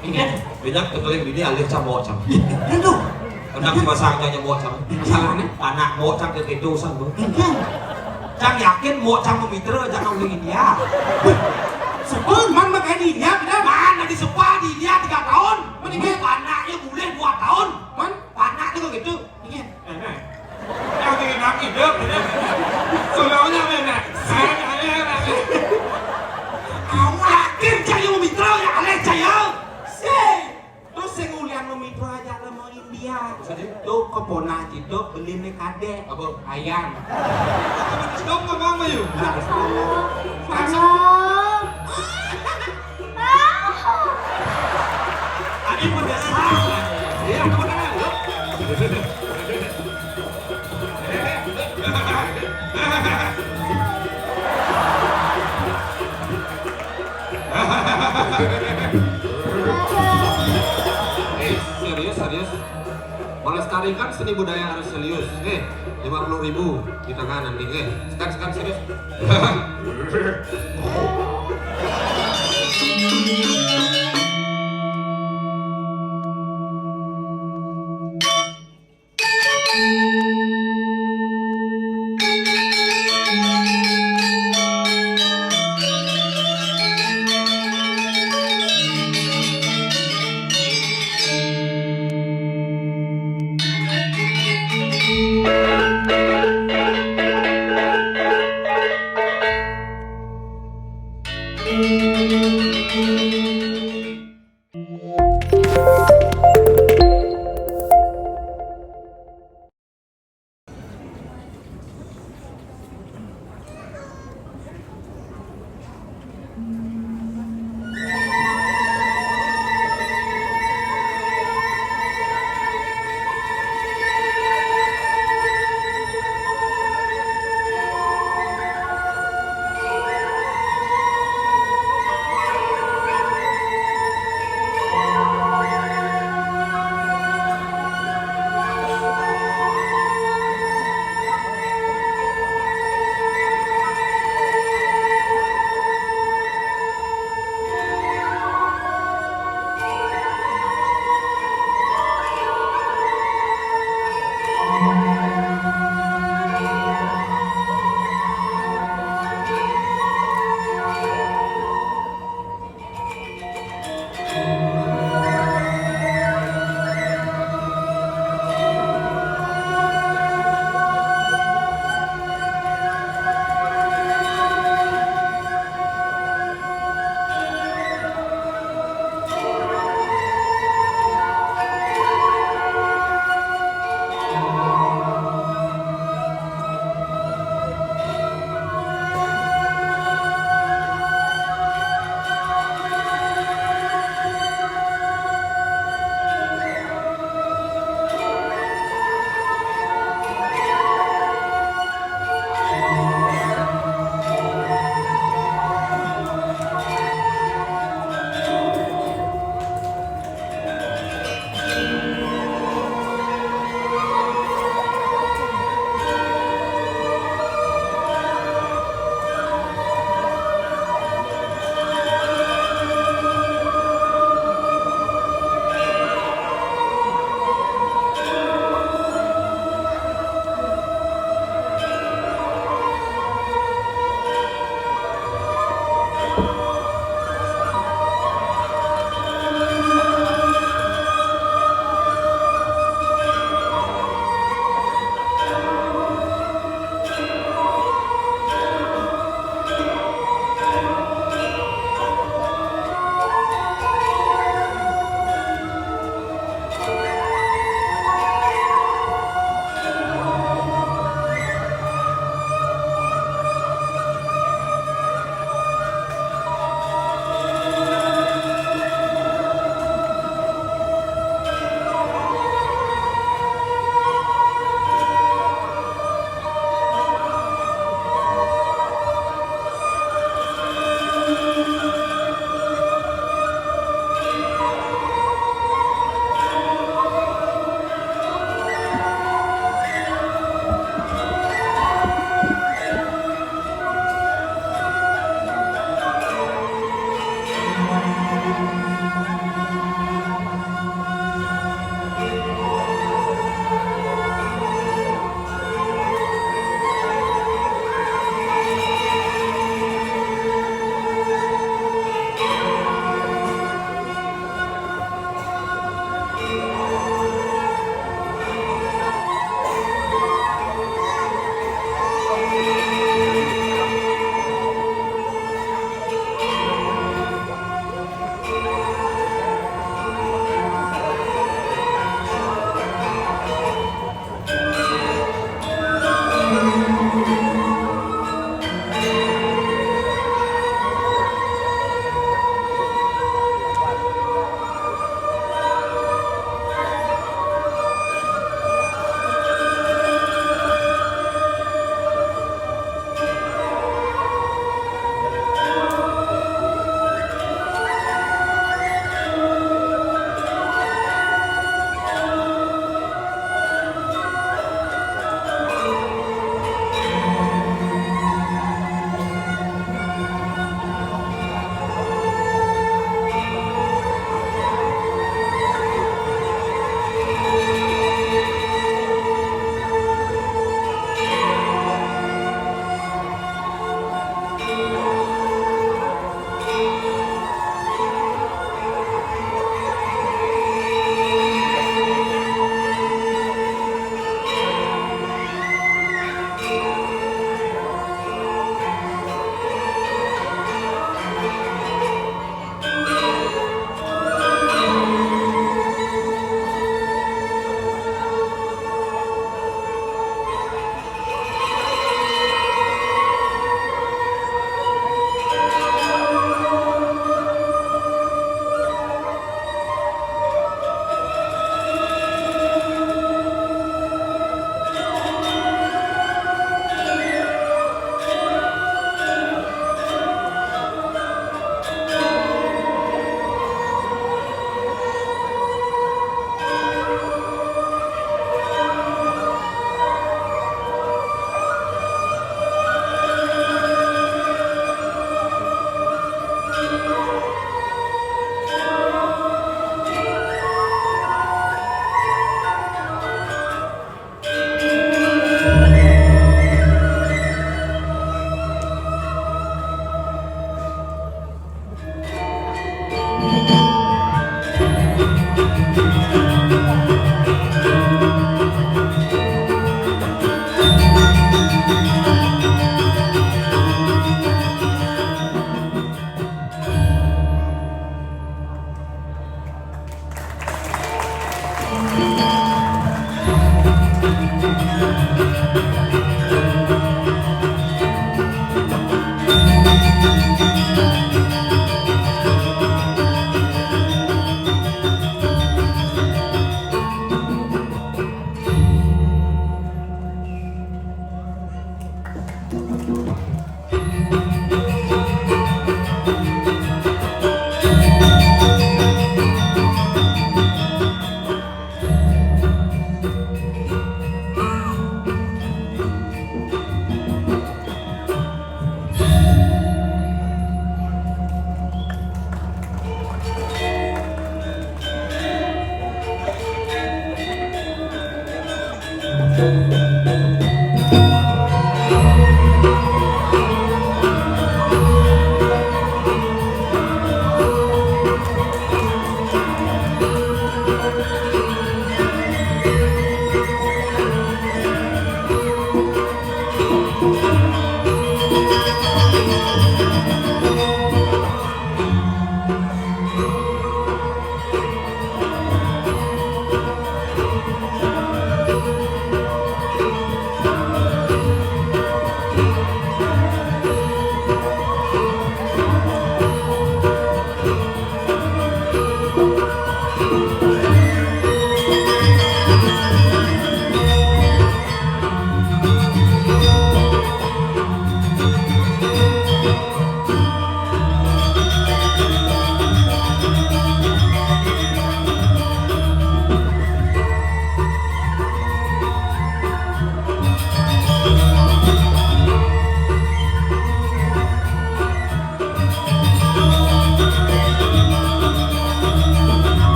Banyak ketulis ini alih camo cam. Itu. Anak pasangnya mau cam. Masalahnya anak mau cam ke itu sang bu. Cang yakin mau cam memitra jangan ulingin dia. Sepuluh man pakai dia, tidak Mana di sekolah di dia 3 tahun. Mendingan anaknya boleh 2 tahun. man. Anak juga gitu. Ingat. Yang bikin anak hidup. Sebenarnya mana? Kamu yakin cang yang memitra ya alih caya? Terus yang ulian memitra aja lah mau India. Tuh kepona itu beli nih kadek. Apa? Ayam. Stop ngomong mah yuk. Ini berdasar. Ya, benar. Serius. Melestarikan seni budaya harus serius. 50.000 di tengah nanti. Sekarang serius.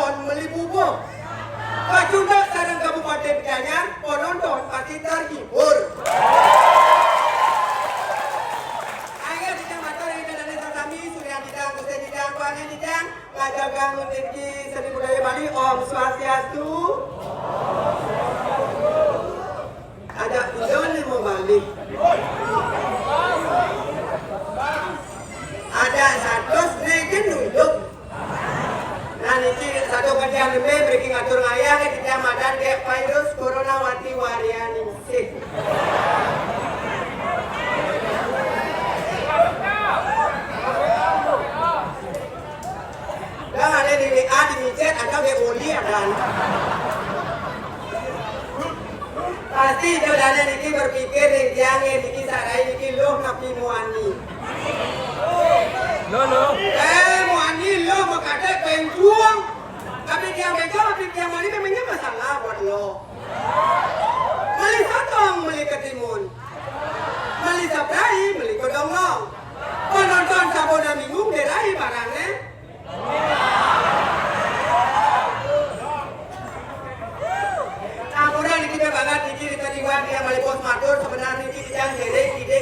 penonton melibubuk. Kacunda sarang Kabupaten Gianyar, penonton pasti terhibur. Ayo kita matur yang dari kami sudah didang, sudah didang, kuangin didang, ngajagang tinggi seni budaya Bali. Om Swastiastu. Ada idol mau balik. Ada satu sedikit nunduk. Nah ini satu kerjaan lebih breaking atur ngayah kita madan kayak virus corona wati wariani sih. Dan ada di WA di micet ada WOLI ada. Pasti saudara niki berpikir yang niki sarai niki loh napi muani. Muani lo makanya penjuang. Tapi dia menjawab dia mali memangnya masalah buat lo. Mali sotong, mali ketimun. Mali sabrai, mali kodong-long. Penonton sabona minggu derai barangnya. Ampura niki banget niki ditadiwan dia mali pos matur sebenarnya niki yang derek ide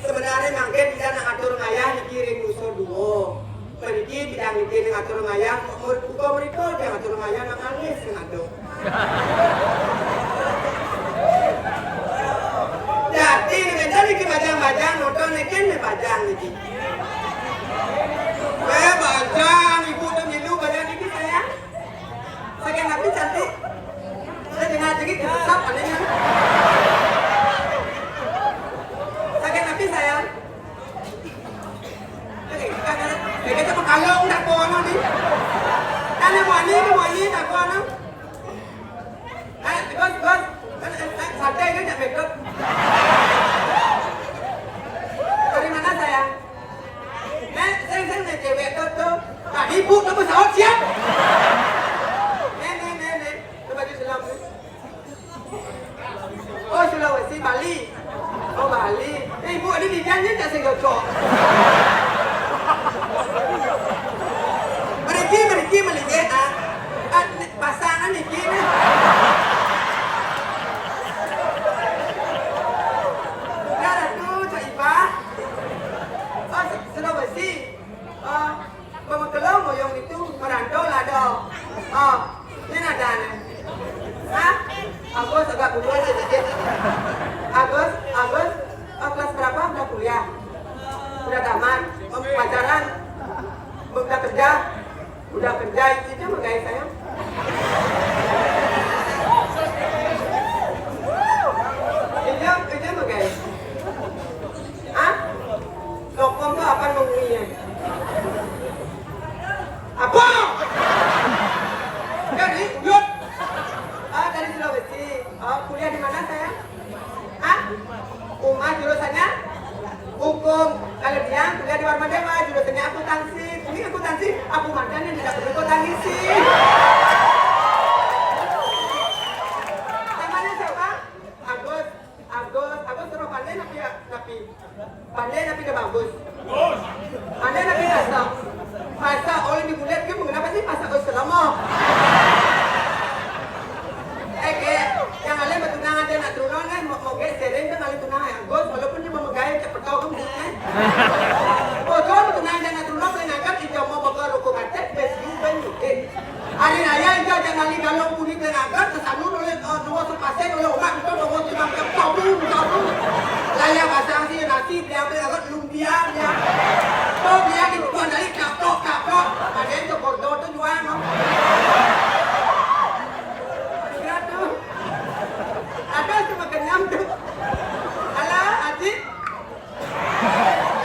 sebenarnya mangke bisa ngatur ngayah niki ring usul duo. Pergi bidang niki ngatur ngayah uga mriko dia ngatur ngayah nang alis ngado. Jadi niki bajang-bajang nonton niki bajang niki. Bajang ibu tuh milu bajang niki sayang. Saking napi cantik. Saya dengar sedikit kesesat adanya. Sakit napi sayang. Kita kalau tak kuat nanti. Karena wani tak kuat nanti. Bos, santai kan tak makeup. Dari mana sayang? Saya cewek tu. Tadi ibu tu pesawat siap. Baju selam ni. Oh Sulawesi, Bali. Oh Bali. Ibu ada di janji tak senggocok. Mereka melihat pasangan ni kini. Dah tu Cik Ipa. Oh Sulawesi. Pemakalau moyong itu merantau lah dah. Oh, ni ada ni. Hah? Agus agak kuliah sedikit. Agus, kelas berapa? Udah kuliah? Udah tamat? Pacaran? Udah kerja? Udah kerja itu mah guys sayang. Itu mah guys. Hah? Lokom tuh apa ngomongnya? Apa? Jadi, yuk. Dari Sulawesi. Kuliah di mana sayang? Hah? Jurusannya? Hukum. Kalau dia kuliah di Warmadewa, jurusannya akuntansi. Ini akuntansi, aku mantan yang tidak perlu akuntansi. Namanya siapa? Agus terus pandai tapi dia bagus. Pandai tapi masak. Masak oleh di bulat ke mengapa sih masak selama? Yang alih bertunangan dia nak turun kan mau sering kan alih tunangan Agus walaupun dia memegai cepat tahu kan bukan? Oh kalau bertunangan dia nak turun boleh nangkap dia mau bakal rokok kacat besi ben mungkin. Hari raya dia jangan alih kalau kuning dan agak tersanun oleh dua sepasen oleh orang itu dua tiga tahu. Laya pasang sih nasi dia agak lumpia dia. Oh dia di tuan dari kapok. Ada yang bordo tu jual mah. Ada cuma kenyam tu. Alah, Aziz.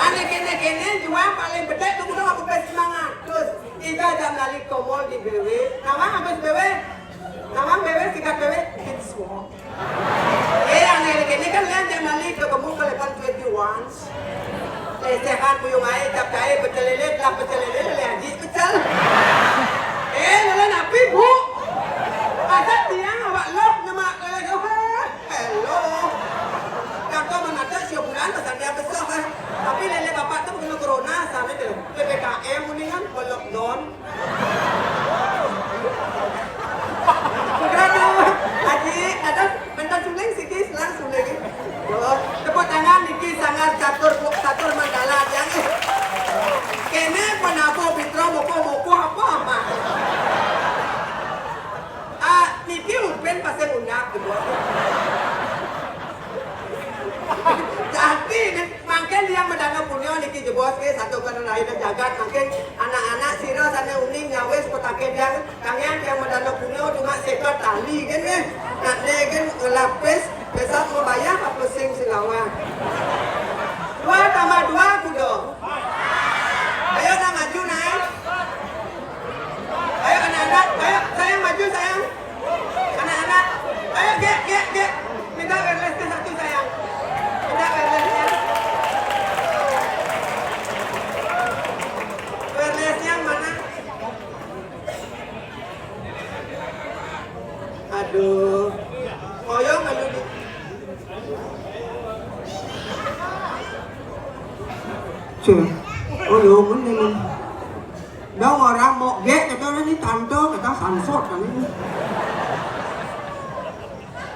Anak kene jual paling bedek tu kudu aku semangat. Terus Ida dah melalui komol di BW. Nama habis BW. Nama BW sikat BW kids semua. Anak kene kan lihat dia melalui ke komol ke lepas 21. Lesehan puyung air cap cair pecel lele le Aziz pecel. Lele napi bu. Ada tiang awak loh nama lele hello. Kakak menata siap bulan pasal dia besar kan. Tapi lele bapak tu kena corona sana tu. PPKM ni kan lockdown. ikat tali kan ya. Nak kan lapis, besok mau bayar apa pusing silawan. 2 tambah 2 kudo. Ayo nak maju naik. Ayo anak-anak, ayo sayang maju sayang. Anak-anak, ayo get. Minta wirelessnya 1 sayang. Minta wirelessnya. Wirelessnya mana? Aduh, koyong aduh. Cih, oh yo bener. Đâu orang mau get kata ini tante kata sansot kan ini.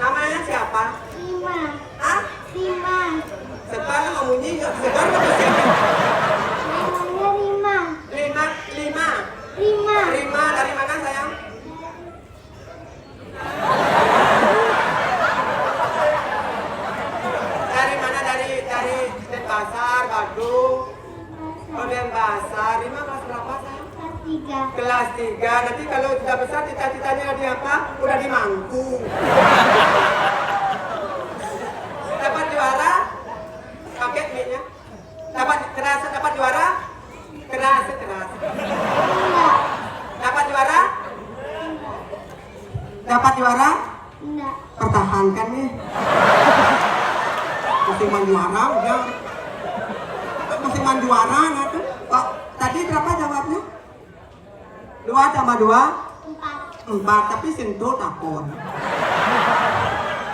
Namanya siapa? Rima. Ah? Rima. Sekarang ngomongnya sekarang apa sih? Namanya Rima. Rima. Rima dari mana sayang? Dari mana dari Denpasar, Bandung. Oh Denpasar. Rima kelas berapa sayang? Kelas 3. Kelas 3. Nanti kalau sudah besar cita-citanya di apa? Udah di Mangku. Dapat juara? Paket mie-nya. Dapat keras, dapat juara? Keras. Enggak. Dapat juara? Dapat juara? Enggak. Pertahankan nih. Musiman juara udah. Musiman juara nggak tuh? Kok tadi berapa jawabnya? 2 tambah 2? 4, tapi sentuh takon.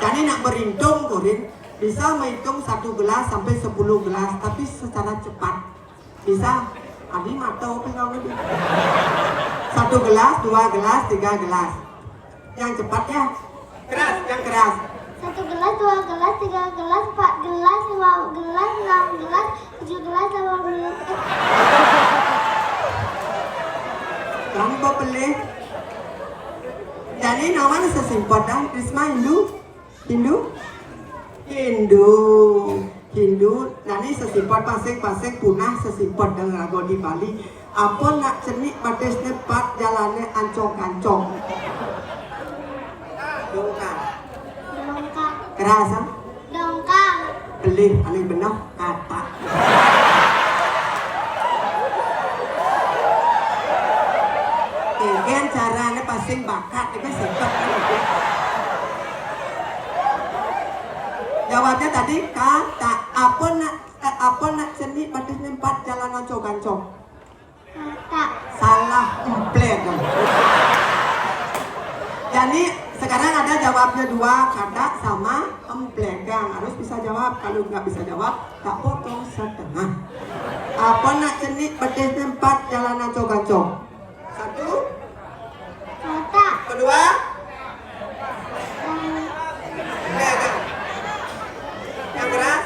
Jadi nak berhitung Korin, bisa menghitung 1 gelas sampai 10 gelas, tapi secara cepat. Bisa? Abi matau apa kau lebih? 1 gelas, 2 gelas, 3 gelas. Yang cepat ya? Keras, yang keras. 1 gelas, 2 gelas, 3 gelas, 4 gelas, 5 gelas, 6 gelas, 7 gelas, 8 gelas. Kamu mau beli? Jadi namanya sesimpel dah. Risma Hindu. Jadi sesimpel paseng punah sesimpel dengan lagu di Bali. Apa nak cenik batas nepat jalannya ancong-ancong. Dongkang. Kerasa? Dongkang. Beli, aneh benar kata. Kan caranya pasing bakat itu sempet. Jawabnya tadi kata apa nak seni batas nempat jalan ancong-ancong. Kata. Salah emplek. Jadi sekarang ada jawabnya 2 kata sama emplegang. Harus bisa jawab. Kalau nggak bisa jawab tak potong setengah. Apa nak seni batas nempat jalan ancong-ancong? 1. Kata. Kedua, pegang. Yang keras,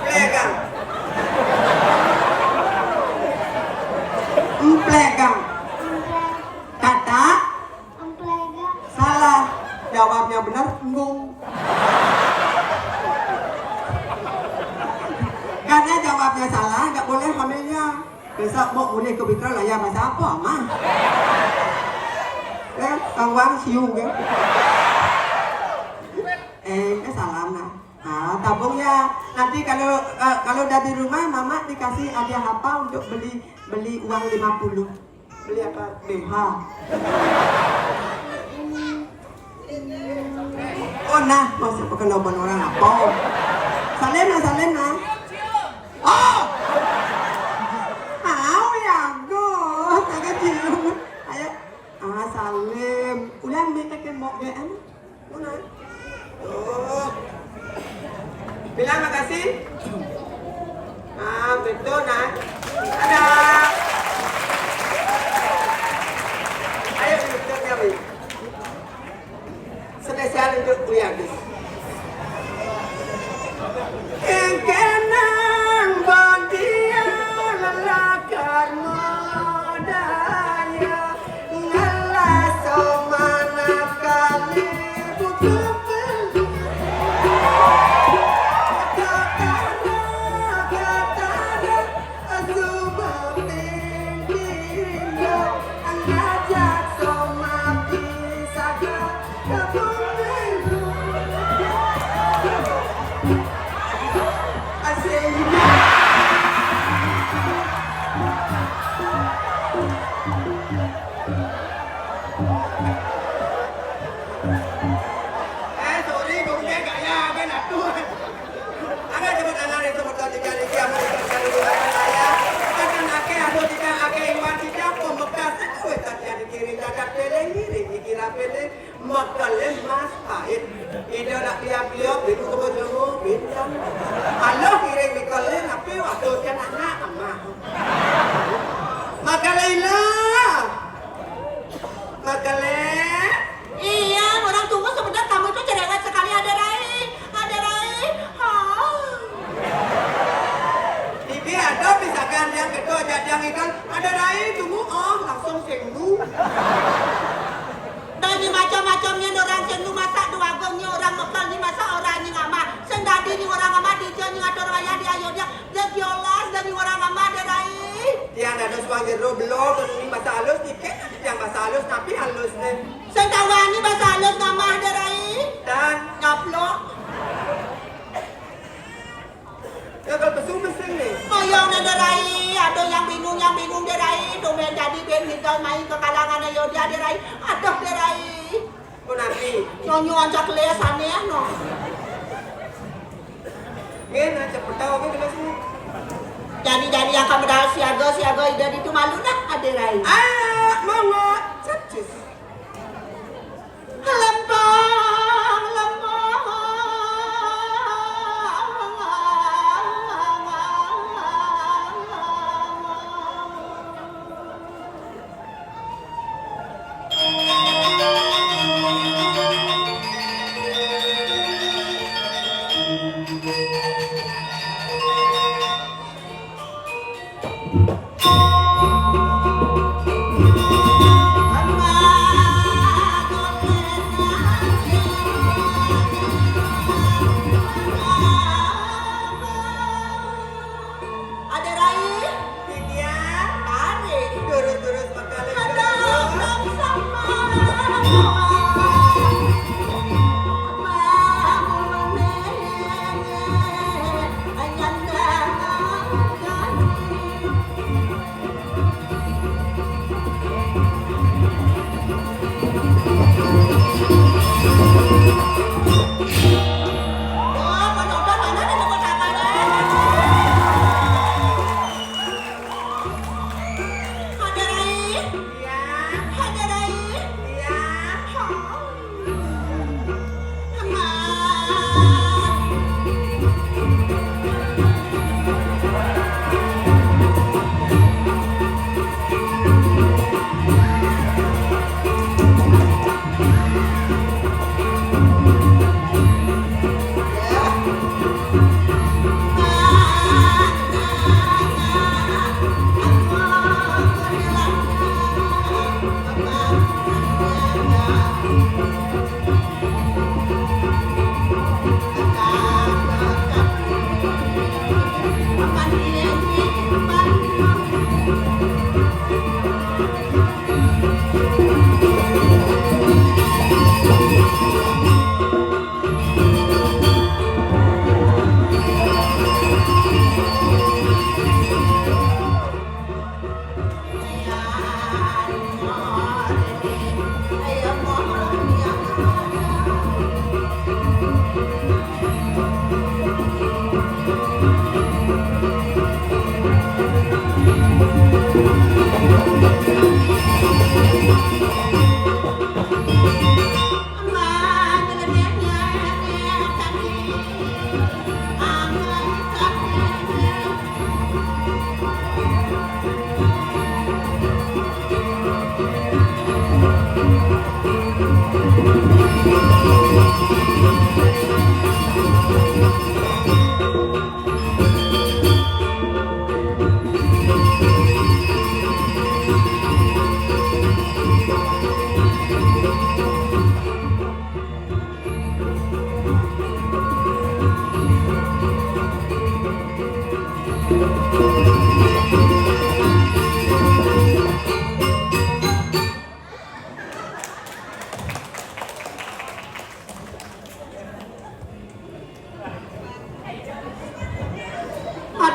pegang. Pegang. Kata, Emplegang. salah. Jawabnya benar, ngung. Karena jawabnya salah, nggak boleh hamilnya. Besok mau boleh ke Bikra lah ya bahasa apa mah? Kang Wang siu kan? Salam nah. Tabung ya. Nanti kalau dari rumah mama dikasih hadiah apa untuk beli uang 50. Beli apa? BH. Oh nah, masih perkenalkan orang apa? Salena. Oh! Salim, ulang mereka mau gaan, mana? Oh, bilang makasih. Betul nak. Ada. Ayo duduk kami. Spesial untuk kuliah guys. Kenang badia lelakar modaya. Makalem mas pahit. Ida nak liap-liap itu kebojongmu bintang. Allah kira mikalem tapi waktu kan anak emak. Makalailah. Makalem. Iya, orang tunggu sebentar kamu itu cerewet sekali ada Rai. Ada Rai. TV ada misalkan yang kedua jadang ikan ada Rai tunggu langsung sembuh. Dan macam-macamnya orang sendu masak dua gongnya orang mekal ni masak orang ni ngama. Sendadi ni orang ngama di jalan ni atur raya di ayodnya. Dia jelas dari orang ngama ada Rai. Yang ada suang jeruk belum ini bahasa halus tiket yang bahasa halus tapi halus nih. Sendawan ni bahasa halus ngama ada Rai. Dan Ngaplok. gagal besung-besung nih. Moyong ada Rai. Ada yang bingung dia Rai. Domen jadi ben kita main ke kalangan ayodnya ada Rai. Aduh dia Rai. Nabi. Nyonyo anjak lesannya no. Gen cepet tahu ke gelas ini. Jadi yang kamu dah siaga ida itu malu dah ada Rai. Mama cacus. Ada Rai. Vivian, Tarik. terus makalah.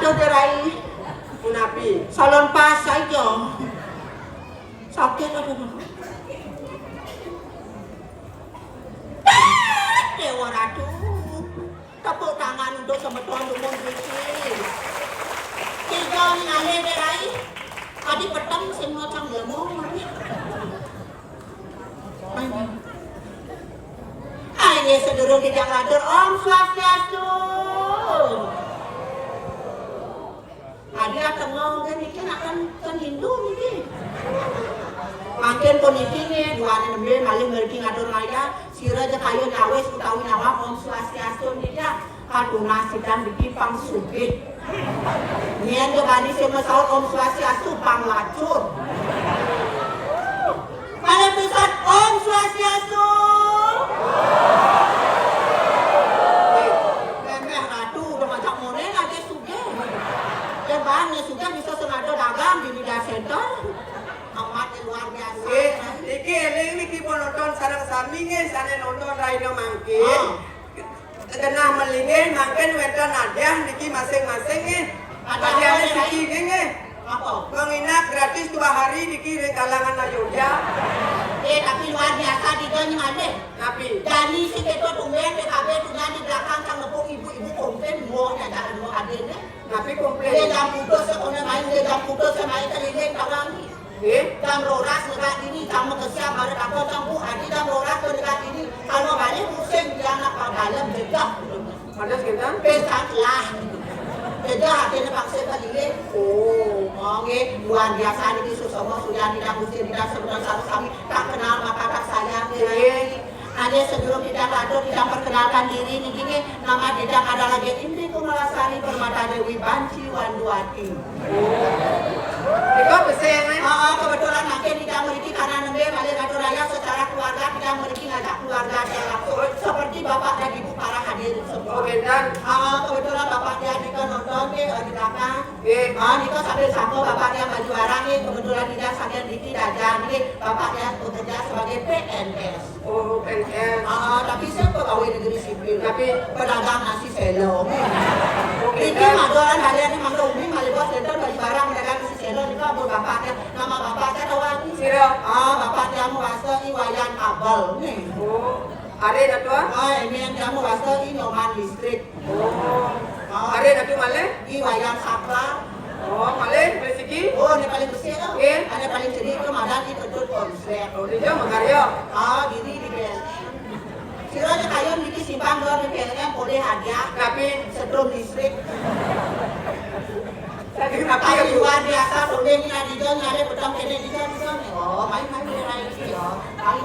Aduh Rai. Munapi. Salon pas aja. Sakit aduh. Dewa Ratu. Tepuk tangan untuk teman-teman umum Riki. Tiga ngale Rai. Adi petang semua cang lemong. Ada sedurung tidak ngatur Om Swastiastu. Ada tengok kan ini kan Hindu ni. Makin pun ini dua nembe maling mergi ngatur ngaya sira je kayu nyawes utawi nyawa Om Swastiastu ni dia kaduna sidang dikipang sugih. Nyen je bani sema saut Om Swastiastu pang lacur. Mana pesan Om Swastiastu. Memeh ratu udah macam mone lagi sugih. Dan bani sugih bisa sengaja dagang di media center. Amat luar biasa. Iki eling niki pun nonton sareng sami nge sane nonton Raino mangkin. Kena melingin mangkin wedan ada niki masing-masing nge. Ada niki nge. Apa? Menginap gratis 2 hari niki di kalangan Ayodhya. Tapi luar biasa di dunia ada. Tapi Dari si ketua tumben PKB punya di belakang sang nepuk ibu-ibu komplain mau jangan mau hadirnya. tapi Dia komplain. jam putus sekolah main dia jam putus semain keliling kawangi. Jam roras dekat ini jam mekesiap baru dapat campur hadi jam roras dekat ini kalau balik pusing dia nak dalam jejak. Ada sekitar? Pesan lah. Jadi hatinya paksa keliling. Oh, oke luar biasa ini susah sudah tidak mesti tidak sebenarnya satu kami tak kenal maka tak sayang. Ada sebelum tidak ada tidak perkenalkan diri nih gini nama tidak ada lagi Indri Kumalasari Permata Dewi Banci Wanduati. Itu besar kan? Kebetulan makin tidak memiliki karena nembe balik Kado Raya secara keluarga tidak memiliki ngajak keluarga dia langsung seperti bapak dan ibu para hadir semua. Oh benar. Kebetulan bapak dia Niko nonton di belakang. Niko sambil sambung bapak dia baju barang nih kebetulan tidak sambil Diki Dajan nih bapak dia bekerja sebagai PNS. Oh PNS. Tapi saya pegawai negeri sipil. Tapi pedagang nasi selo. Ini madoran kalian ini mangga umi malibos center baju barang pedagang nasi selo ini kok bapaknya nama bapaknya tawangi. Siro. Bapaknya mau wasta iwayan kabel nih. Oh. Ada datu? Ini yang kamu wasta nyoman listrik. Oh. Ada datu malah? Iwayan saklar. Oh malah rezeki? Oh ini paling bersih tuh. Ada paling sedih kemadan di kedut konslet. Oh dia makarya. Gini di PLN. Siranya kayu niki simpang dua di PLN boleh hadiah. Tapi Setrum listrik. tadi kenapa Kayu ya? luar biasa boleh ni ada jon ada pedang kene di jon. Oh main boleh ini ya. Kali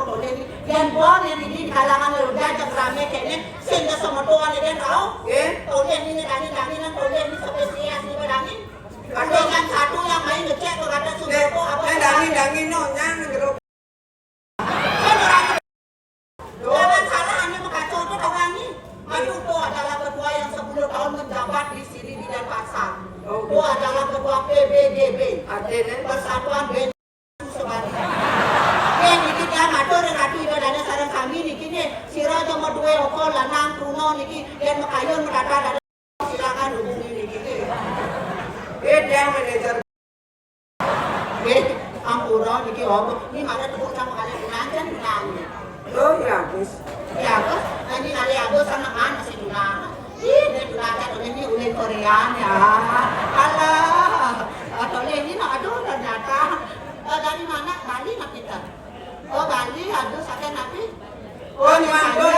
boleh ni. Yang bon yang ini di kalangan udah jam rame kene sehingga semua tuan ini tahu. Boleh ni dani boleh ni spesies ni berani. Dengan satu yang main ngecek kata sudah apa. Dangin no nyang ngeruk. Jangan salah hanya mengacau itu orang ini. Maju itu adalah ketua yang 10 tahun menjabat di sini di Denpasar. Itu adalah ketua PBDB. Artinya Persatuan Ben Subandi. Niki dia matur ratu ibadahnya sareng kami niki nih sira cuma duwe opo lanang truno niki yen mekayun mendadak silakan hubungi niki. dia manajer. Ampura niki opo. Ini mana tepuk sama kalian nanti nanya. Oh ya bos. Ya bos, nanti kali aku sama mana sih Dunana? Dia Dunana ini ulen Korean ya. Alah, atau ini aduh ternyata dari mana Bali nak kita? Oh Bali, aduh sakit nabi. Oh nyumanto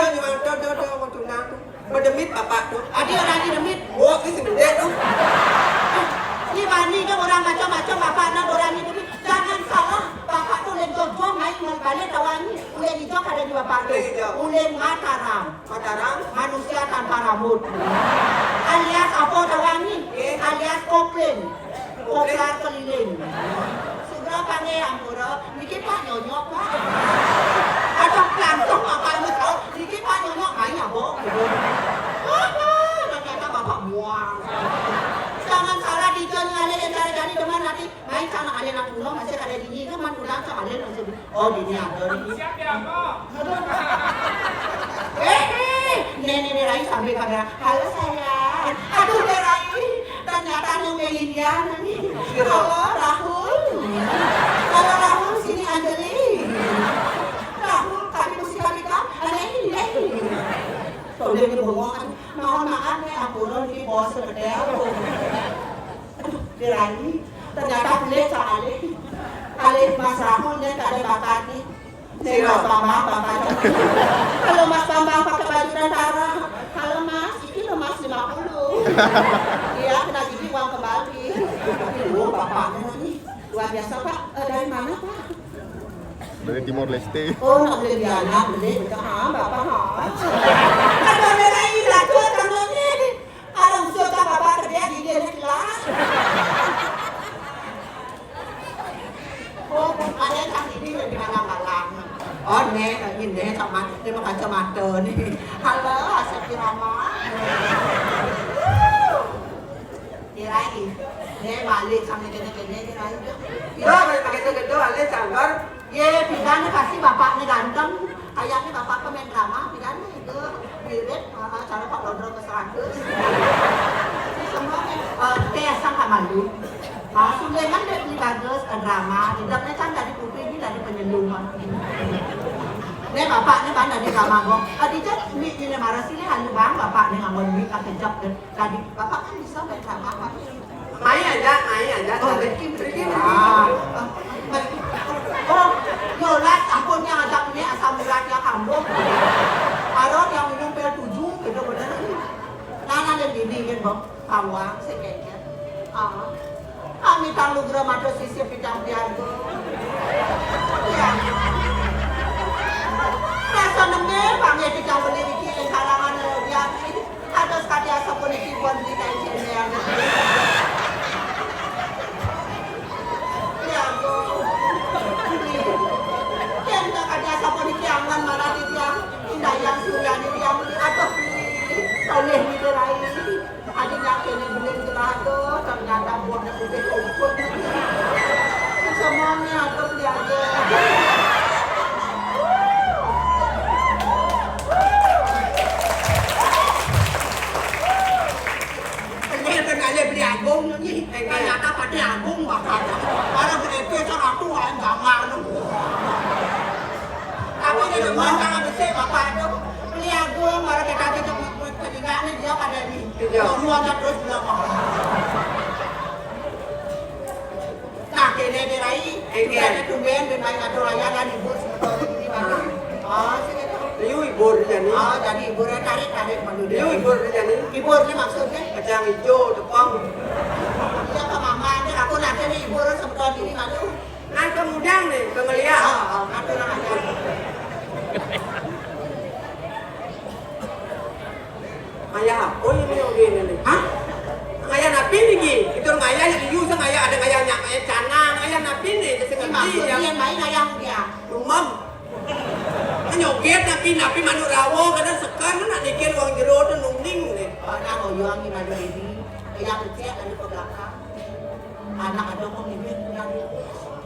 mau tunang. Berdemit bapak tuh. Adi orang ini demit. Oh ini gede tuh. Ini Bali kan orang macam-macam bapak dan orang ini demit. Jangan salah, bapak tuh ulen jojo main Bali tawani. Ulen hijau ada di bapak tuh. Ulen Mataram. Mataram. Manusia tanpa rambut. Alias apa tawani? Alias kopling. Koplar keliling. Sudah panggil ampura, dikit pak nyonyok pak. Atau langsung apa yang tahu? Dikit pak nyonyok main ya bo. Ternyata bapak muang. Jangan salah di jalan ada yang cari teman nanti main sama ada nak pulang masih ada di sini kan pulang sama ada langsung. Oh di sini ada di sini. Siap ya kok. Nenek Rai sambil kamera. Halo sayang. Aduh Rai. Ternyata nungguin dia nih. Halo Rahul. Halo Rahul sini Anjali. Rahul kami mesti kami kan. Tuh dia ngomong. Mohon maaf nih ampun di bos sedel. Aduh Rai. Ternyata boleh sekali. Kali Mas Rahul dia tak ada bakat nih. Si Mas Bambang, Bapak. Halo Mas Bambang pakai baju tentara. Halo Mas, ini lo Mas 50. Iya, kena gigi uang kembali. Ibu, bapaknya nih. Luar biasa Pak, dari mana Pak? Dari Timor Leste. Oh, nak beli anak, beli. Bapak ada lain lah, tuh tangan ni. Kalau suka Bapak kerja di dia kelas. Oh, ada yang ini di malam-malam. Oh, ini sama dia makan kacamata ni. Halo, Asep Rama. Dirai. Dia balik sampai kena-kena dirai. Pakai itu alih sanggar. Ye, pilihan kasih bapaknya ganteng. Kayaknya bapak pemain drama, pilihan itu birit, cara Pak Lodro ke 100. Semua kayak sang Kamalu. Sudah kan dari bagus drama, hidupnya kan dari putri ini dari penyelungan. Ini bapaknya kan dari drama gong. Dia ini marah sini hanya bang bapaknya ngambil mie kejap dan tadi bapak kan bisa main drama apa? Main aja. Oh, oh, yolat, ampun yang ajak ini asam urat yang kambung. Arot yang minum pil 7, gitu bener. Nana dan dini kan bang, kawang, sekejap. Kami tanggung geram atau sisi pitang piago. Ya. Rasa nengge, bangnya pitang beli di kiri kalangan dia. Ada sekali asap pun ikibuan di kain jener. Piago. Kenta kaya sa panikiangan marati dia indah yang suryani dia atau oleh dirai adinya kene beli gelado ternyata buatnya putih kumpul semuanya atau dia aja ini ternyata beli agung ni ternyata pada agung makanya orang berapa cara tuan jangan tapi dia cuma jangan besar bapak itu beli agung orang kita itu ketinggalan dia pada ni semua terus belakang nah kene dirai kene tumben dan main atau raya dan ibu sebetulnya di mana segitu Liu ibur jadi. jadi ibu tarik manusia Liu ibur jadi. ibu ni maksudnya Kacang hijau depan. dia ke mama ni aku nanti ni ibu sebetulnya di mana Nah kemudian nih pengeliat. aku nak ajar Ayah, oh ini yang gini nih. hah Ngaya napi nih, itu ngaya yang diu sama ngaya ada ngayanya ngaya cana, ngaya napi nih, jadi ini ngerti maksud ya. dia main ayam dia Rumam. Nyoget napi manu rawo kadang sekan mana dikir uang jero tuh nungning nih. Anak oyong di madu ini, yang kecil dari ke belakang. Anak ada pemimpin yang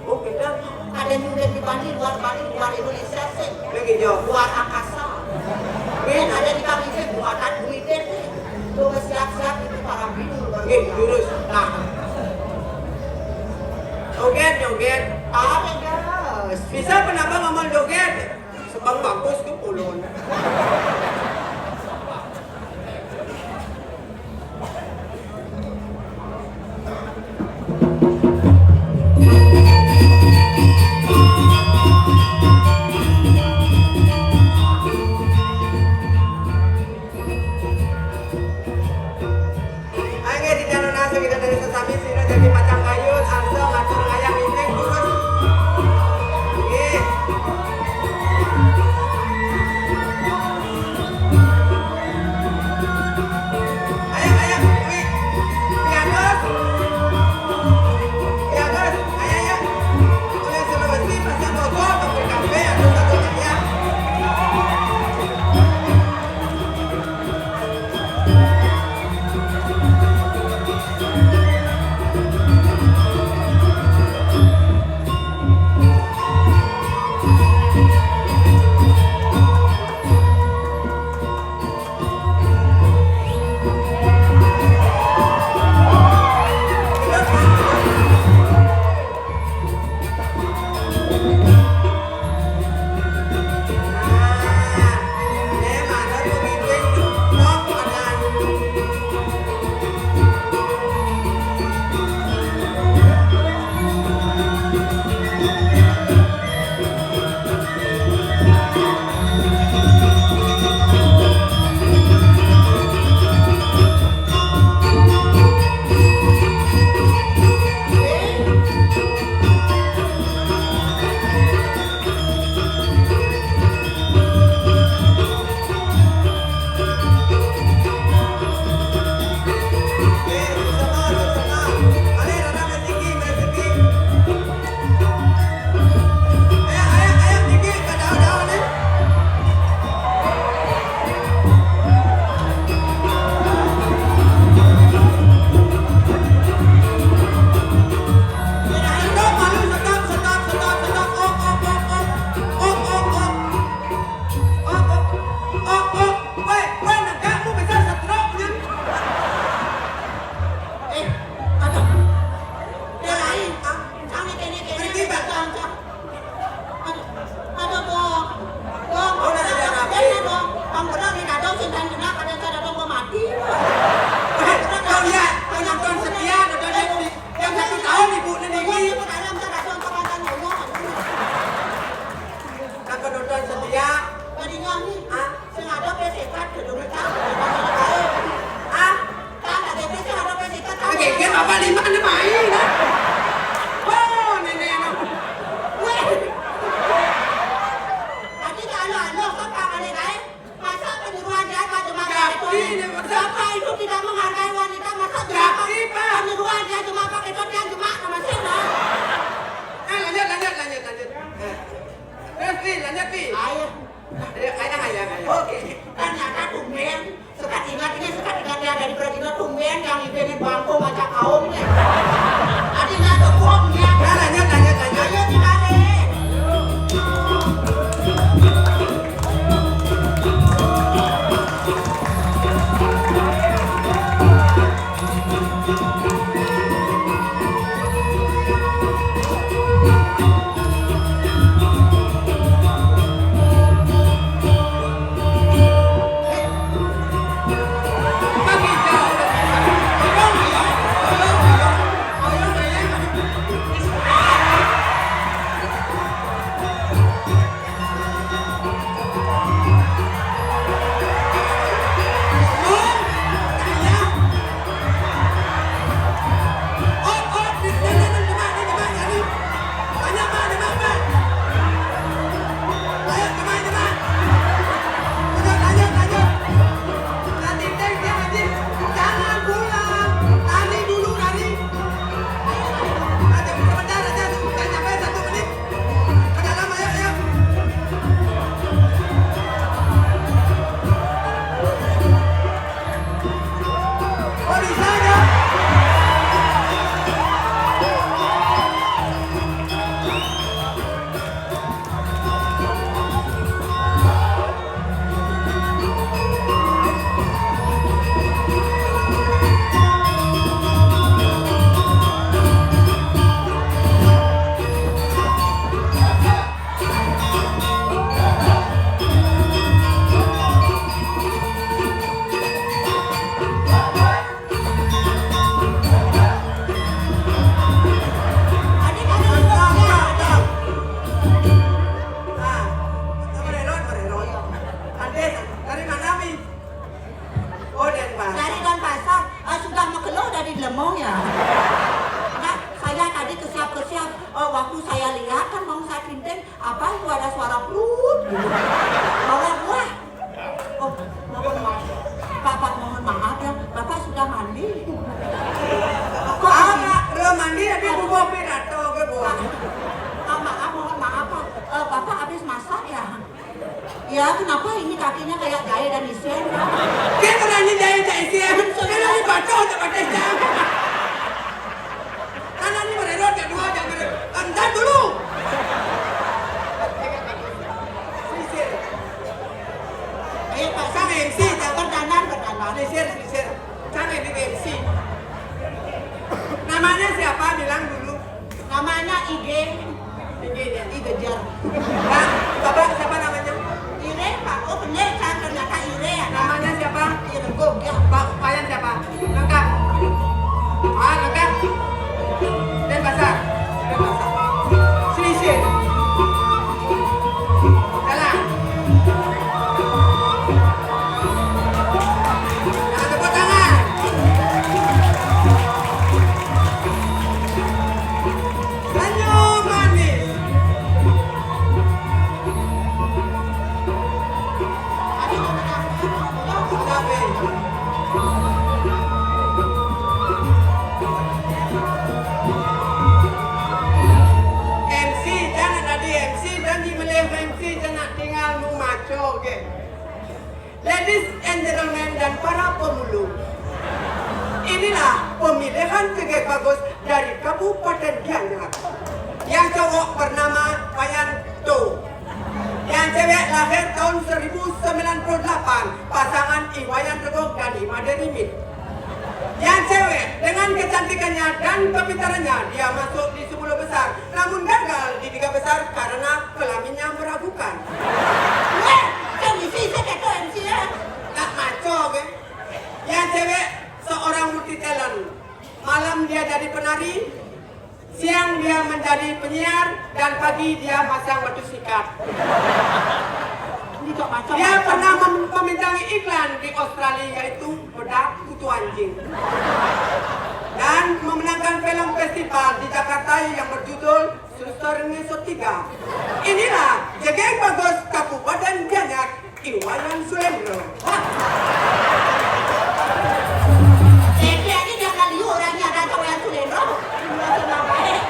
Oh kita ada juga di Bali, luar Indonesia sih, begitu. luar angkasa. Ben ada di kami sih buatan duitnya sih. Tuh siap-siap itu para bidul. Oke, jurus. Nah, Joget. apa guys? Bisa kenapa ngomong joget? Sebab bagus ke pulun. Ayo di jalan nasi kita dari sesami sini jadi macam kayu, langsung ngatur ngayang ini terus. Oke. lanjut Pi. Ayo. Ayang. Oke, ternyata tumben. Sekat ingat ya dari Brazil tumben yang pengen bangku macam kaum nih. Tadi nggak cukup ya. Lanjut. Ayo ditarik. Dari Don Pasar sudah mengeluh dari lemong ya. Nah, saya tadi kesiap waktu saya lihat kan mau saya kinting apa itu ada suara perut gitu. Bawa buah. Oh, mohon maaf. Bapak mohon maaf ya, Bapak sudah mandi. Mandi tapi buku pidato ke buah. Maaf, mohon maaf Pak. Bapak habis masak ya? Ya, kenapa ini kakinya kayak jahe dan isen? Dia terangnya jahit isen. Dia lagi baca pakai jam. Karena ini mererot kedua jangan entar dulu. Sisir. Ayo Pak, Kan MC jangan berdandan. sisir. Kan ini MC. Namanya siapa? Bilang dulu. Namanya IG Gejar. Nah, Bapak siapa namanya? Ire Pak, oh bener kan ternyata Ire ya. Namanya siapa? Ire Gog ya. Pak Payan siapa? Lengkap. Lengkap. Dan basah. Sisir. Jalan. Jangan tepuk tangan. Senyum manis. MC jangan ada MC dan di meleh MC jangan tinggal maco ke. Ladies and gentlemen dan para pemulung, inilah pemilihan tegak bagus dari Kabupaten Gianyar. Yang cowok bernama Payan To. Yang cewek lahir tahun 1998, pasangan Iwayan Regong dan Imadeni Mit. Yang cewek dengan kecantikannya dan kepintarannya dia masuk di 10 besar, namun gagal di 3 besar karena kelaminnya meragukan. MC saya ketua MC ya. Nak maco ke? Yang cewek seorang multi talent. Malam dia jadi penari, siang dia menjadi penyiar, dan pagi dia masang batu sikat. Ini kok macam Dia pernah membintangi iklan di Australia yaitu bedak kutu anjing. Dan memenangkan film festival di Jakarta yang berjudul Suster Ngesot 3. Inilah Jegeng Bagus Kabupaten Gianyar, Iwayan Sulendro. Ini dia kali orangnya ada cowok yang Sulendro. Senang baik.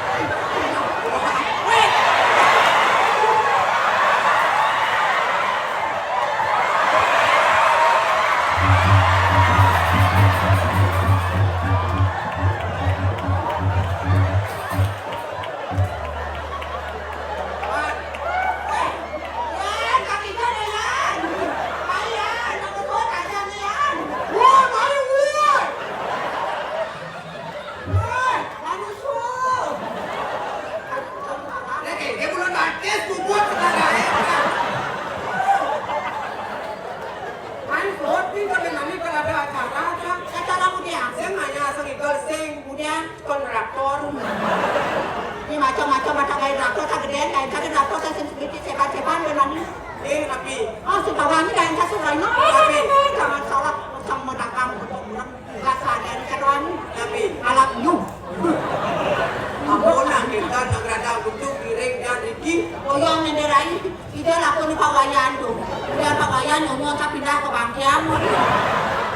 Ide laku ni pagayan tu. Dia pagayan nyonya tak pindah ke Bangkiang.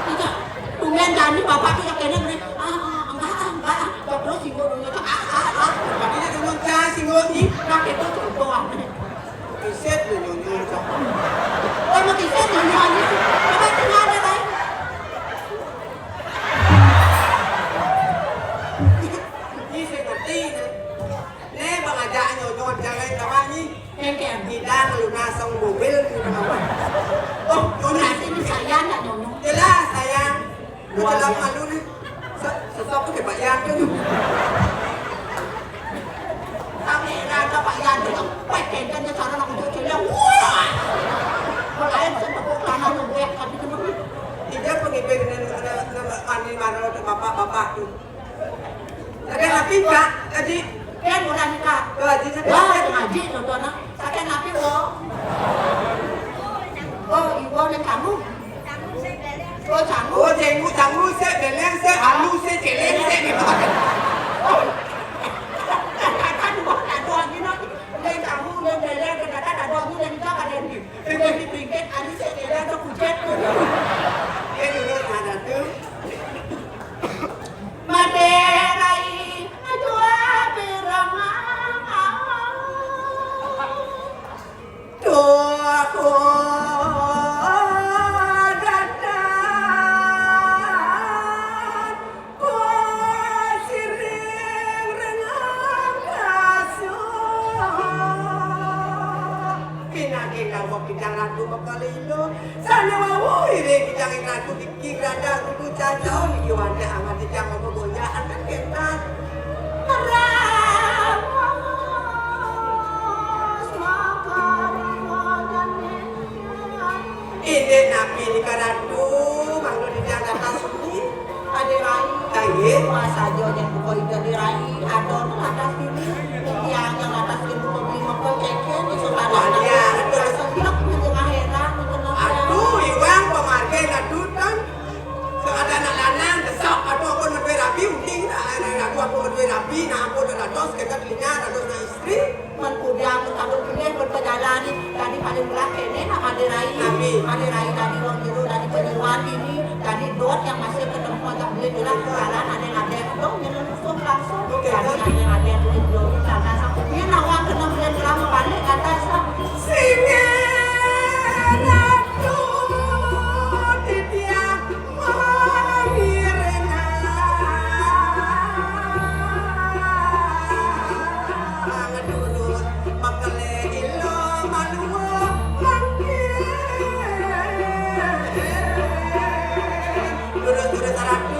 Tidak. Tumben jadi bapak tu yang kena beri. Enggak. Terus singgung nyonya tak. Tadinya nyonya cah singgung ni. Nak itu cukup. Kiset nyonya cah. Oh, mau kisah nyonya ni. Coba tengah ada lain. Ni saya ngerti ni. Ni bang ajak nyonya jangan kawan ni. Kengkeng. Hidang luna song mobil ni kawan. Oh, nyonya Nanti ni saya nak nyonya. jelas sayang. Dalam malu ni. Sesok tu hebat yang tu. Kami nak Pak Yan tu pakai kan dia cara nak untuk celah. Wah. Makanya saya tak boleh nak nunggu kan itu. Tidak pengibing mandi mana bapak tu. Ada napi tak? Tadi Kan mula nikah. haji saya. Wah, ngaji tu tuan. Saya napi wo. Oh, ibu dan kamu. Oh, kamu. Oh, jenggu saya, beleng saya, halu saya, celeng saya ni. Kan buat ada ni nak. Dan kamu dan beleng kata ada ni dan kita ada ni. Jadi pinggir ada saya beleng tu kucet tu. Dia dulu ada tu. Maderai ajwa birama. Tuaku Kijang ratu makalilo sana mau ire kijang ratu dikirada kudu cacau ni wanda amat kijang magonya akan ketat ini nabi ni karatu manglo di Jakarta sini ada rai taye Masa aja yang buka itu dirai ada atas sini yang atas sini buka beli makan keken di sebelah ya Sendak di tengah heran di tengah aduh iwang pemarkai ladutan seada anak lanang desok aduh aku nak berapi unding aku nak berapi nak aku dah dos kita telinga dos na istri Menkudiang tahun kemudian berperjalanan tadi paling belakang ini nak ada rai tadi orang biru tadi penyuluhan ini tadi dot yang masih ketemu tak boleh bilang kenalan ada yang dong nyelundup langsung tadi ada yang boleh belum karena ini nawang kena boleh lama balik kata singe ratu titiak mahirena ngadurut makale ilo malua mangkir durut-durut ratu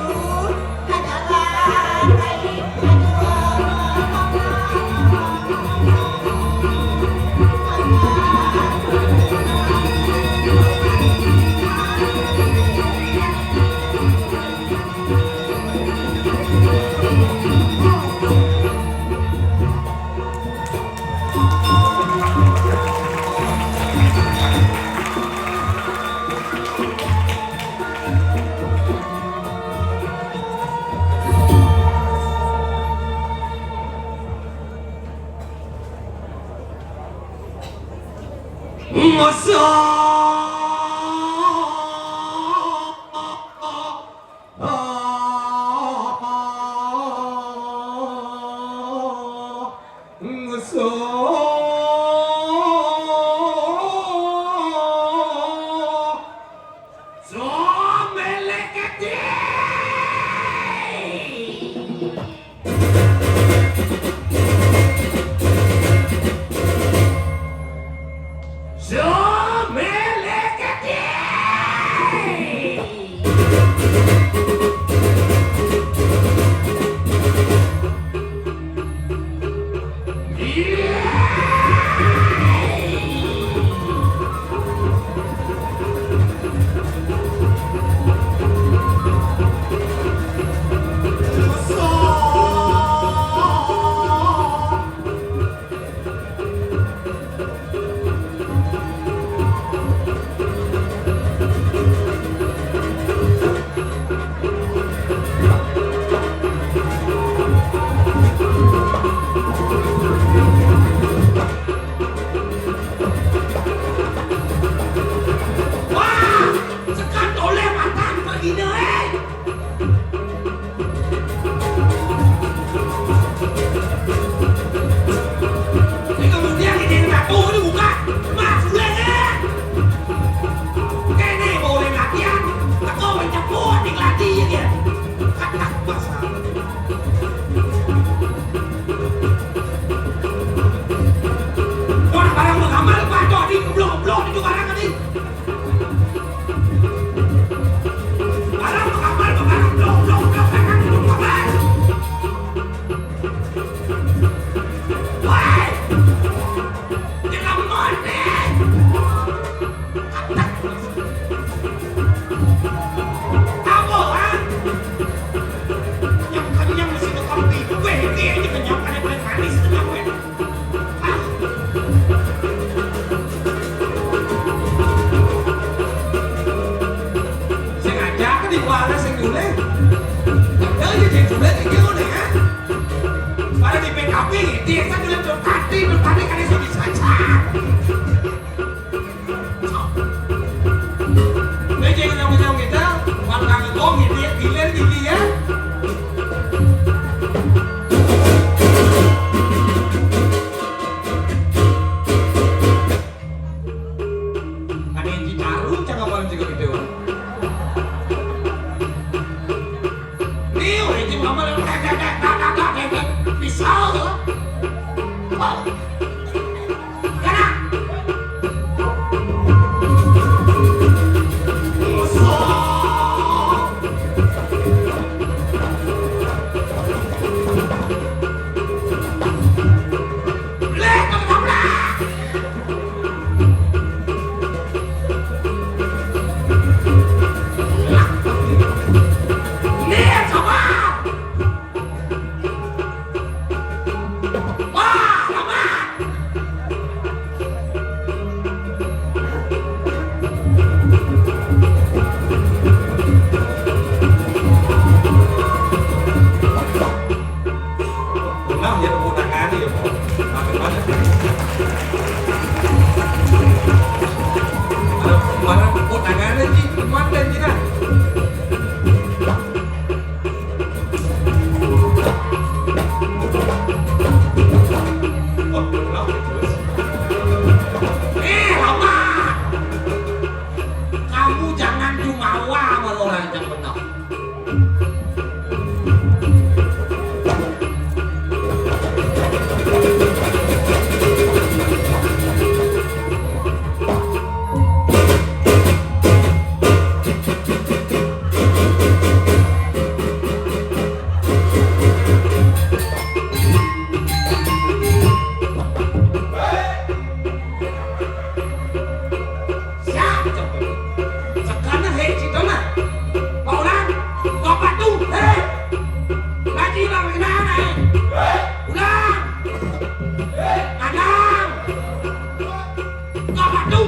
Aduh,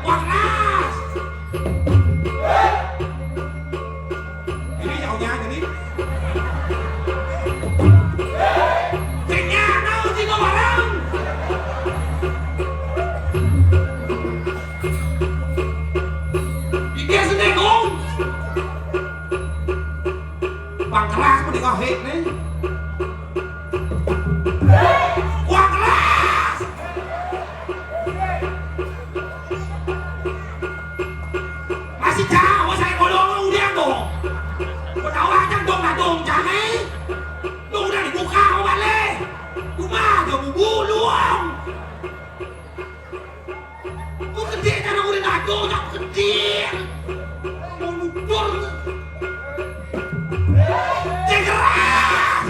wah keras. Ini jauhnya jadi. Cengnya, nào chỉ có barang. Dia sedang ngomong. Bang keras pun dia hit nih. Wah keras. Masih jauh saya golong udah dong. Tahu aja dong lah dong jangan. Dong udah dibuka balik. Rumah dia bubu luang. Kok gede kan udah nado yang gede. Mau muncul. Keras.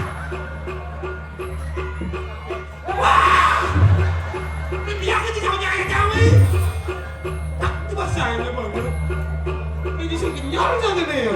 Wah. Ini biar ke jauhnya ya jauh. Tak coba saya banget. Ini sih kenyal jangan nih.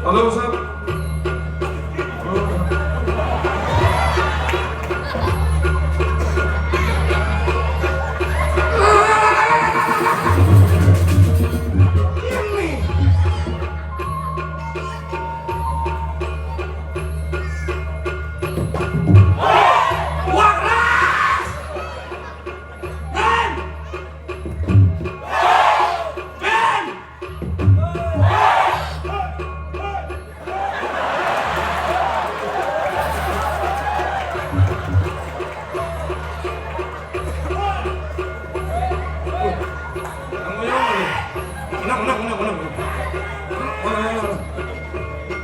Halo, Ustaz.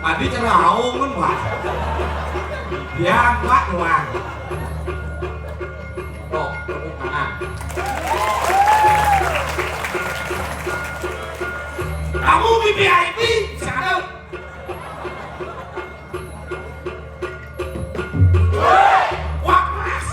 Adi cerau kan Pak. Dia Pak luang. Oh, tepuk tangan. Kamu VIP sekarang. Wah keras.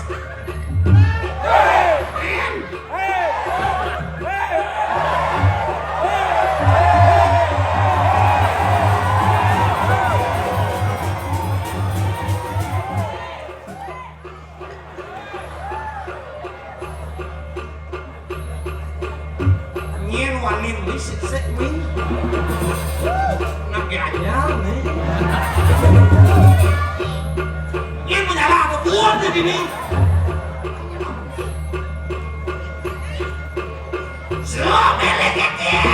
Wanin ini sik wing nak aja nih ini menyala apa buat jadi nih semua meleket ya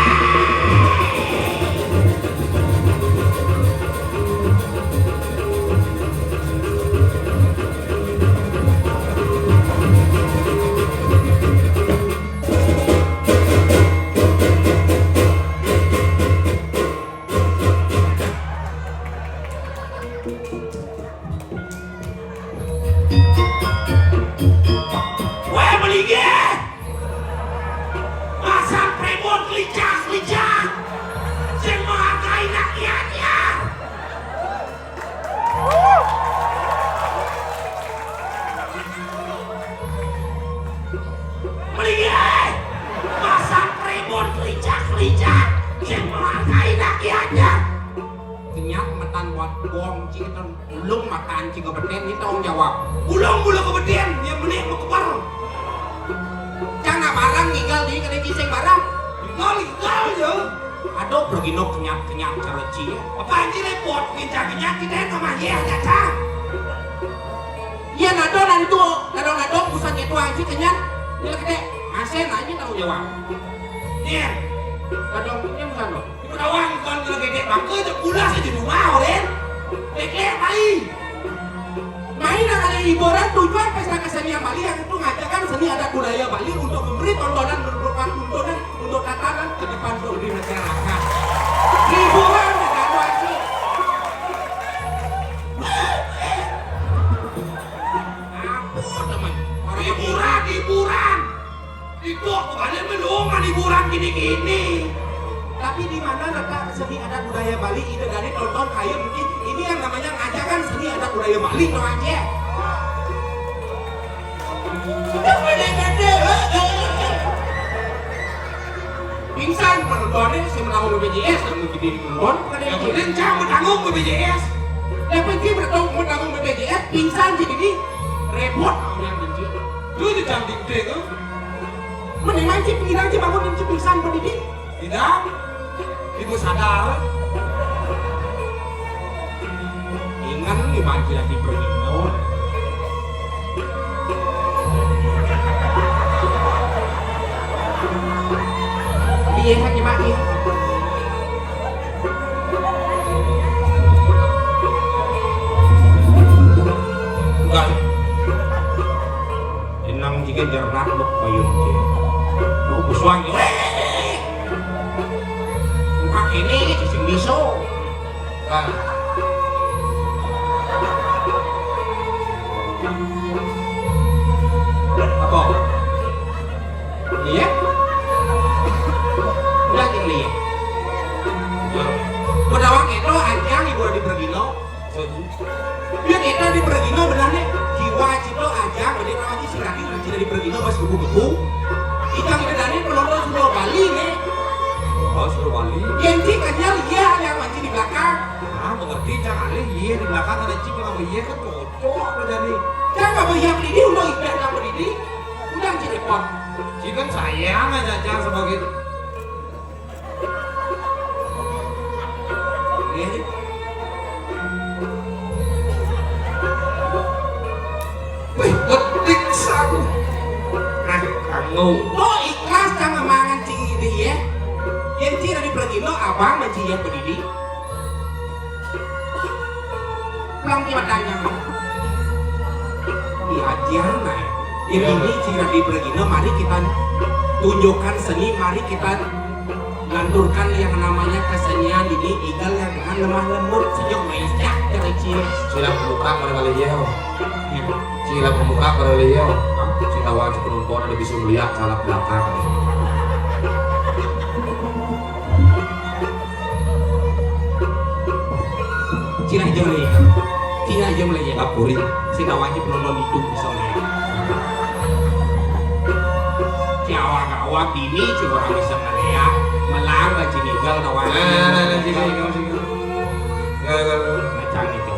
buang kita belum makan jika beden ini tolong jawab belum ke beden yang benih mau kebar jangan barang tinggal di kedai kiseng barang tinggal ya aduh pergi no kenyap cereci apa anjir repot kenyap kita sama dia aja iya nado pusat itu anjir kenyap dia kedai asen aja tolong jawab iya nado ini bukan lo Kawan kan kalau gede bangke je pula saja di rumah orang. Lek mai. Main ada hiburan tujuan pesta kesenian Bali yang itu ngajarkan seni adat budaya Bali untuk memberi tontonan merupakan tontonan untuk tatanan ke depan seluruh masyarakat. Hiburan dengan wajib. yang balik dong aja. Pingsan penontonnya saya menanggung BPJS dan mungkin diri penonton yang kerencang menanggung BPJS yang penting menanggung BPJS pingsan jadi ini repot yang benci lu itu cantik deh tuh mendingan si pirang si bangun dan si pingsan pendidik tidak itu sadar ingat nih mati lagi pergi iya kan gimana ya enggak enang jika jerat lo payun ke lo buswang muka ini sising biso kan apa iya lagi lihat pedawang itu aja ibu di Pergino biar kita di Pergino benarnya jiwa itu aja berarti kalau si kaki nanti dari Pergino pas kubu-kubu ikan bedanya penonton Suro Bali nih oh Suro Bali genci aja iya yang mancing di belakang mengerti jangan iya di belakang ada cik yang iya kan cocok bedanya jangan bayar berdiri udah ikan yang berdiri udah cirepot sih kan sayang aja sebagai wih, ketik saku. Nah, kamu. Lo ikhlas sama mangan cing ini ya? Yang cina di Pergino, abang mencium berdiri. Pulang tiba tanya diajar nah. Yang ini cina di Pergino, mari kita tunjukkan seni, mari kita lanturkan yang namanya kesenian ini igal yang dengan lemah lembut sejauh meja dari cina sila pembuka pada kali yeo sila pembuka pada kali yeo cita wajib penonton ada bisa melihat salah belakang cina aja melihat lapuri cina wajib penonton itu bisa melihat awak ini cuma bisa melihat melang baca nigal kawan macam itu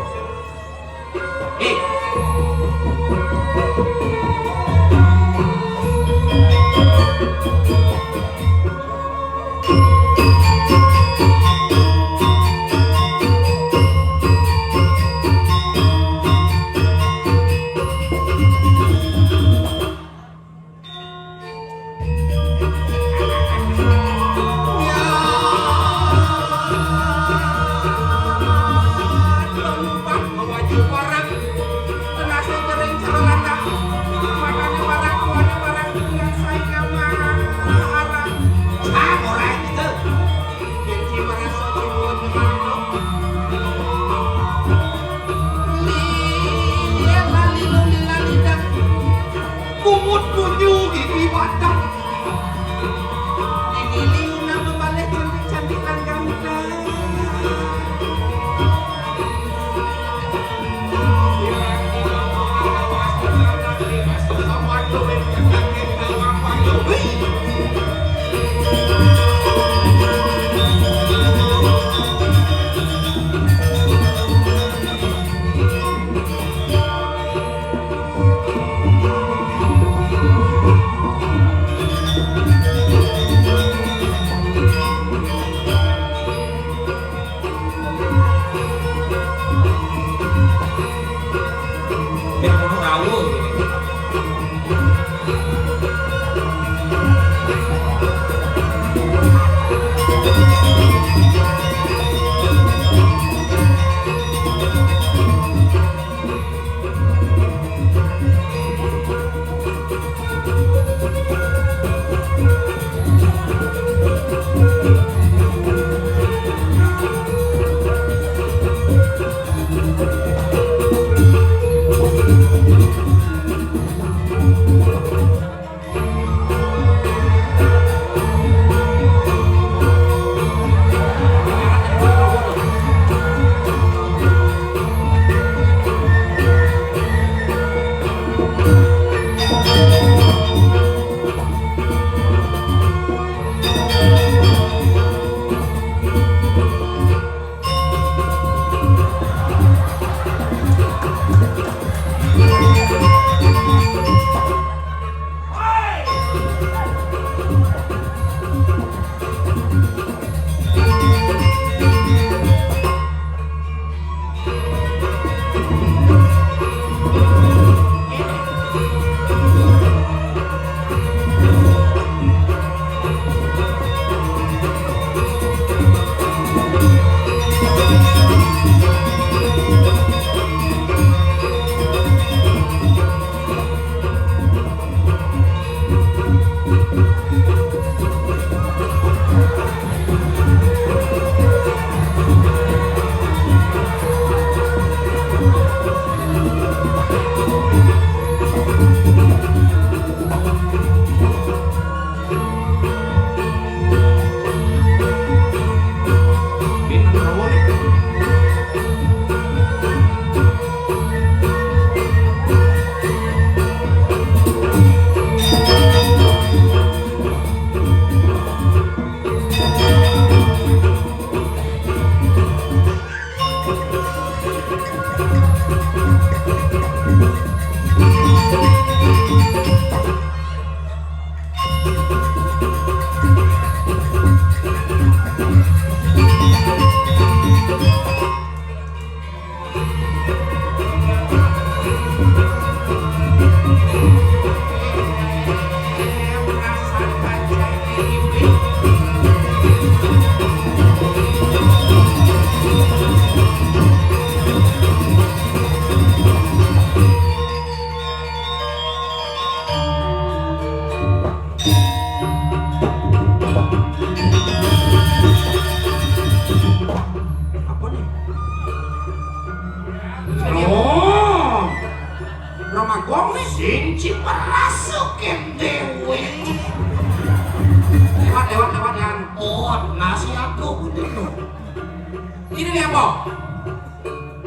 Ini dia apa?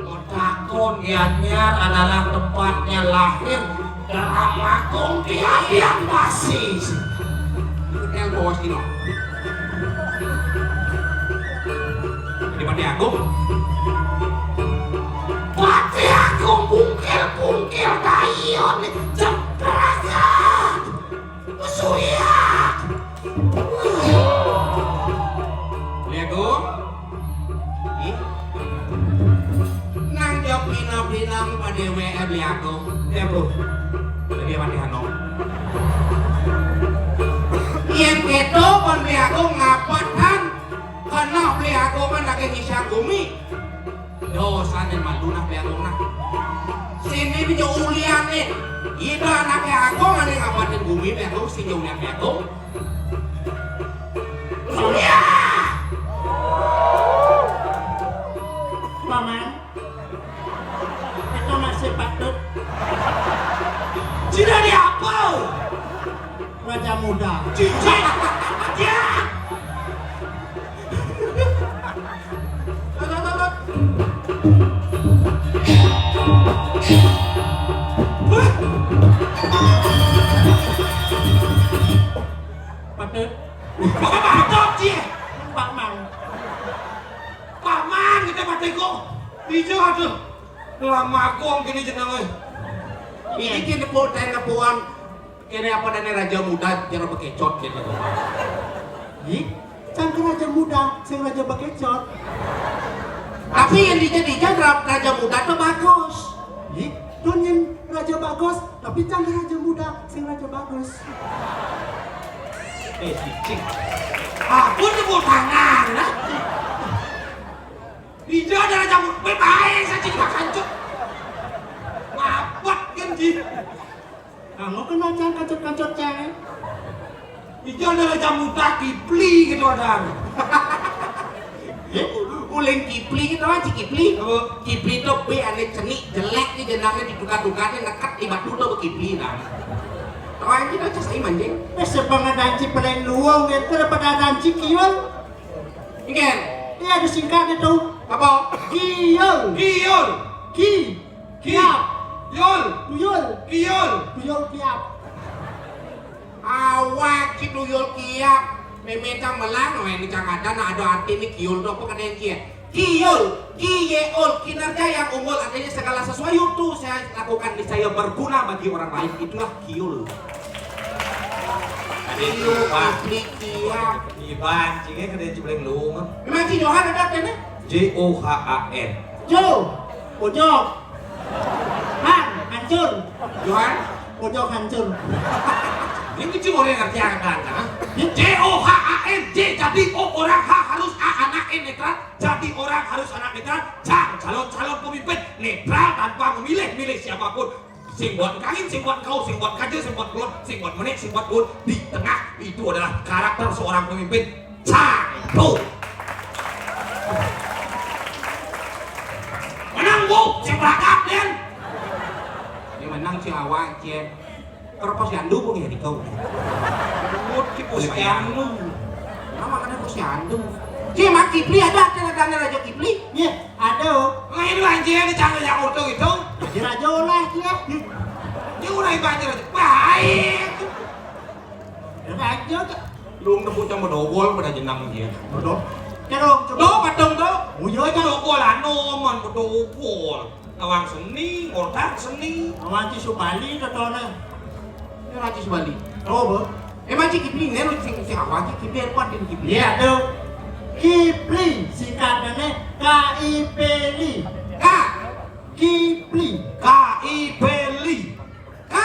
Otakon Gianyar adalah tempatnya lahir Ramakong Kiabian Basis. Yang bawa sini. Di Pati Agung. Pati Agung bungkil-bungkil kayon jeprakan suyak. Agung. Nang jawab pinang-pinang pada WM Agung. Ya bro. Dia Pati Hanong. Yang itu kon Agung ngapat kan? Karena Agung kan lagi ngisang bumi. Dosa dan malunah Agung nak. Sini bisa ulian nih. Itu anaknya Agung ada yang ngapatin bumi Agung sini ulian Agung. Ulian. Paman, itu masih patut. Tidak di apa? Raja muda. Cincin. Ya. Patut. Patut sih. Pak Mang. Paman kita patiko. Ijo aduh. Lama Agung gini jeneng euy. Ini kini poten kepuan. Kini apa dan raja muda jangan bekecot gitu. Ih, cangkir raja muda, sing raja bekecot. Tapi yang dijadikan raja muda itu bagus. Ih, donyen raja bagus, tapi cangkir raja muda, sing raja bagus. Cicing. Aku nyebut tangan lah. Ijo ada raja muda. Baik saja makan cok. Ngapat kan ji. Kamu kenal cang kancot-kancot cang? Ijo ada raja muda Kipli gitu ada. Uling Kipli gitu aja Kipli. Kipli itu be aneh cenik jelek nih jenangnya diduga-duganya nekat di batu tuh Kipli lah. Tahu aja kita cas iman jeng. Sepangat danci paling luang gitu daripada danci kion. Ingin? Iya ada singkat itu. Apa? Kion. Kion. Ki. Kiap. Yol. Tuyul. Kiol. Tuyul kiap. Awak gitu yol kiap. Memecang melang, ini jangan ada arti ini kiol tuh apa kadang kia. Kiol, kiyeol, kinerja yang unggul artinya segala sesuatu saya lakukan di saya berguna bagi orang lain itulah kiol. Kiol, asli kiap. Iban, cingnya kada cibleng lu mah. Memang si Johan ada kan? Johan. Jo. Pojok. hancur. Johan, Pojok hancur. ini cuma orang ngerti akan kan? JOHANJ, jadi orang H harus A anak E netral, jadi orang harus anak netral, calon pemimpin netral tanpa memilih siapapun. Sing buat kalian, sing buat kau, sing buat kaje, sing buat keluar, sing buat menit, sing buat gun, di tengah itu adalah karakter seorang pemimpin. Satu. Menang bu, sing berangkat dan. Ini menang si awak cie. Kalau posyandu pun ya di kau. Mut ki posyandu. Nama kan posyandu. Cie mak Kipli ada Raja Kipli. Iya, ada. Ngain banjir ni jangan yang auto itu. Raja lah dia. Ni urai banjir aja. Baik. Raja tu. Lung tepuk cuma dogol pada jenang dia. Bodoh. Kerong coba. Do patong do. Uyo aja. Dogol ano man dogol. Awang seni, otak seni. Awanti Subali katona. Ini Raja Subali. Oh, bo. Emang Cik Kipli ni lu sing awak Cik Kipli ada kuat di Kipli. Iya, tuh. Kipli singkatannya KIPLI. K Kipli. KIPLI. K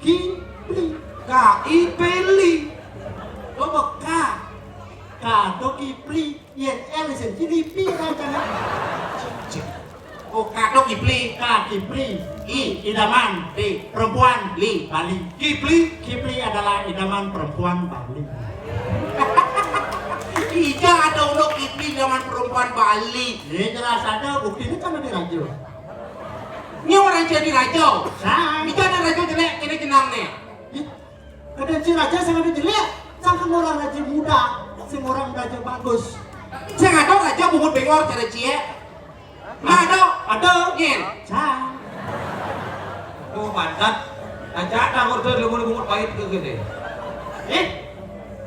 Kipli. KIPLI. Coba K. Kado Kipli. Yen L sen Kipli rancana. Oh K do Kipli. K Kipli. I idaman. P Perempuan. Li Bali. Kipli. Kipli adalah idaman perempuan Bali. Ija ada untuk Kipli zaman perempuan Bali. Ini jelas ada buktinya kan ada raja. Ini orang jadi raja. Sah. Ija ada raja jelek kini jenang nih. Ada si raja sangat jelek. Sang orang raja muda. Sing orang raja bagus. Saya nggak tahu raja bungut bengor cara cie. Nggak ada. Ada. Yen. Sah. Oh pantat. Ajak dah order lu bungut pahit ke gede.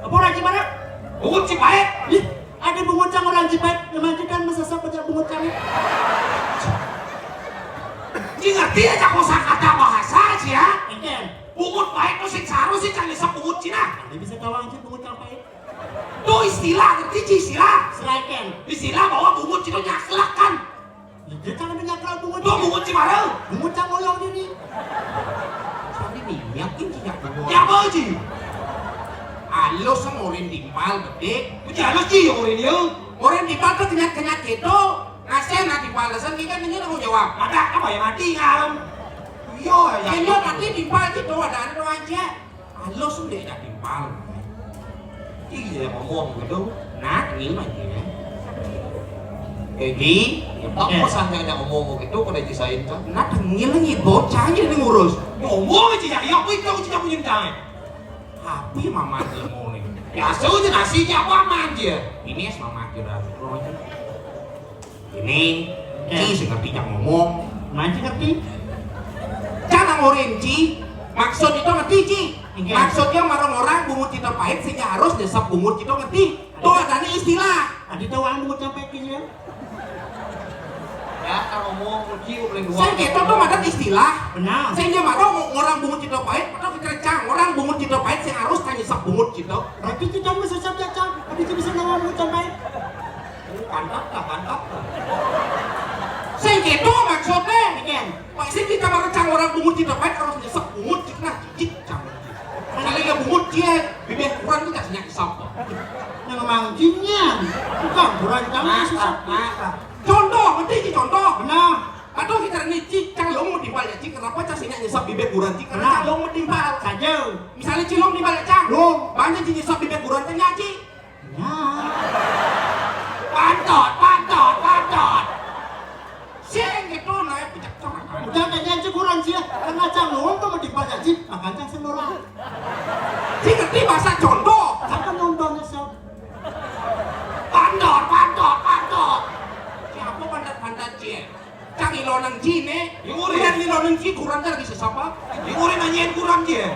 Apa raja mana? Bungut si pahit. Ih, ada bungut cang orang Jepang memandikan masa pecah bungut kami. Ji ngerti aja kosakata bahasa sih ya. Eken, Bungut pahit tuh sing saru sih cang disebut bungut Cina. ada bisa kawang sih bungut cang pahit. Tuh istilah ngerti Ji istilah. Selain Istilah bahwa bungut Cina nyaklak kan. dia jangan menyakral bungut. Tuh bungut Cimarau. Bungut cang ngoyong ini. Tadi nih yakin tidak bungut. Ya apa Ji? Alo sama orang timpal bedek. Puji halus Ji orang ini. Orang timpal tuh kenyak gitu. Ngasih nak dibalasan kita nanya aku jawab. Ada apa ya mati ngalam. Iya ya. Ini mati timpal gitu ada aja. Alo sudah tidak timpal. Iya ngomong gitu. Nah ini aja. Egi, ya Pak pesan yang ngomong gitu kau dah cisain kan? Nah tengil lagi bocah aja nih ngurus. Ngomong aja ya, aku itu aku tidak punya tangan. Tapi mama dia mau nih. Biasa aja nasinya apa aja. Ini es mama kira aja. Ini Ci ngerti yang ngomong. Manci ngerti? Jangan orange. Maksud itu ngerti Ci. Iya. Maksudnya orang-orang bungut kita pahit sehingga harus desap bungut kita ngerti. Tuh ada nih istilah. Ada tawang bungut cang pahit ya. Ya kalau ngomong Ci boleh dua. Saya gitu tuh ada istilah. Benar. Saya dia marah orang bungut kita pahit, atau kecercang orang bungut kita pahit sih harus tanya sap bungut kita. Tapi itu jangan bisa sabda cang. Ada itu bisa nawa bungut cang pahit. Pantap lah. Saya gitu maksudnya. Eken, Pasti kita marah cang orang bungut kita pahit harus nyesap bungut kita nah cicik cang. Kali ya bungut dia bibir kurang kita senyak sap. yang mangkinya. Bukan kurang cang susah. Contoh, ngerti Ci contoh. Benar. Atau kita nih Ci cang lo mau timpal ya Ci kenapa cang senyak nyesap bibir kurang Ci karena Nah. cang lo mau timpal. Saja. Misalnya Ci lo timpal ya cang. Lo. Banyak Ci nyesap bibir kurang tanya Ci. Ya. Pantot. Saya gitu naik pijak cang. Udah kayaknya aja kurang sih ya. Karena cang lo mau dibaca sih. Makan cang senora. Ci ngerti bahasa contoh. Akan nontonnya sob. Pantot. Siapa pantat Ci? Cang ilo nang Ci nih. Yuri. Lihat ilo nang Ci kurang lagi sesapa. Di orang nanyain kurang dia.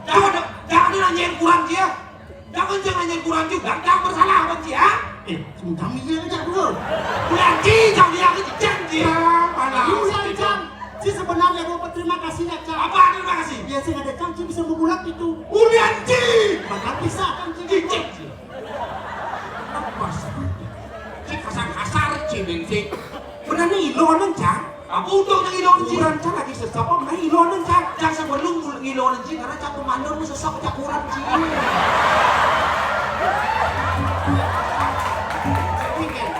Jangan nanyain kurang dia. Jangan nanyain kurang juga. Jangan bersalah apa dia? Sebentar mikir aja dulu. Kurang Ci, jangan dia kejadian dia. Ini cang. Si sebenarnya mau berterima kasih ya cang. Apa terima kasih? Biasa ada cang si bisa membulat itu. Kurang Ci. Makan bisa kan si. Cicik. Ci kasar Ci bensin. Benar nih ilo nang Cang. Apa untungnya ngilonin sih? Kurang cang lagi sesak apa mana ilonan cang. Cang sebelum ngilonin sih karena cang komandor mu sesak cang kurang sih. Tiket.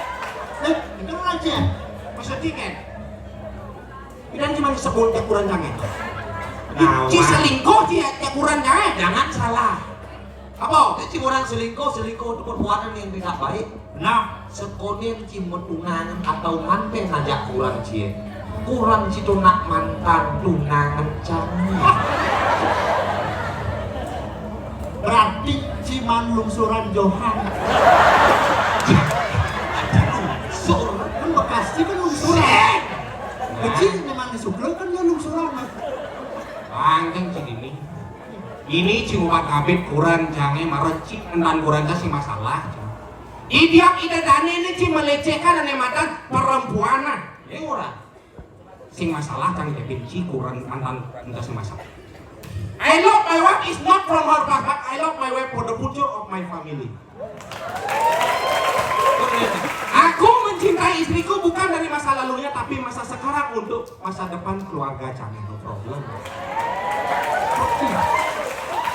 Itu aja. Masa tiket. Dan cuma disebut kurang jangan. Nah, Ci selingkuh dia kurang jangan. jangan salah. Apa? Itu orang selingkuh itu perbuatan yang tidak baik. Nah, Sekonen cimut tunangan atau manten aja kurang cie. Kurang citu nak mantan tunangan canggih. Berarti ciman lungsuran Johan. Kan Bekasi kan lungsuran. Kecil memang disukul kan dia lungsuran. Bangkeng cik ini. Ini cuma kabit kurang jangan merecik entan kurang kasih masalah. Idiak ida dane ini cuma melecehkan dan matan perempuan. Ya orang. Sing masalah kan dia benci kurang entan kasih masalah. I love my wife is not from her past, but I love my wife for the future of my family. Aku mencintai istriku bukan dari masa lalunya tapi masa sekarang untuk masa depan keluarga jangan no problem.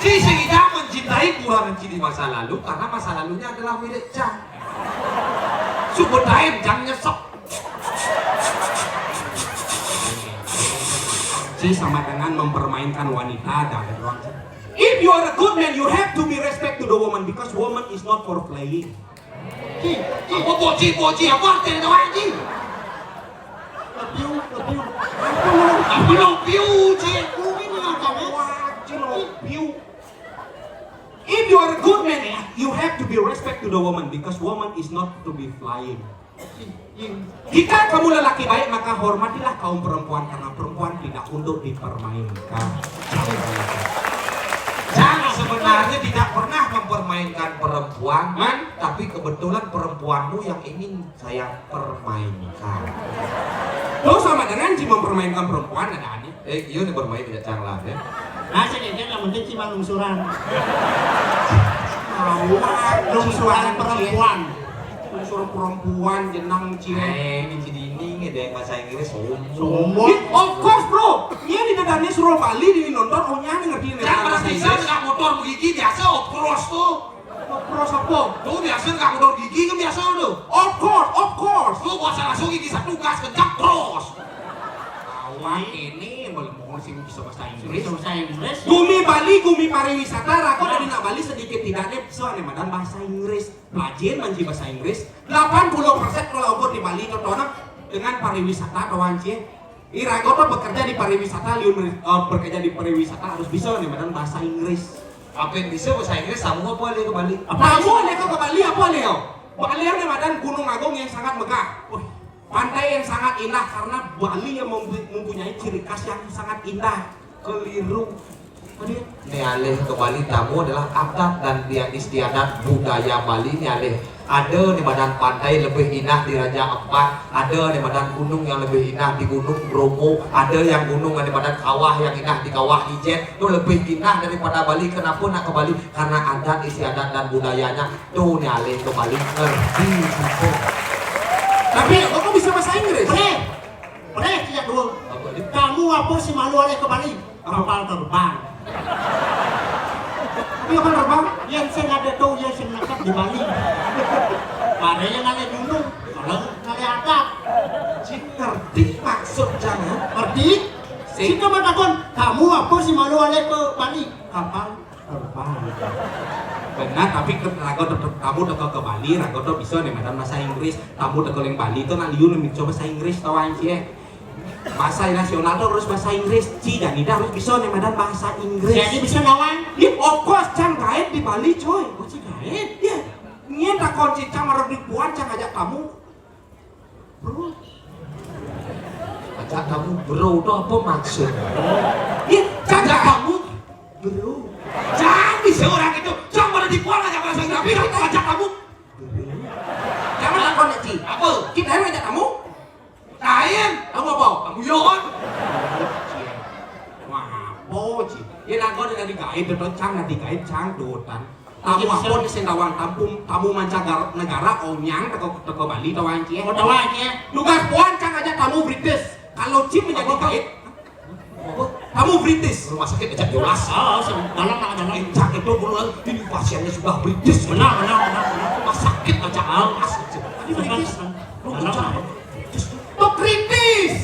Si Singida mencintai kurang di masa lalu karena masa lalunya adalah milik Cang. Subur daim Cang nyesek. Si sama dengan mempermainkan wanita dan orang. If you are a good man, you have to be respect to the woman because woman is not for playing. Apa boci apa artinya itu anjing? Lepiu. Apa lo piu cik? If you are a good man, you have to be respect to the woman because woman is not to be flying. Jika kamu lelaki baik maka hormatilah kaum perempuan karena perempuan tidak untuk dipermainkan. Cang sebenarnya tidak pernah mempermainkan perempuan, tapi kebetulan perempuanmu yang ingin saya permainkan. Lo sama dengan si mempermainkan perempuan ada aneh. Iya nih bermain tidak Cang lah ya. Nah, saya yang penting cuma lungsuran. Lungsuran perempuan. Lungsuran perempuan jenang cie. Ini Cidini ngedek bahasa Inggris Sombong. Of course bro, dia di dadanya suruh Bali di nonton ohnya ngerti nih. Cang bahasa Inggris nggak motor gigi biasa opros tuh. Terus apa? Tuh biasa nggak motor gigi kan biasa tuh. Of course. Tuh bahasa langsung gigi satu gas kencang terus. Awak ini masih bisa bahasa Inggris. Bahasa Inggris. Gumi Bali, gumi pariwisata, rako dari nak Bali sedikit tidaknya soalnya madan bahasa Inggris. Pelajin manji bahasa Inggris. 80% kalau ukur di Bali contohnya dengan pariwisata kawan cie. Irago tuh bekerja di pariwisata, bekerja di pariwisata harus bisa nih madan bahasa Inggris. Apa yang bisa bahasa Inggris? Kamu apa lagi ke Bali? Kamu nih ke Bali apa Leo? Bali nih madan Gunung Agung yang sangat megah. Pantai yang sangat indah karena Bali yang mempunyai ciri khas yang sangat indah. Keliru. Ini alih ke Bali tamu adalah adat dan istiadat budaya Bali ini alih. Ada di badan pantai lebih indah di Raja Ampat, ada di badan gunung yang lebih indah di Gunung Bromo, ada yang gunung di badan kawah yang indah di Kawah Ijen. Itu lebih indah daripada Bali. Kenapa nak ke Bali? Karena adat istiadat dan budayanya. Tuh nih alih ke Bali ngerti. Tapi kok bisa bahasa Inggris? Boleh tidak dulu. Kamu apa sih malu oleh ke Bali? Kapal terbang. Tapi kapal terbang? Yang saya ada tahu yang saya nakap di Bali. Ada yang ada gunung, kalau ada atap. Cik ngerti maksud jangan. Ngerti? Si kamu takon, kamu apa sih malu oleh ke Bali? Kapal terbang. Benar, tapi rago kamu teko ke Bali, rago tuh bisa nih madan bahasa Inggris. Kamu teko yang Bali tuh nanti liun coba bahasa Inggris tahu anjir. Bahasa nasional tuh harus bahasa Inggris. Ci dan Ida harus bisa nih madan bahasa Inggris. Jadi bisa lawan? Ya, of course, Cang gaet di Bali coy. Oh, Ci gaet? Ya. Nyen tak kunci Cang marah di puan, Cang ajak kamu. Bro. Ajak kamu bro itu apa maksud? Ya, Cang Ajak kamu bro. Jangan bisa orang itu. Cang pada di puan aja bahasa Inggris. Tapi kita ajak kamu. Jangan lakon ya, Ci. Apa? Kita yang ngajak kamu. Kain. Kamu apa? Kamu yon. Wah, apa Ci? Ya rago dengan digait itu Cang nanti gait Cang dotan. Tamu apa di sendawang tamu mancanegara onyang teko Bali tahu anjir. Mau tahu aja. Nugas puan Cang ajak tamu British. Kalau Jim menjadi guide, kamu British. Rumah sakit ajak jelas. Dalam nak. Encak itu bulan ini pasiennya sudah British. Benar. Rumah sakit ajak jelas. Ini British. Tuh British.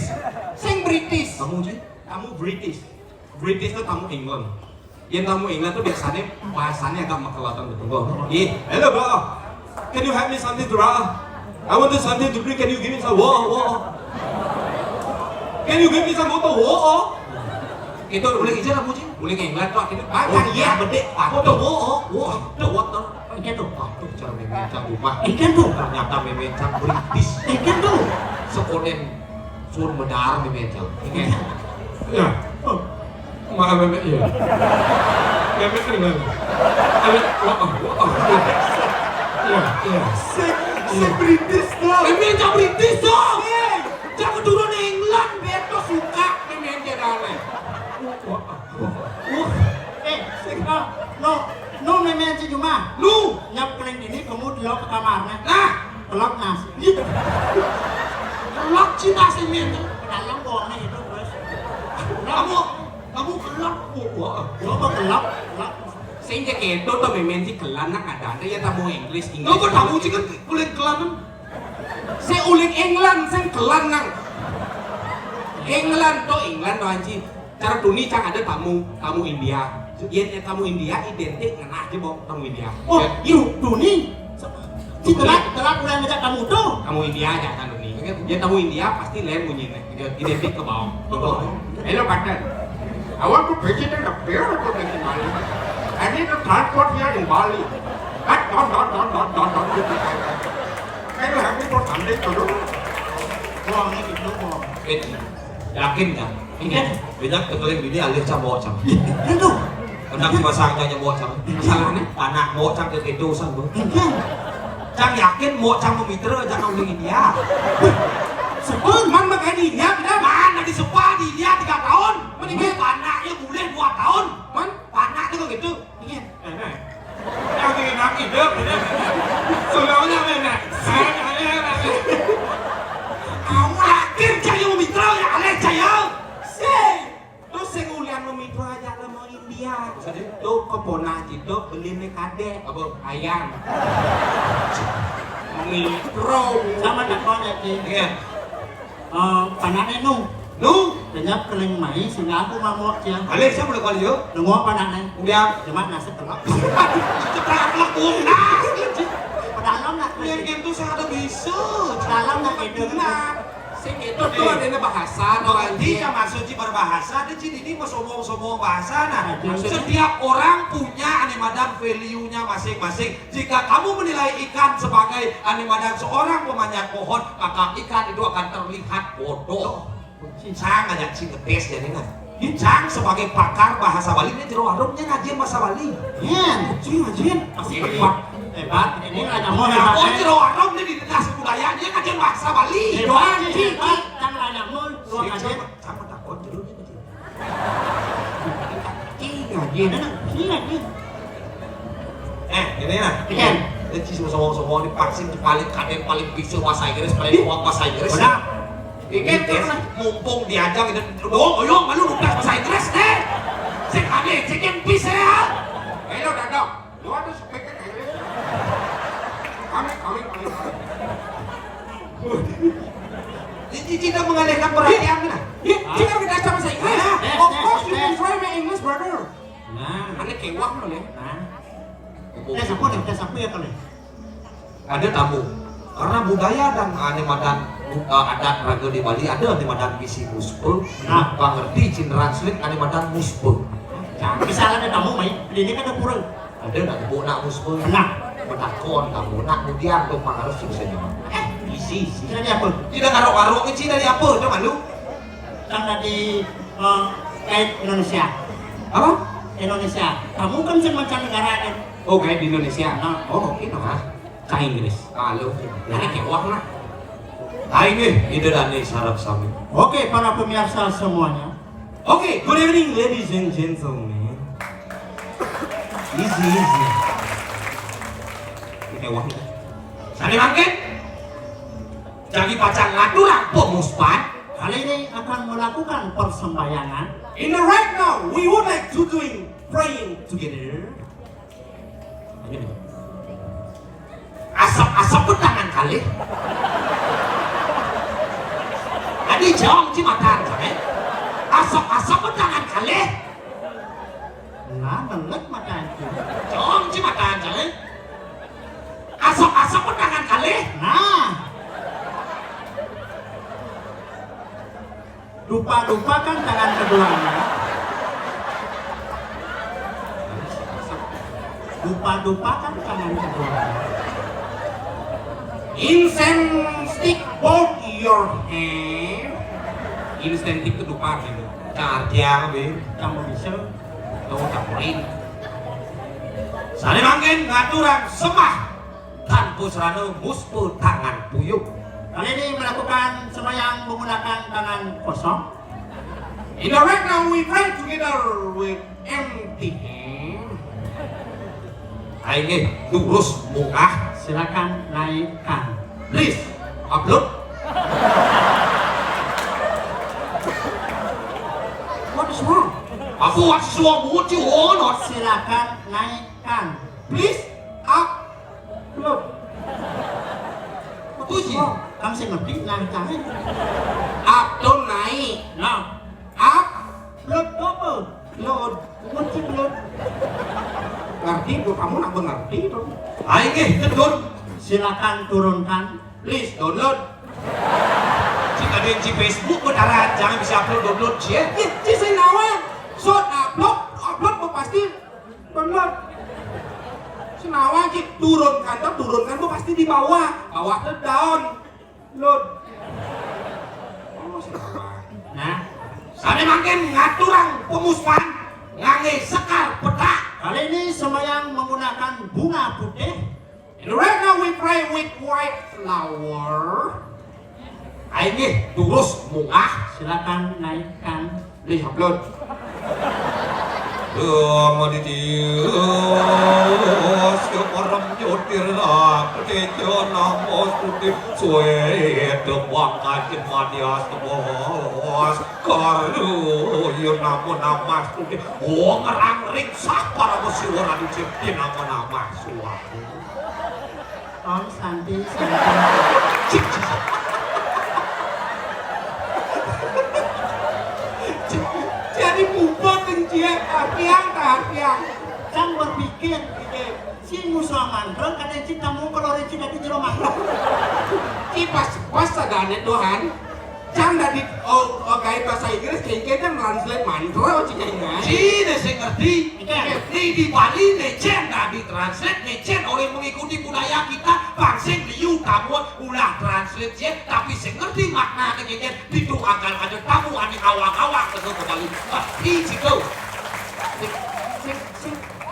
Sing British. Kamu Ji? Kamu British. British itu tamu England. Yang tamu England tuh biasanya bahasanya agak makelatan betul. Hello bro. Can you help me something to drink? I want something to drink. Can you give me some water? Can you give me some water? Itu boleh izin kamu Ji? Boleh ke England tuh akhirnya Oh iya, bedek. Water, water. Ikan tu. Tuh cara memencang rumah. Ikan tu. Ternyata memencang British. Ikan tu. Sekonen sur medar memencang. Ya. Maaf Memek ya. Memek England. Ya. Si British tuh. Memencang British dong. Jangan turun England. Beto suka memencang dale. No memang cuma. Lu. Nyap keling ini kamu delok ke kamarnya. Nah. Telok nasi. Lok cinta si memencang. Dalam buangnya itu terus. Kamu kelak. Coba telok. Sing jaket itu tuh memencang kelan nak ada ya tamu Inggris. Lu kok tamu Ji kan kulit kelanan? Saya uling England, saya kelan nang. England tuh anjing. Cara dunia cang ada tamu India. Yang tamu India identik dengan aja bawa tamu India. Oh, itu Duni. Si telat mulai ngajak kamu tuh. Tamu India aja kan dunia. Dia tamu India pasti lain bunyinya. Identik ke bawah. Hello partner. I want to visit the bear republic in Bali. I need to transport here in Bali. Can you help me for something to do? Buangnya gitu buang. Yakin kan? Ingat. Banyak ketuling ini alih cam cam. Itu. Kenapa masangnya nyamuk cam? Masalahnya? Anak mau cam ke itu sang bu. Ingat. Cang yakin mau cam memitra jangan uling India. Sebut man pakai di India tidak? Mana di sekolah di India 3 tahun? Mendingan anaknya boleh 2 tahun. Man, Anaknya kok gitu. ingat. Yang bikin aku hidup. Sebenarnya mana? Kamu yakin cahaya memitra ya alih cahaya? Terus saya ngulian memikro aja ke mau India. Tuh kepona gitu beli nih kadek. Apa? Ayam. Mikro. Sama tak kau jadi. Iya. Panaknya nung. Nu, Denyap keling mai sehingga aku mau dia. alih saya boleh kali yo. Nunggu panaknya. Udah. Cuma nasi telok. Cepat lekung nas. Dalam nak Yang game tuh saya ada bisa. dalam nak itu. Sing itu tuh ada bahasa no Nanti anjing. yang maksud Ci berbahasa, di sini ini mau sombong bahasa. Nah, Maksudnya? setiap orang punya animadan value-nya masing-masing. Jika kamu menilai ikan sebagai animadan seorang pemanjat pohon, maka ikan itu akan terlihat bodoh. Cang ngajak Ci ngetes jadi nah. Cang sebagai pakar bahasa Bali ini jero warungnya ngajian bahasa Bali. Iya, Ci ngajian. masih hebat. Ini ada mau Oh, hebat. jero warung jadi dinasti budaya dia ngajian bahasa Bali. Hebat, hebat. Jangan ada mau dua aja. Sama takut jero dia ngajian. Ngajian, ini ngajian. Ini nah. Ikan. Ini Ci semua dipaksin paling kaden paling bisa bahasa Inggris paling kuat bahasa Inggris. Benar. Ikan tuh mumpung diajak itu dong, ayo malu nugas bahasa Inggris deh. Cek ade, cek yang bisa ya. Hello Dadok. You want to speak in English? Coming. Ini tidak mengalihkan perhatian nah. Jika kita baca bahasa Inggris, of course you can try my English brother. Nah, Aneh kewak loh ya. nah. Kita sapu ya kali. Ada tamu. Karena budaya dan animadan adat raga di Bali ada animadan bisi muspel. Nah. Ngerti Cin translate animadan muspel. Misalnya ada tamu mai, ini kan ada kurang. Ada nak nak muspel. Nah, Menakon tamu nak kemudian tuh pengaruh bisa nyaman. Bisi. kira dia apa? Tidak ngarok-ngarok ini dari apa? Coba lu. Kan dari Indonesia. Apa? Indonesia. Kamu kan mancanegara kan? Oh kayak di Indonesia. Nah. Oh oke nah. Cah Inggris. Kalau Aneh kewak nah. ini ide dan ini syarat sami. Oke, para pemirsa semuanya. Okay, good evening ladies and gentlemen. Easy. Kewak. Sani makin. Jadi pacar ngadu rampok muspan. Kali ini aku melakukan persembahyangan. In the right now, we would like to doing praying together. Asap-asap tangan kali. Adi jong ci matan kali. Asap-asap tangan kali. Nah, banget mata itu. Jong ci matan kali. Asap-asap tangan kali. Nah, dupa-dupakan tangan keduanya. Dupa-dupakan tangan keduanya. Incense stick both your hand. Incense stick itu dupa gitu. Cardiang be. Kamu bisa Tuh campurin. Sane mangken ngaturan semah tanpa serana muspu tangan puyuh. kali ini melakukan sembahyang menggunakan tangan kosong. In the right now we pray together with empty hand. Ayo lurus muka. Silakan naikkan. Please upload. What is wrong? Aku suami not. Silakan naikkan. Please upload. Apa sih? Kamu sih ngerti naikkan? Upload naik. Nah, Upload apa? load. Ngerti belum? Ngerti bu, kamu nak mengerti dong. Ayo kedun. Silakan turunkan. Please download. Jika ada di Facebook beneran jangan bisa upload download sih ya. Ci saya nawan. So upload bu pasti download. Senawan ci turunkan bu pasti di bawah ke down. Load. Oh senawan. Nah, Sane makin ngaturang pemuspan ngange sekar petak. kali ini sembahyang menggunakan bunga putih. And right now we pray with white flower. Ayo terus mungah. Silakan naikkan. Please upload. Dios orang nyotir ketejo namos putih suwe tebangkan madias bos karu yo nama putih ngerang riksah para musiwara diciptin nama suatu Om Santi. Jadi bubot kencian artiang. Cang berpikir si musuh mandrong kadang cinta mau kalau cinta di jero mandrong. Ci pas sadane Tuhan. Cang dari gaya bahasa Inggris kayak kan translate mantra ci nyanyi. Cina saya ngerti. Ini di Bali necen nggak ditranslate necen orang mengikuti budaya kita bangseng liu kamu ulah translate ya tapi saya ngerti makna necen itu akan ada tamu ani awak-awak ke Bali. Tapi situ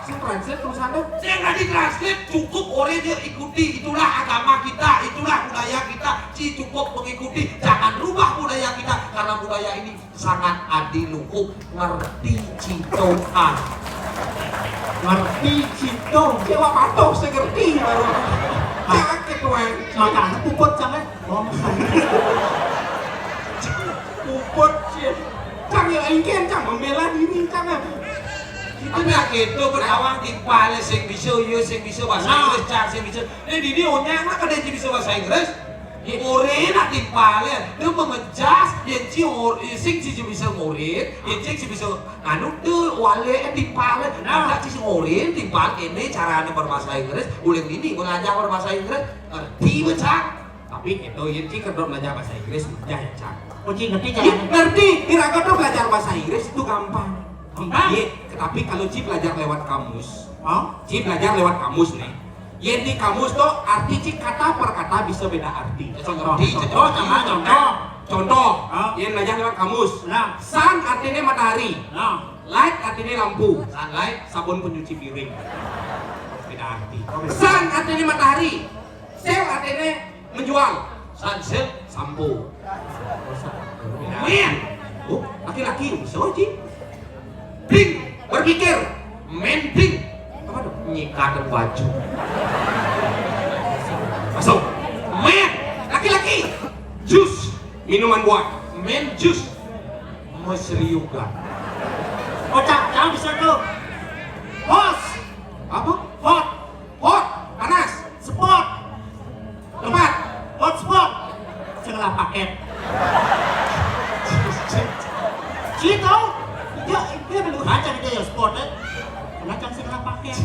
Sing translate tulisannya. saya nggak ditranslate cukup orang dia ikuti itulah agama kita itulah budaya kita cukup mengikuti jangan rubah budaya kita karena budaya ini sangat adiluhuk ngerti citoan. Ngerti cinta. Dewa patok saya ngerti baru. Sakit Tuhan. Makanya puput jangan. Om Santi. Puput sih. Cang ya ingin cang membela diri cang. Tapi gitu berawang timpal sing bisa yo sing bisa bahasa Inggris cang sing bisa. Di dia onyang lah kada bisa bahasa Inggris. Ore nak timpal dia mengejas yang sing bisa ngorin, yang sing bisa anu tuh wale timpal. Nah, sing ngorin timpal ini caranya berbahasa Inggris. Ulang ini belajar berbahasa Inggris. Ngerti cang. Tapi itu Yenti kedok belajar bahasa Inggris mudah ya cang. Kucing ngerti Ci jangan. ngerti. Kira tuh belajar bahasa Inggris itu gampang. Gampang? Iya, tapi kalau Ci belajar lewat kamus. Oh, Ci belajar lewat kamus nih. Yenti kamus tuh arti Ci kata per kata bisa beda arti. contoh contoh. Contoh, Ah. yang belajar lewat kamus. Nah, Sun artinya matahari. nah. Light artinya lampu. Sunlight sabun pencuci piring. Beda arti. Sun artinya matahari. Sale artinya menjual. Sunset Sampo. men Oh, laki-laki bisa Ci. ding Berpikir. mending Apa dong? nyikatan baju Masuk. men Laki-laki. jus Minuman buah. men jus Mesriukan. Kocak, jangan bisa tuh. Hot, Apa? hot, Hot, panas, spot, tempat. hotspot. Segala paket. Ci tahu? Dia belum baca dia ya spotnya. Kenapa segala paket?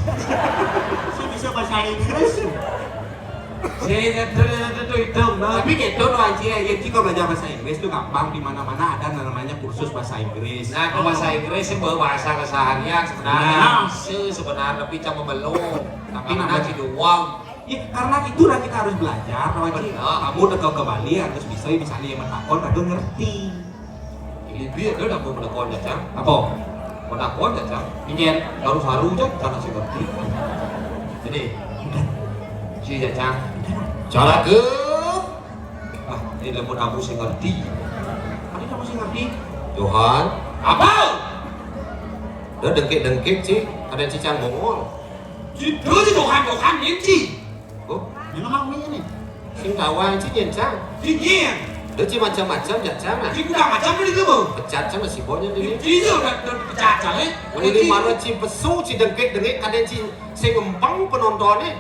Saya bisa bahasa Inggris. Itu Tapi gitu loh Anci, ya jika belajar bahasa Inggris itu gampang, di mana-mana ada namanya kursus bahasa Inggris. Nah, kalau bahasa Inggris sih bahasa keseharian sebenarnya sebenarnya tapi cuma belum. Tapi nanti doang. Ya, karena itulah kita harus belajar, Anci. Benar. Kamu udah ke Bali harus bisa misalnya yang menakon, ada ngerti. Ini dia udah mau menakon ya, Cang. Apa? Menakon ya, Cang. Ingin Haru-haru aja cara sih ngerti. Jadi, si ya, Cang. Cara ke ini lembut abu sih ngerti. Tadi kamu sih ngerti? Johan, apa? Udah dengkit sih, ada cicang bongol. Itu sih Johan ini sih. Oh, Ini memang ini nih. sing kawan sih jencang. Dingin. Dia sih macam-macam ya Cang. Sing udah macam ini tuh. Pecat Cang si bonya ini. Itu udah pecat Cang. Ini mana sih pesu sih dengkit kadang sih ngempang penontonnya.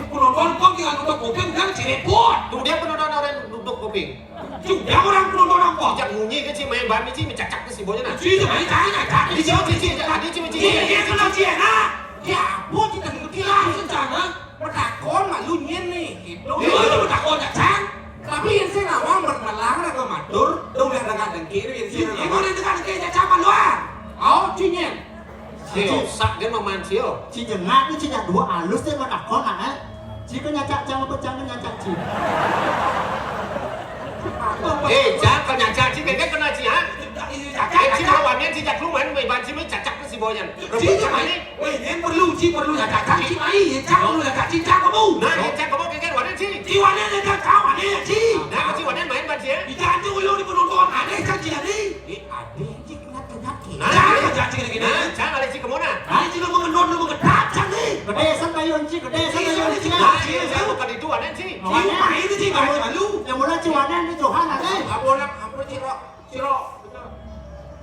Penonton kok yang nonton kuping kan si repot. Tuh dia penonton orang duduk kuping. Dia orang penonton apa? Jak munyi ke sih main bami sih mencacak ke si bonya nah. Sih main cacak. Di sini sih tadi sih mencicil. Dia kenal sih nah. Ya, apa kita ngerti sencana. Menakon malu nyen nih, gitu. Dia menakon ya Cang. Tapi yang saya ngawang bermalang na ke matur, dong lihat dengan dengkir yang saya Ini ngawang. udah dekat ke cacapan luar. Oh, cinyen. Sio, sak dia maman sio. Ci jengak ini ci dua halus dia mana kau mana? Ci kan nyacak jangan bercanda nyacak ci. Jangan kau nyacak sih, kayak kena sih ha? Ci lawannya ci cak lumayan, main ci main cacak ke si boyan. Ci ini, ini perlu nyacak ci main, cak perlu nyacak ci cak kamu. Nah, cak kamu kayak wanen ci. Ci wanen dia kau wanen ci. Nah, ci wanen main ban ci. Ikan tu lu di penonton ada cak ci ada. Ade, cik kenat-kenat ki. Nah, cak ci lagi nah, cak ada ci kemana? Ada ci lu mengendon lu mengetat cak ni. Gede sampai yonci, gede sampai yonci. Nah, ci saya bukan itu wanen ci. Ci main itu ci main lu. Yang mulai ciwanan itu Johan ada. Apa ciro.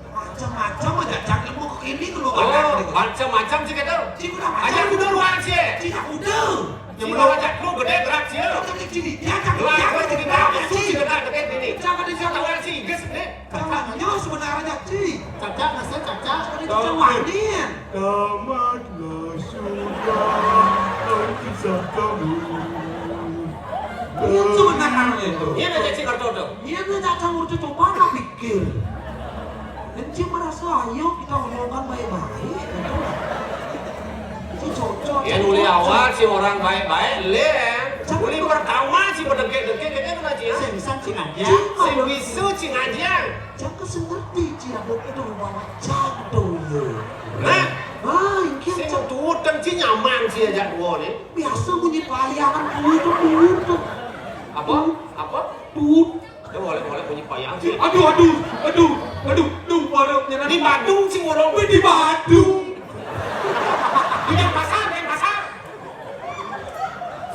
Macam-macam aja cak ilmu ini kalau ada. Macam-macam sih kata. Ci udah macam. Aja udah luar sih. Ci udah. Yang mulai ajak lu gede gerak sih. Ya cak lu ya jadi tahu sih gerak gede ini. Cak di sana luar sih, guys deh. Caknya sebenarnya ci. Cacak nasi cacak. Itu wanin. Tamatlah sudah kisah kamu. Itu sebenarnya itu. Iya aja ci kartu tuh. Iya aja cak urut coba nak pikir. Dan dia merasa ayo kita ngomongkan baik-baik. Si cocok. Ya nuli awal si orang baik-baik leh. Nuli pertama si berdengkit kayaknya kena dia. Sengsan cing aja. Si wisu cing aja. Jangan sengerti cirabok itu bawa jatuh ya. Nah, Ini si tutang si nyaman si aja dua nih. biasa bunyi payangan itu tuh. Apa? Tut. Ya boleh bunyi payang sih. Aduh, warungnya Di Badung sih ngorong. di Badung. Di pasar.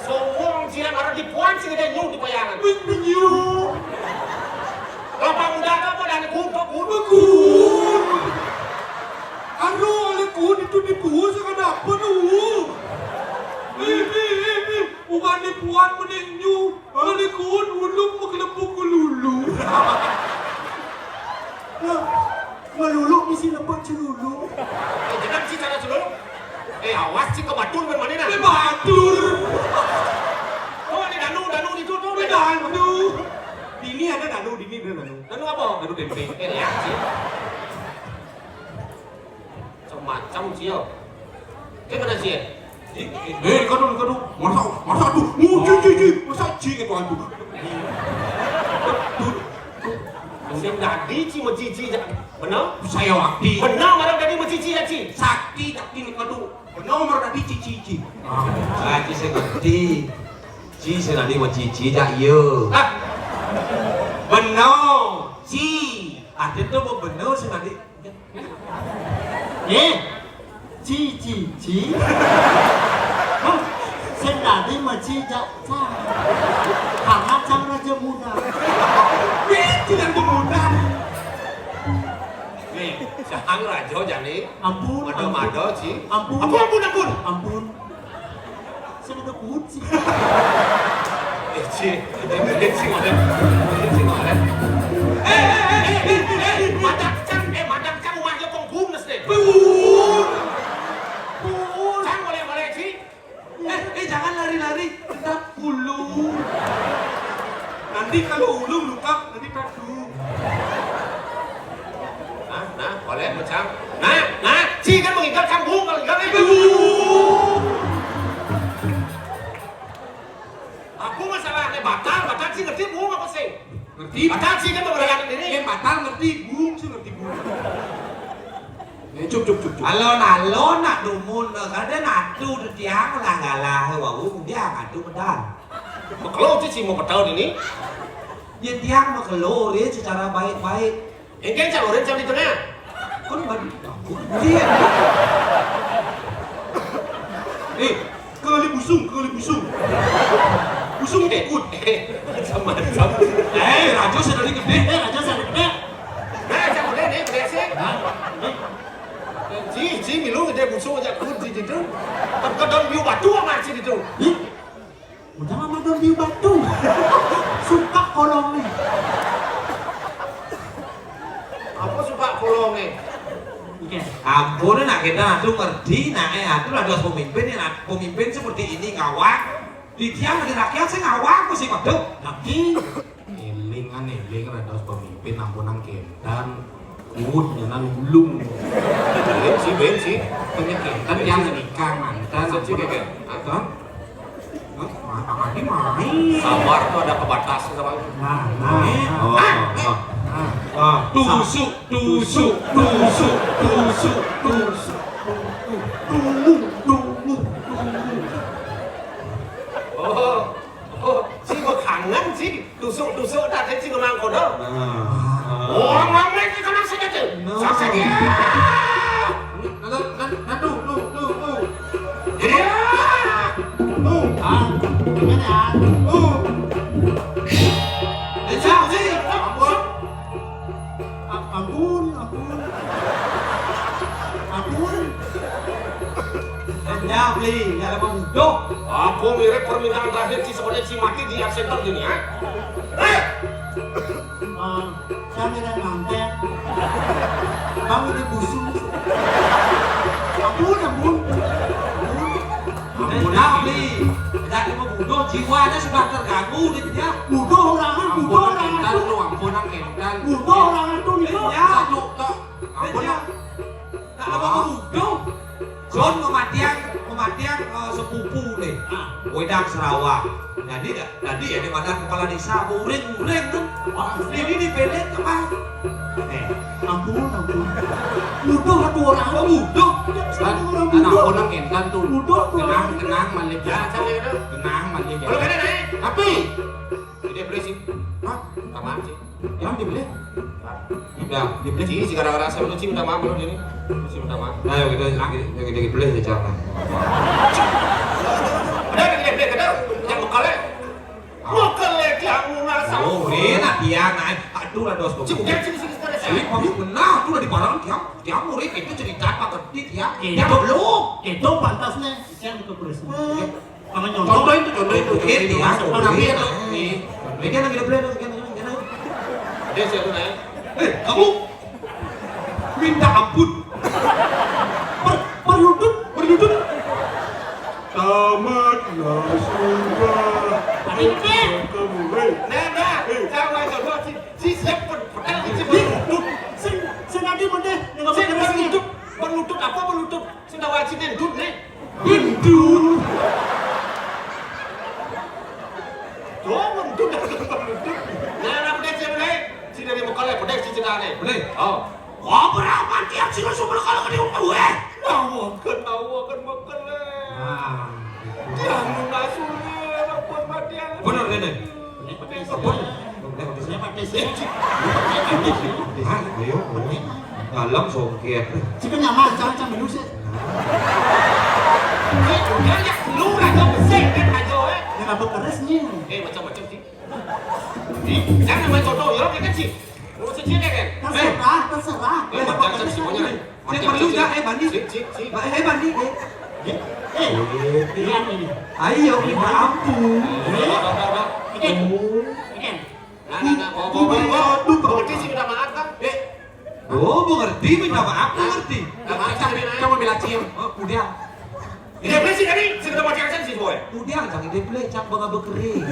Songong sih yang ada di puan sih gede nyung di payangan. Penyu. Lapang muda apa dan kumpul. Aduh, oleh kun itu di puas kenapa tuh? Bukan di puan menenyu, oleh kun ulung mengelembung lulu. Melulu misi lembut celulu. Jangan sih cara dulu. Awas sih ke Batur bermana nah? Di Batur. Oh, di danu itu tuh. Di Danu. Dini ada Danu. Danu apa? Danu tempe. Ya sih. Macam sih yo. Kayak mana sih? Kadu. Masa aduh. Cici. Masa cici itu aduh. Yang dadi ci mencici benar? Saya wakti. Benar marah dadi mencici ya ci. Sakti tak ini kadu. Nomor tadi cici. Ci saya ngerti. Ci saya tadi mencici ya iya. Benar. Ci. Ada tuh mau benar sih tadi. Ci. Sen tadi maci cak. Hangat sang raja muda. Tidak mudah. Sang rajo jani. Ampun, Mado-mado Ci. Ampun. Ampun. Saya udah kuat sih. Ci, Ci ngolen. Madam Cang umah yo kong bum nes deh. Bum. Cang boleh Ci. Jangan lari-lari, kita ulung. Nanti kalau ulung luka, nanti padu. Nah, boleh macam. Nah, Ci kan mengikat Cang bum kalau ikat Aku masalahnya batal Ci ngerti bum apa sih? Ngerti? Batal Ci kan beberapa ini. Yang batal ngerti, bung sih ngerti bung. Cuk. Alon nak dumun kada nak tu tiang lah galah wa dia ngadu medan. Kalau Ci mau betul ini, Dia tiang makelo dia secara baik-baik. engkau calurin jam di tengah. Kon bagi dia. Kali busung. Busung deh, sama. Rajo sedari gede. Nah, jam boleh nih, boleh sih. Ci milu gede busung aja kut di situ. Kedon biu batu sama Ci itu. Udah lama dong di batu. Suka kolongnya. Apa suka kolong nih? Ampun nak kita tu ngerti nak tu ada pemimpin pemimpin seperti ini ngawak. Di tiang di rakyat saya ngawak aku sih kodok. Tapi eling ada pemimpin ampunan kendan. Kut dengan ulung. Ben sih. Penyekitan yang nikah mantan. Ci kayak. Makanya main. Sabar tuh ada kebatasnya sama. Tusuk. Ci kangen Ci. Tusuk tak Ci kemang kodok. Orang ini kenapa saja tuh? Saja. Ya beli, ya apa mudah. Aku mirip permintaan terakhir Ci sebenarnya Ci mati di art center gini ya. Saya mirip mantek. Kamu di busung. Ampun. Ya beli. Jadi mau mudah jiwanya sudah terganggu dia. Butuh orang Kendan lu ampunan kendan. Butuh orang itu nih. Ya, ampunan. Tak apa mudah. John kematian sepupu deh. Wedang Sarawak. Jadi ya di mana kepala desa uring kan. Ini dipelet kemana? Ampun. Butuh satu orang. Mudah. Ampunan kendan tuh. Tenang malik. Tenang malik. Kalau kena naik. Tapi Ini beli sih. Hah? Minta maaf Ci. Yang dibeli? Ya, dibeli Ci gara-gara saya udah Ci minta maaf belum ini. Ci minta maaf. Ayo kita beli secara. Ada gede yang bekalnya. Bekalnya yang nasa. Oh, ini dia naik. Aduh lah dos. Ci udah sini sekarang. Ini kamu benar tuh di barang tiap murid itu cerita apa gede ya. Ya Itu belum. Itu pantasnya. Saya buka presiden. Kalau Contoh itu. Ini ya. Tapi itu nih. Ini kan lagi beli dong. Dia siapa naik? Kamu minta ampun. Berlutut. Tamatlah sudah. Kamu Nah, jangan jodoh Ci siap pedang Ci berlutut. Sengaja mendeh. Dengan Ci berlutut. berlutut apa berlutut? Sudah wajib dendut nih. Gendut. Berlutut. Nah, pedang siapa naik? Ci dari bekalnya pedang Ci cerita nih. Boleh. Oh. Wah, berapa tiap sih sumber kalau di gue. Nawakan makan le. Jangan nasulir apa matian. Benar Nenek. Saya pakai sih. Ayo, dalam songket. Jika nyaman, jangan minum sih. Ya, lu raja besar kan raja Yang apa keras nih? macam-macam sih. Jangan main contoh, ya kan sih. Ngurusin sini kan? Terserah. Macam semuanya. Saya perlu nggak Bandi? Sip. Bandi. Lihat ini. Ayo minta ampun. Berarti sih minta maaf kan? Oh, mengerti minta maaf, mengerti. Coba bela cium. Oh, udah. Ini apa sih tadi? Saya ketemu cewek sih boy. Udah, jangan diplay, cak bangga bekering.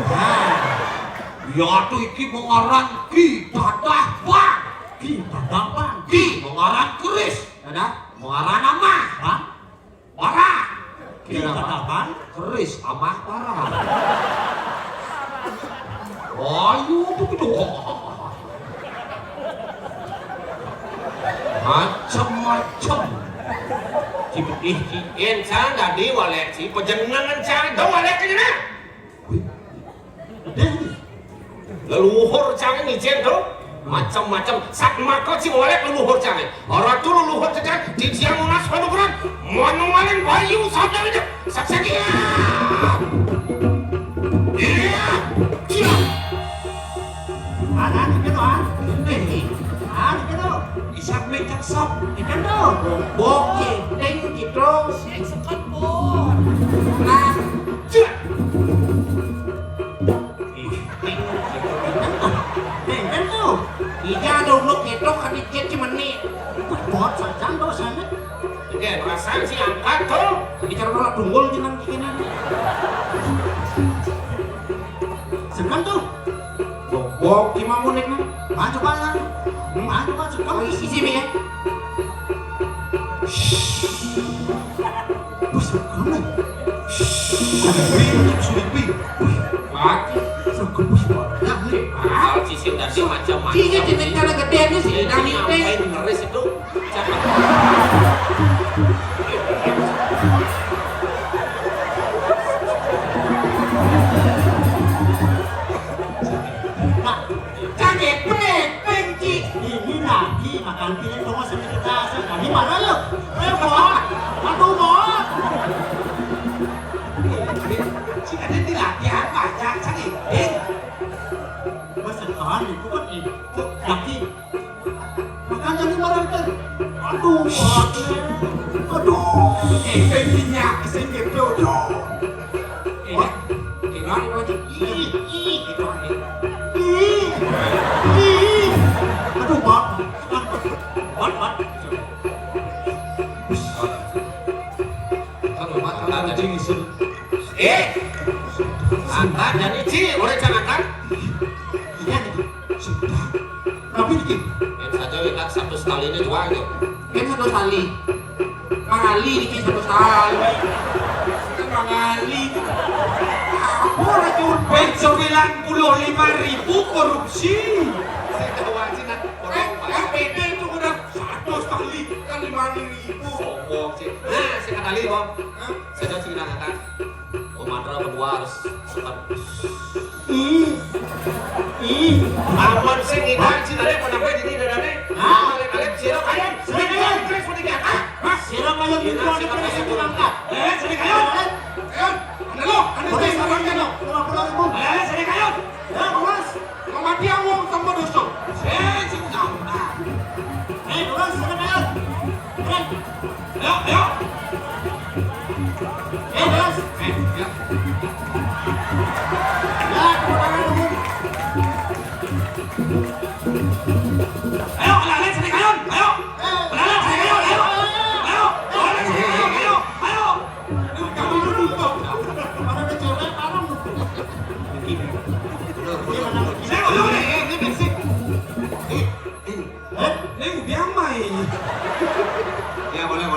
Ya tuh iki mengarang kita dapat. Kita gampang. Ki mengarang keris. Ada? Mengarang nama. Hah? Para. Kita gampang. Keris amah para. Ayo begitu. Macam-macam. Insan tadi walek sih pejenengan cang, dah walek ke mana? Leluhur cang ini ceng tu, macam-macam. Sak makot sih walek leluhur cang. Orang tu leluhur cang di siang munas pada bulan, manualin bayu saja itu. Saksakia. Iya. Ada gitu ah. Ada gitu. Isak mencak sop. Ikan tuh. Boki, ting gitu. Nah, Ikan tuh. iya ada uluk gitu kan dikit cuma nih. Buat saja dosanya. Oke, perasaan si angkat tu. Bicara nolak tunggul jenang kikinan. Sekan tuh. Boki mau nih nah. Maju banget. Maju. Kamu isi mi ya. Busuk kamu. Supi. Baki. Sekan busuk. Hal sisi tadi macam-macam. Kiki titik cara gede nih sih. Ini Dami ting. ngapain ngeris itu? Siapa? Kaget penci. Ini lagi makan piring tunggu sampai kita sekali mana lo? Bot. Aduh bot. Si ada latihan banyak sakit. Sekarang itu kan itu lagi. Makan jadi marah kan. Aduh bot. Aduh. Pencinya kesini tuh. Gimana lagi? Gitu aja. Aduh bot. Bot. Kalau jadi ngisul. Angkat jadi ci, boleh jangan angkat? Iya nih. Sudah. Tapi dikit. Yang saja kita satu sekali ini jual tu. Kan satu kali. Mangali dikit satu kali. Itu mangali. Apa racun? 95.000 korupsi. Saya tahu aja nak. SPD itu udah satu kali kan 5.000. Sombong sih. Nah, saya kenali bang. Saya dah cerita angkat. Mantra kedua harus sekat. Aman sih ngidang sih tadi penampai di sini dane. Kalian siapa kalian? Sedikit terus sedikit. Siapa kayak gitu ada terus itu angkat. Sini kayo. Anda lo, anda Boleh saya sarang kan lo. 50.000. Sini kayo. Ya, Mas. Mama dia mau sama dosa. Si usah. Mas, sana kayo. Ayo. Mas. Ya. Ya, kemudian dulu. Ayo, kalian sini kayo. Ayo. Kalian sini kayo. Ayo. Ayo. Kalian sini kayo. Ayo. Kamu dulu kok. Mana ada cewek parang. Saya mau nih. Ini basic. Ini udah main. Ya boleh.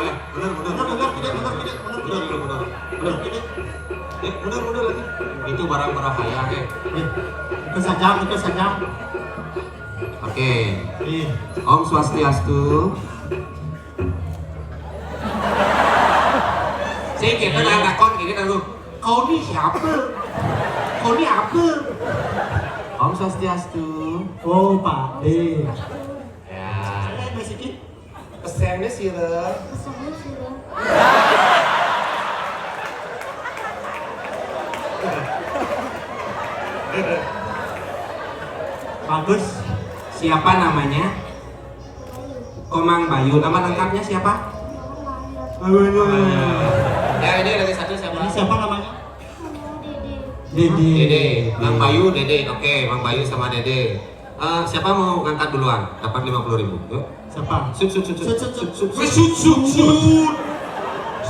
Benar lagi. Itu barang berahaya ke. Itu sajam. Oke. Iya. Om Swastiastu. Saya kira anak kon kira dulu. Kau ni siapa? Kau ni apa? Om Swastiastu. Oh, Pak D. Ya. Saya basikin. Pesannya sih lah. Kesannya sih ya. Bagus. Siapa namanya? Komang Bayu. Nama lengkapnya siapa? Ya ini lagi satu siapa? Ini siapa namanya? Dede. Dede, Bang Bayu, Dede. Oke, Bang Bayu sama Dede. Siapa mau ngangkat duluan? Dapat 50.000. Yuk. Siapa? Sut.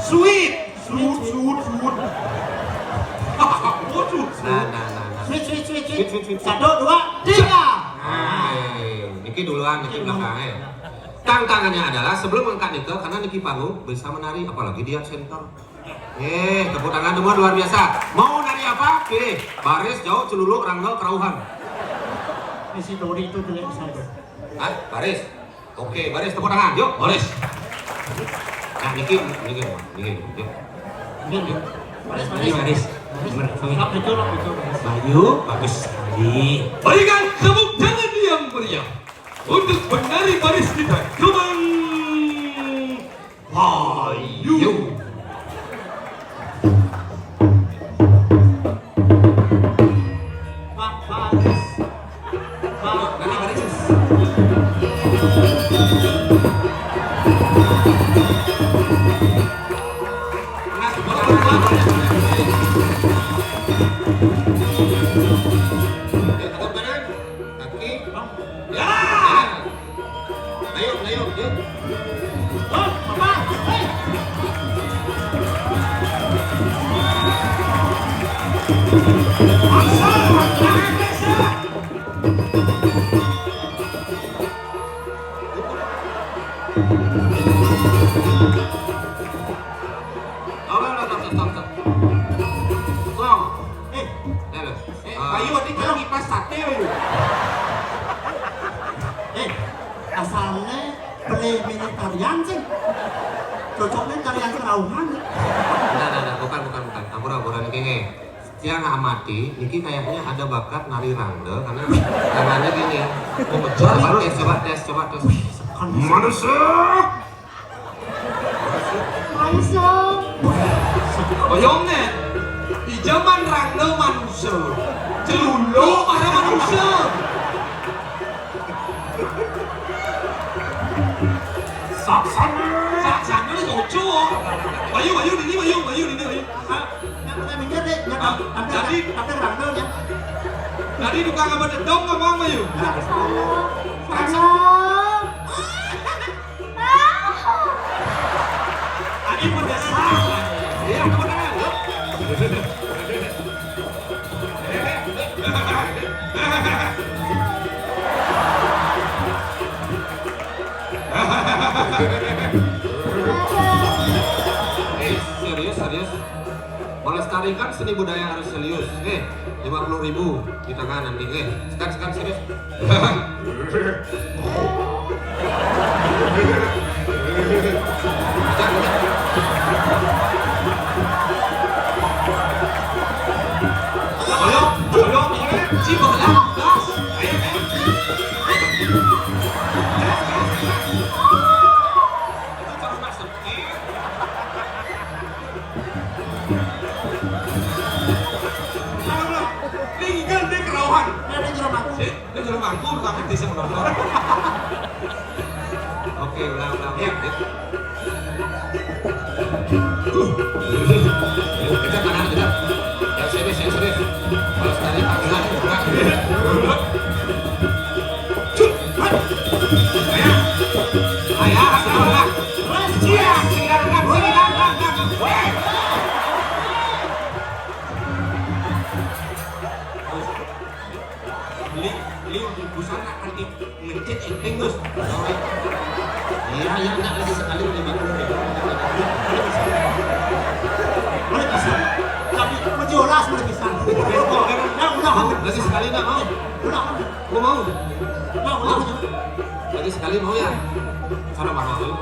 Sweet. Nah. Sweet. 1, 2, 3. Niki duluan, Niki belakang. Tantangannya adalah sebelum angkat Nike, karena Niki panggung bisa menari, apalagi dia center. Tepuk tangan semua luar biasa. Mau nari apa? Pilih. Baris, jauh, celuluk, ranggel, kerauhan. Si Dori itu jelek saya. Baris. Oke, baris tepuk tangan. Yuk, baris. Nah, Niki. Yuk. Baris. Betul. Bayu, bagus sekali. Berikan tepuk tangan yang meriah untuk penari baris kita, Komang Bayu. Nanti baris. Tepuk tangan. Kaki. Ya. Ayo, yuk. Stop. Gong. Bayu, ini kan kipas sate. Asalnya beli mini tarian sih. Cocoknya tarian kerauhan. Nah, bukan. Ampura Niki. Yang amati, Niki kayaknya ada bakat nari rangde karena tangannya gini. Coba tes. Manusia. Boyongnya di zaman rangde manusia, celuluk para manusia. Saksana ini lucu. Bayu ini. Minggir deh, ada rangkelnya. Tadi tukang apa dedong ngomong Bayu. Tadi berdasar. Iya, tepuk tangan. Serius. Melestarikan seni budaya harus serius. 50.000 di tangan nanti. Sekarang serius. Boyong, si bola, gas. Tinggal di kerauhan. Ini jero bangku, bukan hati sama dokter. Oke, ulang. Kita tangan kita. Yang serius. Kalau sekali tangan, Ayah. Beli untuk busana nanti mencet enteng Gus. Iya, enggak lagi sekali 50.000. Boleh bisa. Tapi menjelas boleh bisa. Udah. Lagi sekali enggak mau? Gua mau. Udah. Lagi sekali mau ya? Sana marah dulu.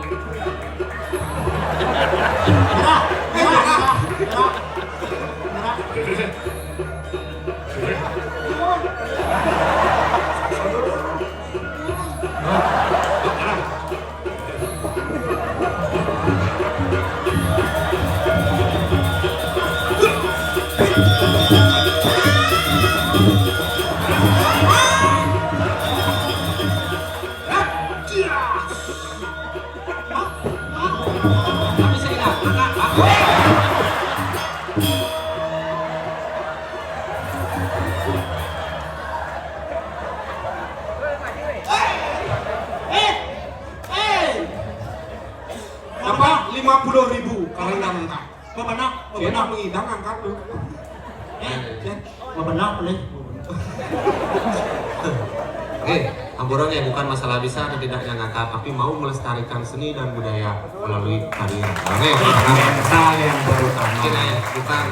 50.000 kalau nggak angkat. Bebenok, Cina mengidang angkat tuh. bebenok boleh. Oke, Amborong ya bukan masalah bisa atau tidaknya ngangkat, tapi mau melestarikan seni dan budaya melalui tarian. Oke, Hal yang terutama. mungkin ya,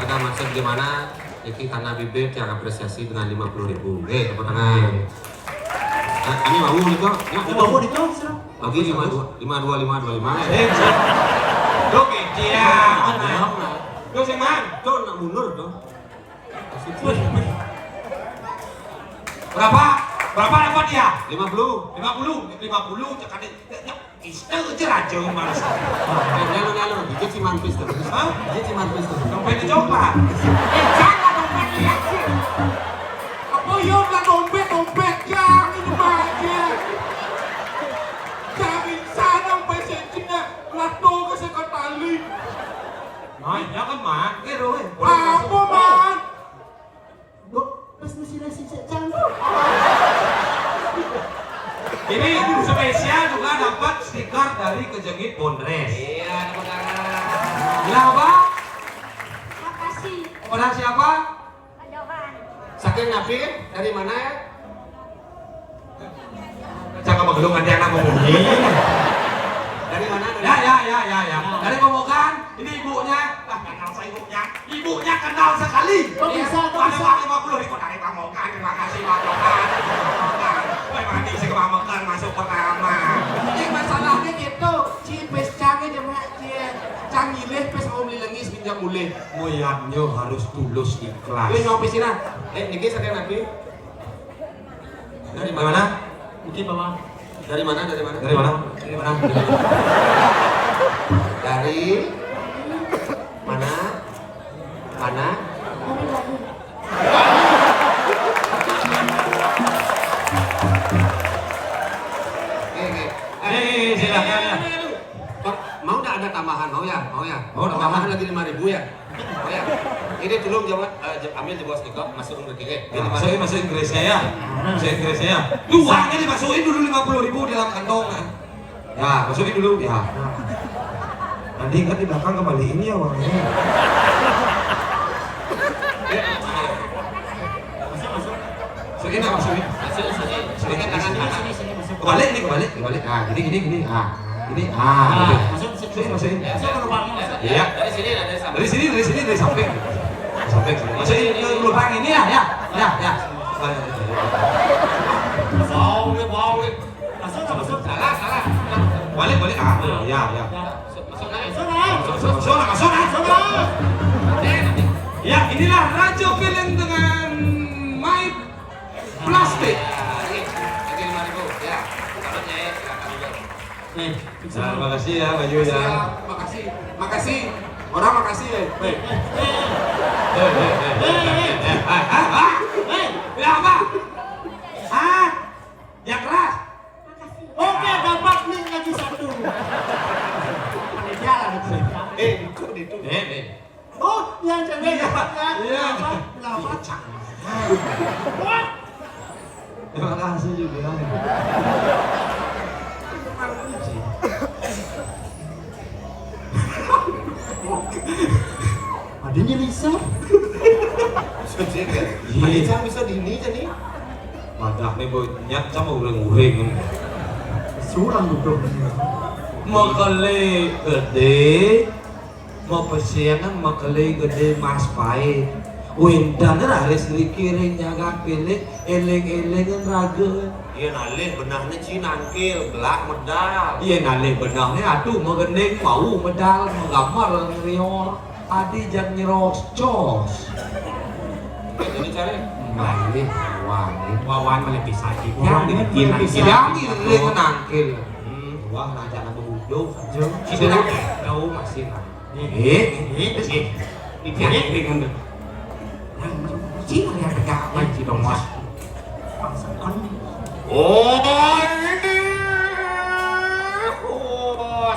kita maksud gimana? Iki tanah bibit yang apresiasi dengan 50.000. Tepuk tangan. Ini mau nih kok? Mau itu sih. Bagi 5255. Tuh kecil. Tuh sih man. Tuh nak mundur tuh. Berapa dapat dia? 50. 50 cakap dia istirahat aja raja malas. Nyalo, dikit si manpis tuh. Hah? Dikit si manpis tuh. Dompetnya coklat. Jangan dompet lihat sih. Apa yuk lah dompet yang ini aja. Cari sana pesan Cina lato ke sekatali. Nah, ya kan mak, kira weh. Apa man? Pas nasi canggih. Ini spesial juga dapat stiker dari Kejengit Bondres. Iya, tepuk tangan. Bilang apa? Makasih. Orang siapa? Johan. Saking Nabi dari mana ya? Jangan mengelung nanti anak ngomongin. Dari mana? Ya. Dari Komokan, ini ibunya. Kenal saya ibunya. Ibunya kenal sekali. Kok bisa? Ada uang 50.000 dari Komokan. Terima kasih Pak Johan. Woi mandi saya kemakan masuk pertama. Ini masalahnya gitu. Cipes canggih jemaah cie. Canggih leh pes mau beli lengis pinjam mulai. Moyatnya harus tulus ikhlas. Ini ngopi sini. Niki saking Nabi. Dari Mana? mana? Mungkin bawa. Dari mana? Dari mana? Dari mana? Mana? Oke. Silakan. Pak, mau nggak ada tambahan? Mau ya? Mau tambahan lagi 5.000 ya? Mau ya? Ini tolong jawab, ambil di bawah stiker, masukin ke kiri. Masukin Inggrisnya ya. Masukin Inggrisnya ya. Lu uangnya dimasukin dulu 50.000 di dalam kantong. Ya, masukin dulu ya. Nanti ingat di belakang kembaliin ya uangnya. Masukin apa masukin? Masukin tangan kanan. Kebalik. Nah, gini. Ini masukin. Iya. Dari sini, dari samping. Dari sini, dari samping. Samping. Masukin lubang ini ya. Wow. Masuk. Salah. Balik. Ya. Masuk. Ya, inilah Rajo Film dengan mic plastik. Lagi 5.000. Ya. Salatnya ya, silakan dulu. Terima kasih ya, Bayu ya. Makasih. Orang makasih ya. Baik. Ya apa? Ya keras. Oke, dapat nih lagi satu. Panitia lah gitu. Oh, yang cewek dapatkan. Iya. Lama. Terima kasih juga. Adanya Lisa. Iya, bisa di ini jadi. Madah nih banyak sama uring-uring. Surang duduk. Makale gede, mau persiangan makale gede mas pai. Windan harus dikiring jaga pilih, eleng-elengan raga. Iya nalih benahnya cinangkil, belak medal. Iya nalih benahnya aduh mengendeng mau medal menggambar ngerior. Adi jangan nyerok cos. Ini cari. Ngalih wawan malah bisa Yang dibikin Yang ini kenangkil. wah raja nak berhudung saja. Kita tahu masih. Ini Cina yang tegak ci dong mas.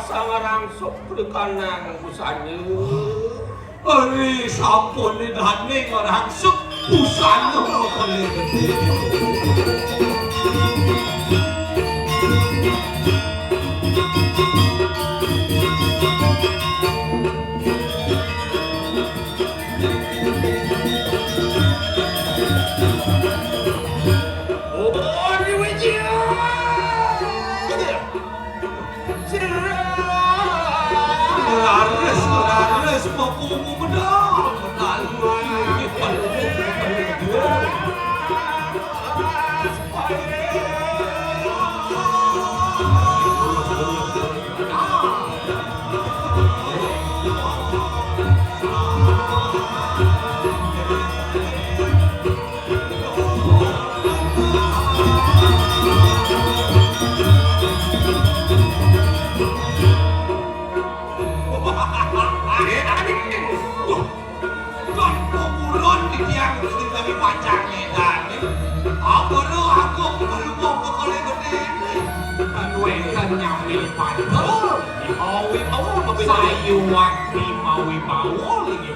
Sangarang sok dekanang busanya. Ari sampun ni dane orang suk pusana makale gede. sepupumu medal sayuan di mawi bawol ini.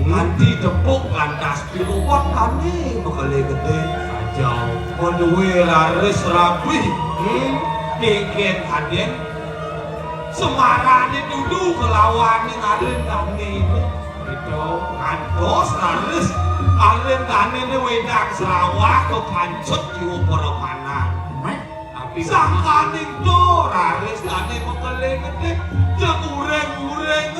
Nanti tepuk lantas piluwat kami bakale gede saja. Menduwe laris rapi, dikit haden. Semarane dudu kelawan ngaren kami. Itu ngantos laris aren kami ne wedang Sarawak kok kancut yu permanan. Tapi sangkaning do laris kami bakale gede. Jeng ureng-ureng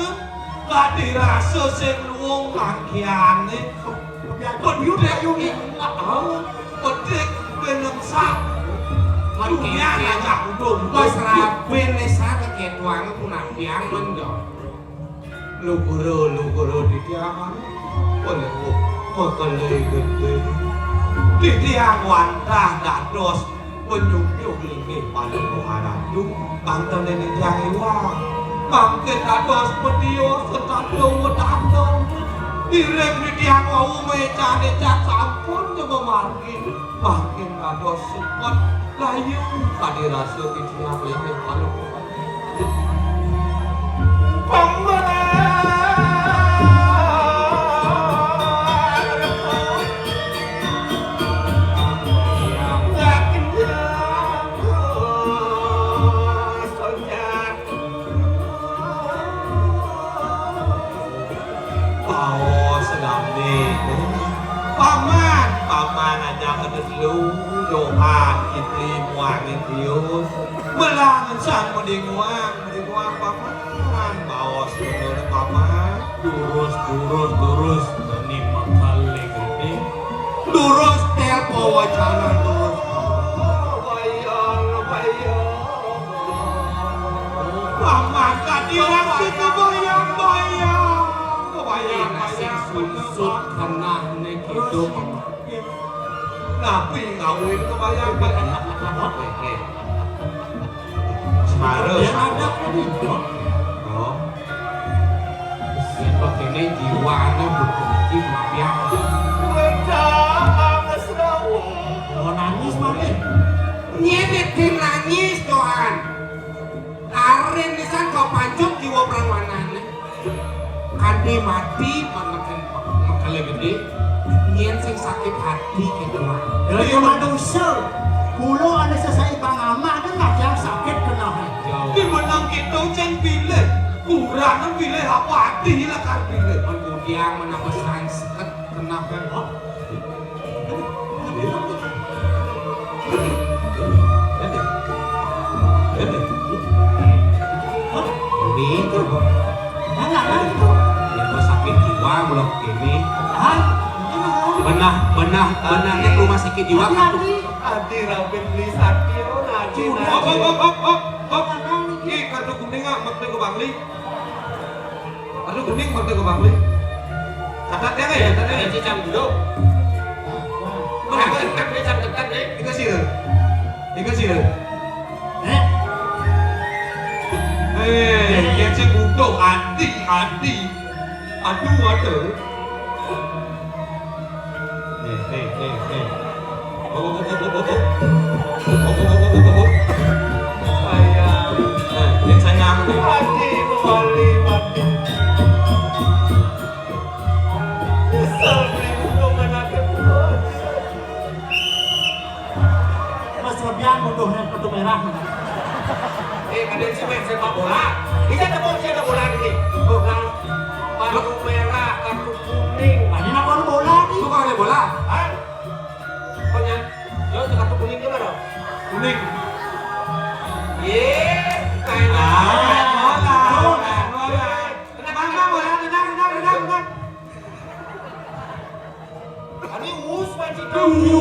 gak dirasa sing luwung mangkiane penyudah yungi pedik benemsak dunia ngajak udung Bos rapi nesa keketuan punang biang mendok lu guru di tiangan boleh makalai gede di tiang wantah dados penyukyuk lini pada muharadu bangtan nenek tiang iwang mangke dados pedio setado wedado direng di tiang wau mecane cak sampun coba makin dados sepet layu kadirasa di tiang lini pada paman aja kedelu doa kitli muang itu melangan sang mendenguang paman bawa sebenarnya paman Durus ini makale gede. Durus telpo wacana durus. bayar paman kadiran kita bayar Susut kena nek itu napi ngawin kebayang Harus. ada ini. Oh. Siapa kene jiwane bukti mapiak. Mau nangis mami. Nyedet tim nangis doan. Aren nisan kau pancuk jiwa perangwanane. Kandi mati makale gede. Nyen sing sakit hati ketuan. Dari manusia. Kulo ada sesai pangama dan yang sakit kena. Di menang kita jen pilih. Kurang pilih apa hati lah kan pilih. Kemudian menambah sanset kenapa? Itu yang sakit jiwa belum ini. Benahnya rumah sakit jiwa kan tuh. Adi rabin beli sakit. Ini kartu kuning nggak makna ke Bangli? Kartu kuning makna ke Bangli? Catat ya nggak ya? Catat ya? Cicam dulu. Mana kan dekat deh. Dikasih deh. Yang saya butuh Adi. Aduh ada. Sayang. Adi mewali mati. Sampai butuh menakan Mas Fabian butuhnya kartu merah. Kadang sih main sepak bola. Bisa tepuk siapa bola ini? Bukan kartu merah, kartu kuning. Ini nak bola nih. Lu kalau ada bola? Hah? Pokoknya, yo kartu kuning gimana? Kuning. Kayak bola. Tenang. Ini us macam itu. Kamu.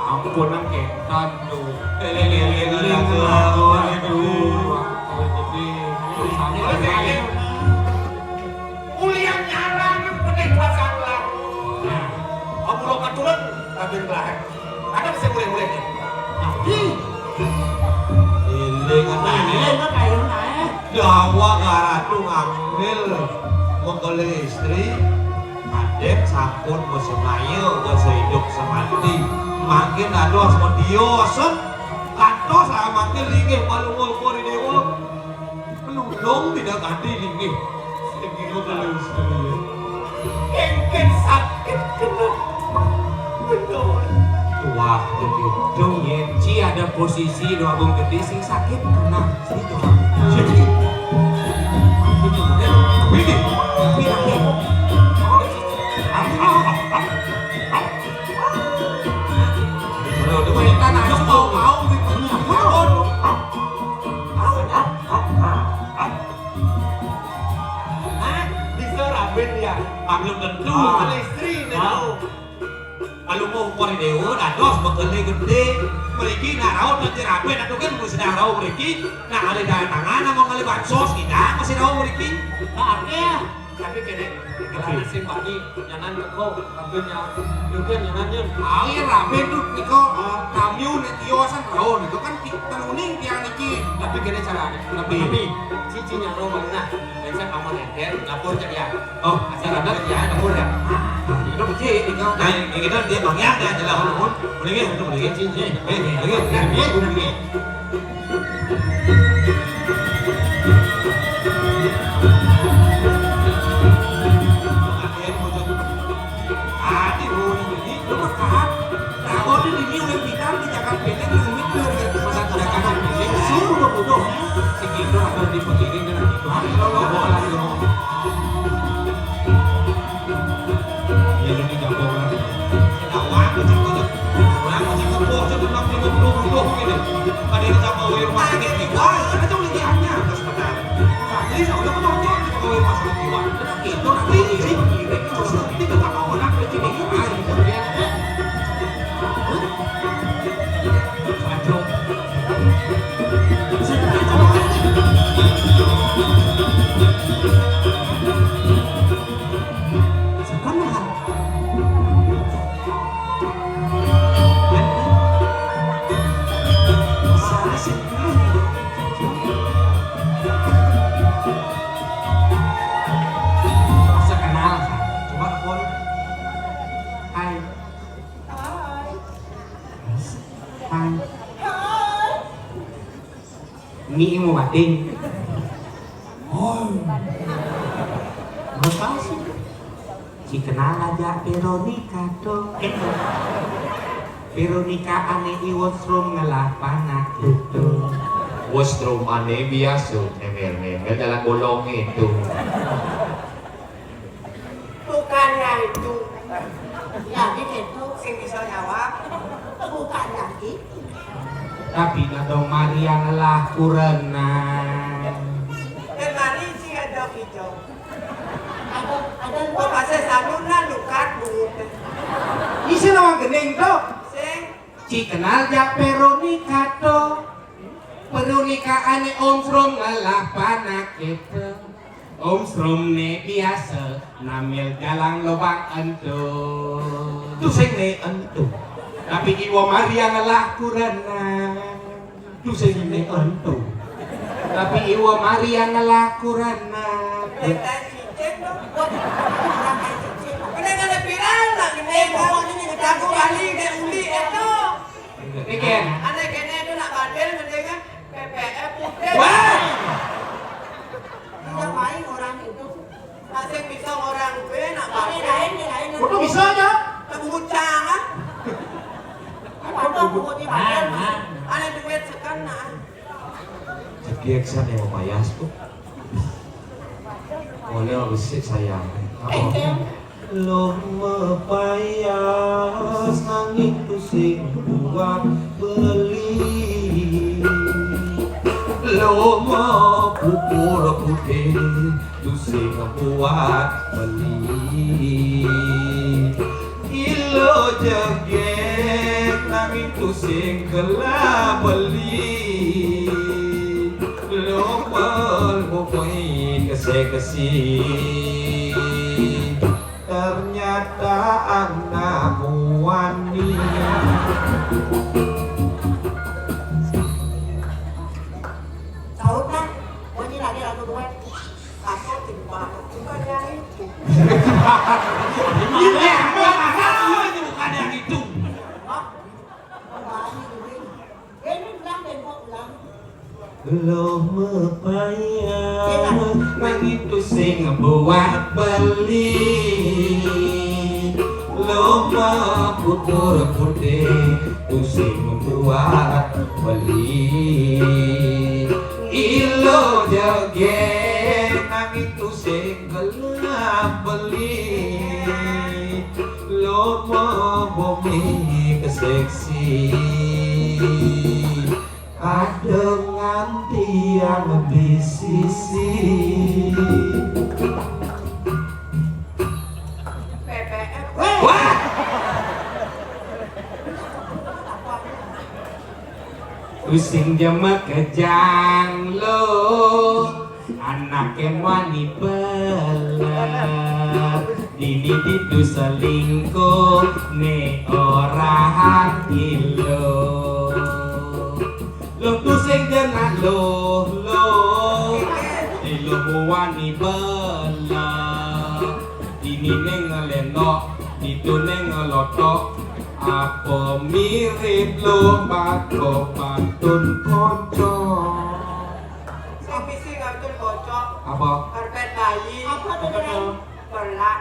Ampun nang ketan tuh. Kuliah nyaran pening pasang lah. Kamu lo katulan kabin lah. Ada bisa mulai-mulainya. Jawa garatu ngambil mengkali istri adek sakun musim layu sehidup semati makin ados modiosen katos makin linggih palungul kori dewa penundung tidak ganti linggih segitu kali istri kengken sakit kena betul Wah, begitu Yenci ada posisi doa bung gede sing sakit kena situ. Jadi belum tentu ada istri tahu. Kalau mau kori dewa, dados bekerja gede, mereka nak rawat nanti rapi, atau kan masih nak rawat mereka, nak alih dari tangan, mau ngalih bansos kita masih rawat mereka. Tapi kene kelana sih Pak Ni nyanan keko kabinnya mungkin nyanannya. Air rapi tuh niko kamiu netiosan rawon itu kan tenuning tiang niki. Tapi kene caranya. Tapi cicinya ro mana? Biasa kamu nenter lapor ke dia. Oh, Asal ada dia lapor ya. Itu kecil niko. nah yang kita dia banyak dia jelas pun, boleh untuk boleh. Boleh. Segitu atau di begini dengan itu. Kalau bola Ini udah ketonton kalau masalah keluar. Itu nanti iri itu seperti itu sama orang di sini kemudian sekenal Coba telepon. hai ini mau bating makasih si kenal aja Veronica tuh Veronica aneh iwostrom ngelapan gitu Wostrom aneh biasa, memel-memel dalam bolong itu. Bukannya itu Ya, itu sing bisa jawab. bukan lagi. tapi nadong Maria ngelah kurenang Dan mari si ada hijau. Ada Kok pasal sanuna lukat buut. isi nawang gening tuh Sing si kenal jak Veronica tuh Veronica ane Om Strom ngalah panak itu Om Strom ne biasa namil galang lobang entuh Itu sing ne entu. tapi Iwo Maria ngalah kurenang Itu sing ne entu. tapi Iwo Maria ngalah kurenang kita cicit dong. Kena kena viral lah ini. Aku kali ke uli itu. Niken Ane kene itu nak bandel mendingan PPF putih. wah Tidak main orang itu. Masih bisa orang gue nak Ini bandel. lain. kudu bisa aja Kebucang ah. Apa buat di bagian? Ane duit sekena. Sekieksan yang mayas tuh. Oleh besik sayang. lo mepayas nanging pusing buat beli Lo mau pupur putih, pusing buat beli. Ilo jegek nanging pusing gelap beli. Lo melbukui kese-kesi. Ternyata anak wani. Tahu kan? Oh ini lagi lagu duet. Aku timbang. Bukannya itu. ini Ini bukan yang itu. Ini bilang tembok bilang. lo mepayas nanging pusing buat beli lo pupur putih pusing buat beli ilo jegek nanging pusing gelap beli lo bumi keseksi dengan tiang di sisi PPF. wah pusing jema kejang lo anake wani beler dini ditu selingkuh ne ora hati lo lo pusing dengan lo wani beler dini ne ngelenok ditu ne ngelotok apa mirip lo bako pantun konco Sing misi ngabdul bocok. apa Karpet bayi. Apa tuh dengan? Perlak.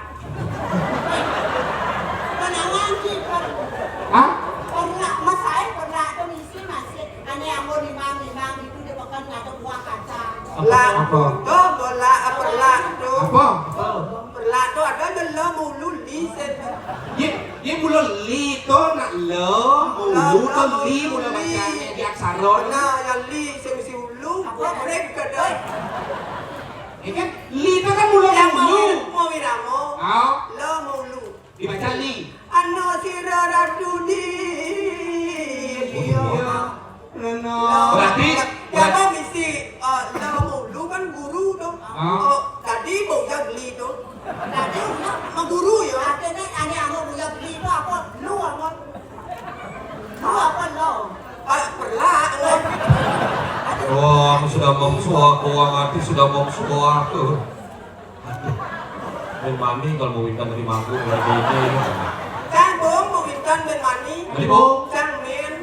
Penangan sih kan. hah Pernah mas saya pernah tuh misi masih. Ane amor limang itu dia makan ngaduk buah kacang. Lah. apa Tuh bola perlak tuh. apa Perlak tuh ada bela mulu lisen. ye mula li to nak lo mulu to li mula bacanya di aksara Nah, yang li sing misi ulu. Mereka dah. Ya kan? Li itu kan mulu Yang mulu. mau wiramo. Oh, Lo mau lu. dibaca li. Ano sira ratu di. Reno. Ya kok mesti lo mau lu kan guru dong. Oh. Tadi mau geli dong. Tadi mau guru ya. Akhirnya ada yang mau punya beli itu apa? Lu apa? Lu apa lo? Perlah lo. Wah, sudah memsuah, uang hati sudah memsuah tuh. Dan mami kalau mau minta dari manggung lagi ini. Kan bom mau wintan ben mani. Mani, Bom? Cang men.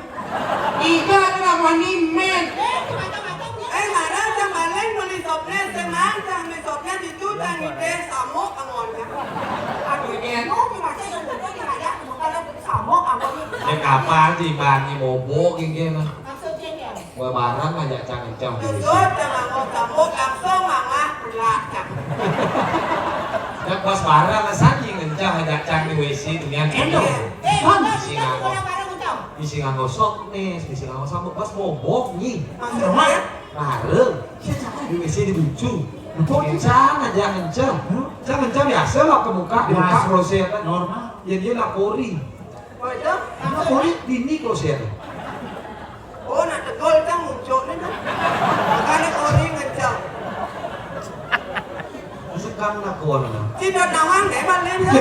Ika adalah mani men. Mana cang maleng beli sopnya senang cang me sopnya itu cang ide samok angonnya. Aduh, Ken. Lu gimana yang ada yang ada? Bukan sama kamu ini. Ya kapan sih bani mobo gini Maksudnya ya? Gua barang ngajak cang-cang di WC. Justru jangan mau samok langsung mangah perlah cang. Ya pas barang saking ngencang ngajak cang di WC dengan endo. Isi nganggo. Isi nganggo sok nih, isi nganggo sampo pas mobo nih. Maksudnya Bareng. Di WC di ujung. Kencang aja kencang. Kencang biasa lah ke muka, di muka kloset kan. Normal. Ya dia lapori. oh itu Lapori dini kloset. oh nak tegol cang muncul nih dong. Makanya kori ngecang. Suka nakon lah. Tidak nawang deh balik ya.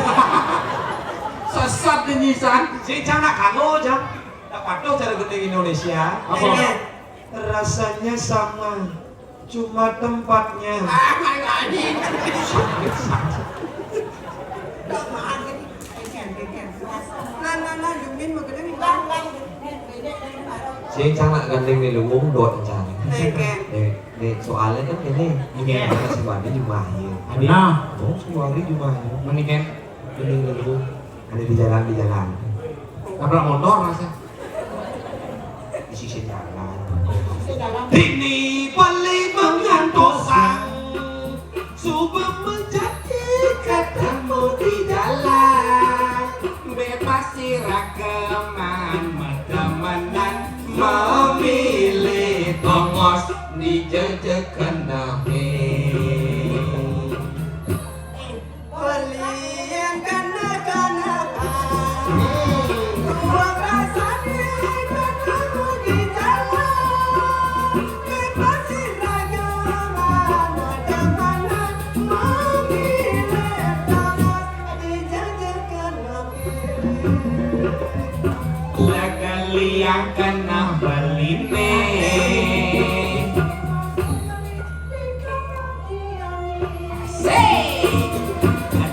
Sesat ini san. Si Cang nak kango Cang. Tak patuh cara genting Indonesia. Apa? Rasanya sama, cuma tempatnya. Main lagi. Nah, Yumin mau gede nih. Si Cang nak gandeng di lumbung dot Cang. Neken. Nih soalnya kan ini gimana si Bani Jumahin. Nah, Oh, semua hari Jumahin. Mani Ken. Ini lumbung ada di jalan. Nabrak motor rasa. Di sisi jalan. Ini beli mengantosang Subah menjadi ketemu di jalan Bebas siragaman Temenan memilih tongos Dijejekan nahe Belian kana Dua rasanya ketemu di jalan Bebas siragaman Temenan memilih tongos Dijejekan Lekali yang kena beline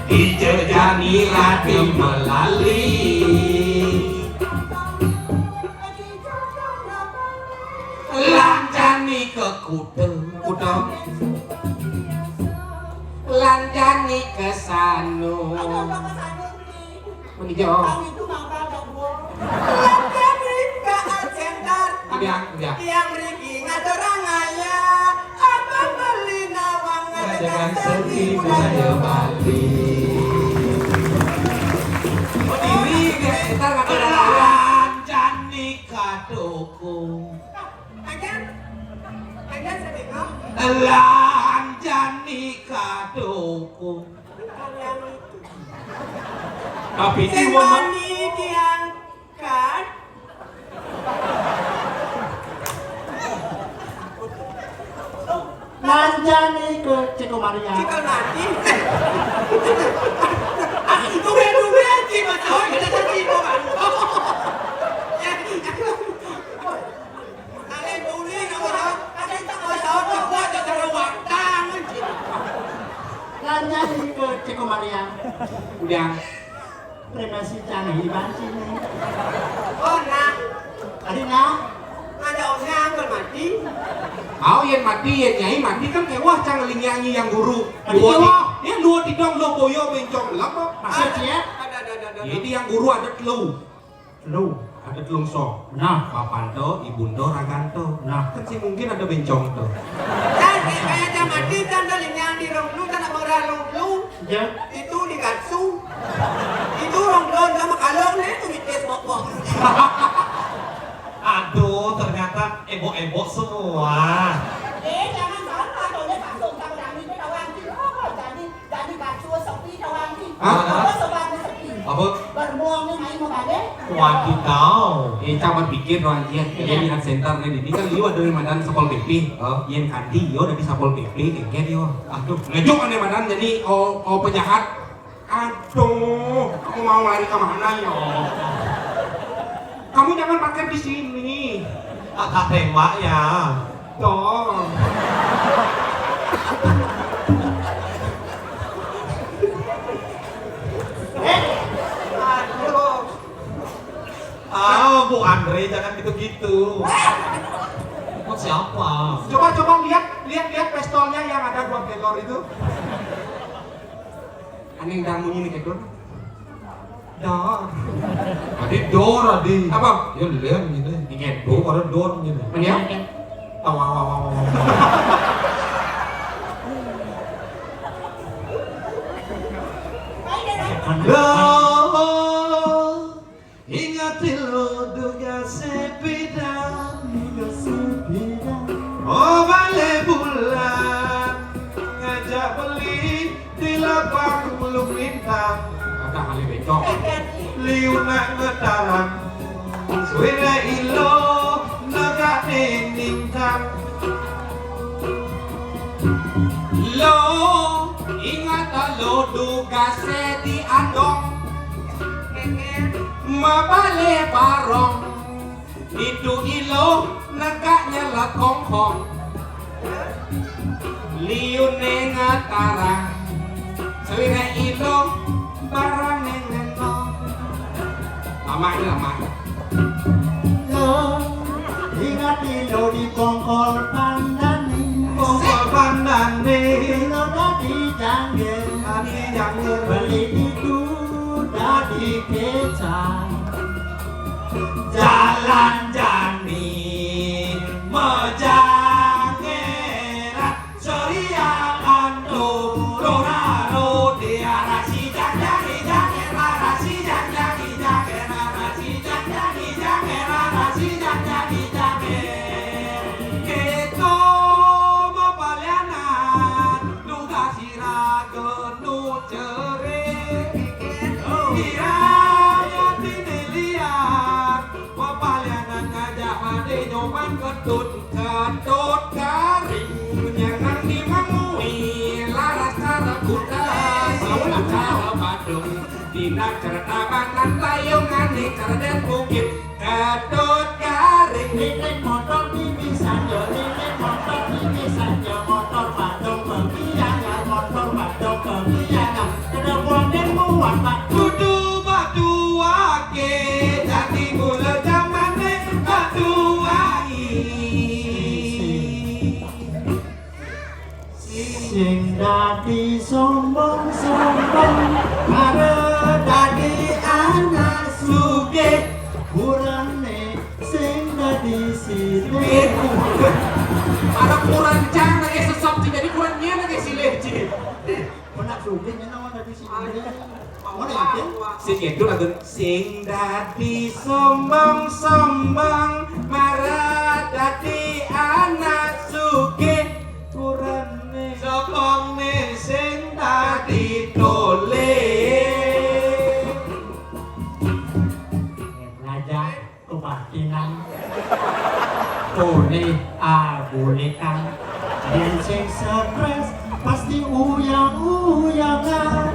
Dijejani hati melali Lanjani ke kuda Lanjani ke sanu Menijau Udah Yang Riki ngaturang aya apa beli nawang Dengan seni budaya Bali. Berdiri deh, ntar gak ada Lanjani kadoku. Aja sedekah Lanjani kadoku. yang itu Tapi ini sing mama mani diangkat Lanjani ke Ceko Maria. cikal mati Duwe ci betul kita jadi bukan Ale buli na wala ada tak masalah buat cara watang Lanjani ke Ceko Maria. Udah Premasi canggih banci nih. oh nah Tadi nah, ada orangnya angkel mati Mau yang mati, yang nyai mati kan kayak wah cang nyanyi yang guru. Mati Dua wah. di, ya dua di dong lo boyo bencong lama. maksudnya ada Jadi yang guru ada telu, lu. ada telung sok. Nah, Papanto, ibundo, raganto. Nah. Kan sih mungkin ada bencong tuh. dan kayak ada mati kan dari yang di rong lu kan orang lu ya. itu di katsu itu rong lu sama kalong nih itu di bok Aduh, ternyata ebo-ebo semua. Jangan salah, kalau dia tak tahu tak berani dia tahu Apa sobat sepi? Apa? Berbuang nih main mau bade? Wadidaw. Camat pikir doang aja. Jadi lihat center nih. Ini kan liu ada madan Sapol PP. Yen kandi yo dari Sapol PP kayak yo. Aduh, ngejuk aneh madan jadi penjahat. Aduh, kamu mau lari ke mana yo? Kamu jangan parkir di sini. Kakak tembak ya. Dong. Aduh. Bu Andre jangan gitu-gitu. Kok siapa? Coba lihat pistolnya yang ada buat Kedor itu. Aneh udah bunyi nih Kedor. Dor. Adi dor adi. Apa? Ya lihat ini. Dikit. Dor ada dor ini. Mana? Tawa. Lo ingat lo duga sepeda. Oh balik bulan ngajak beli di lapang belum bintang. Ada kali becok. Liu nak ngetarang suara ilo negak ningkang. Lo ingat lo duga di andong. Mabale barong. Itu ilo nagaknya lah kongkong. Liu nengatarang suara ilo barang nengenong. Lama ini lama. Ingat ilo di kongkol pandani. Kongkol pandani Ilo dadi janggil. hati jangan Beli itu dadi kecang. jalan jani mejangerat seriakan dorano diarasi janjani jangerasi janjani jangerasi janjani jangerasi janjani janger keto mapalianan duga siraga nu cere diraya tinelian mapalianan ngajak pade nyoban ketut garing menyerang di mamui laras cara kuda saulah cara badung dina cerita bangan tayungan di cerden bukit ketut garing Lilin motor ini saja, lilin motor ini saja. Motor badung kegiangan, motor badung kegiangan. Kedua dan muat pak. kudu batu ake jadi gula zamane batu ai Sing dadi sombong-sombong, are dadi anak sugih. Kurane sing dadi sirik. ada kurancang lagi sesop jadi kurangnya lagi silih cik. Anak sugih nyawa dadi sirik. Mana yakin? Sing itu lagu sing dadi sombong-sombong marah dadi anak sugih kurane sopong ne sing dadi tole Raja kebatinan. Boleh boleh kan. Dan sing stres pasti uyang-uyangan.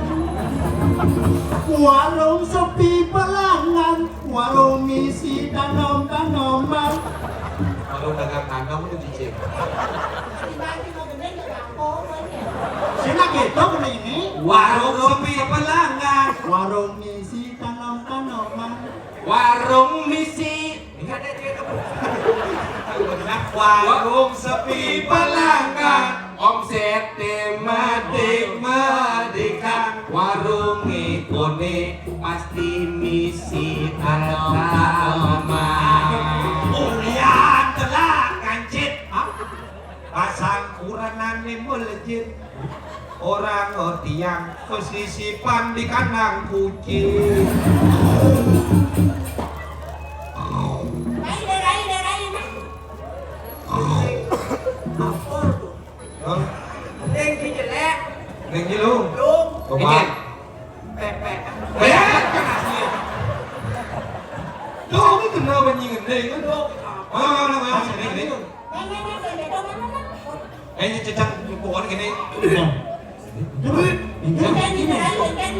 Warung sepi pelanggan, warung misi tanam-tanaman. kalau dagang tanam itu cicing Sina gitu kena ini. warung sepi pelanggan Warung misi tanam-tanaman. warung misi warung sepi pelanggan omset madikan warung ikone pasti misi tanaman. Ulian telah kancit pasang uranan ni melejit orang tiang kesisipan di kandang kucing Đen khi jelek, neng jelung luôn. Bapak Dengan dong. Ini. Ini cecak pokoknya gini.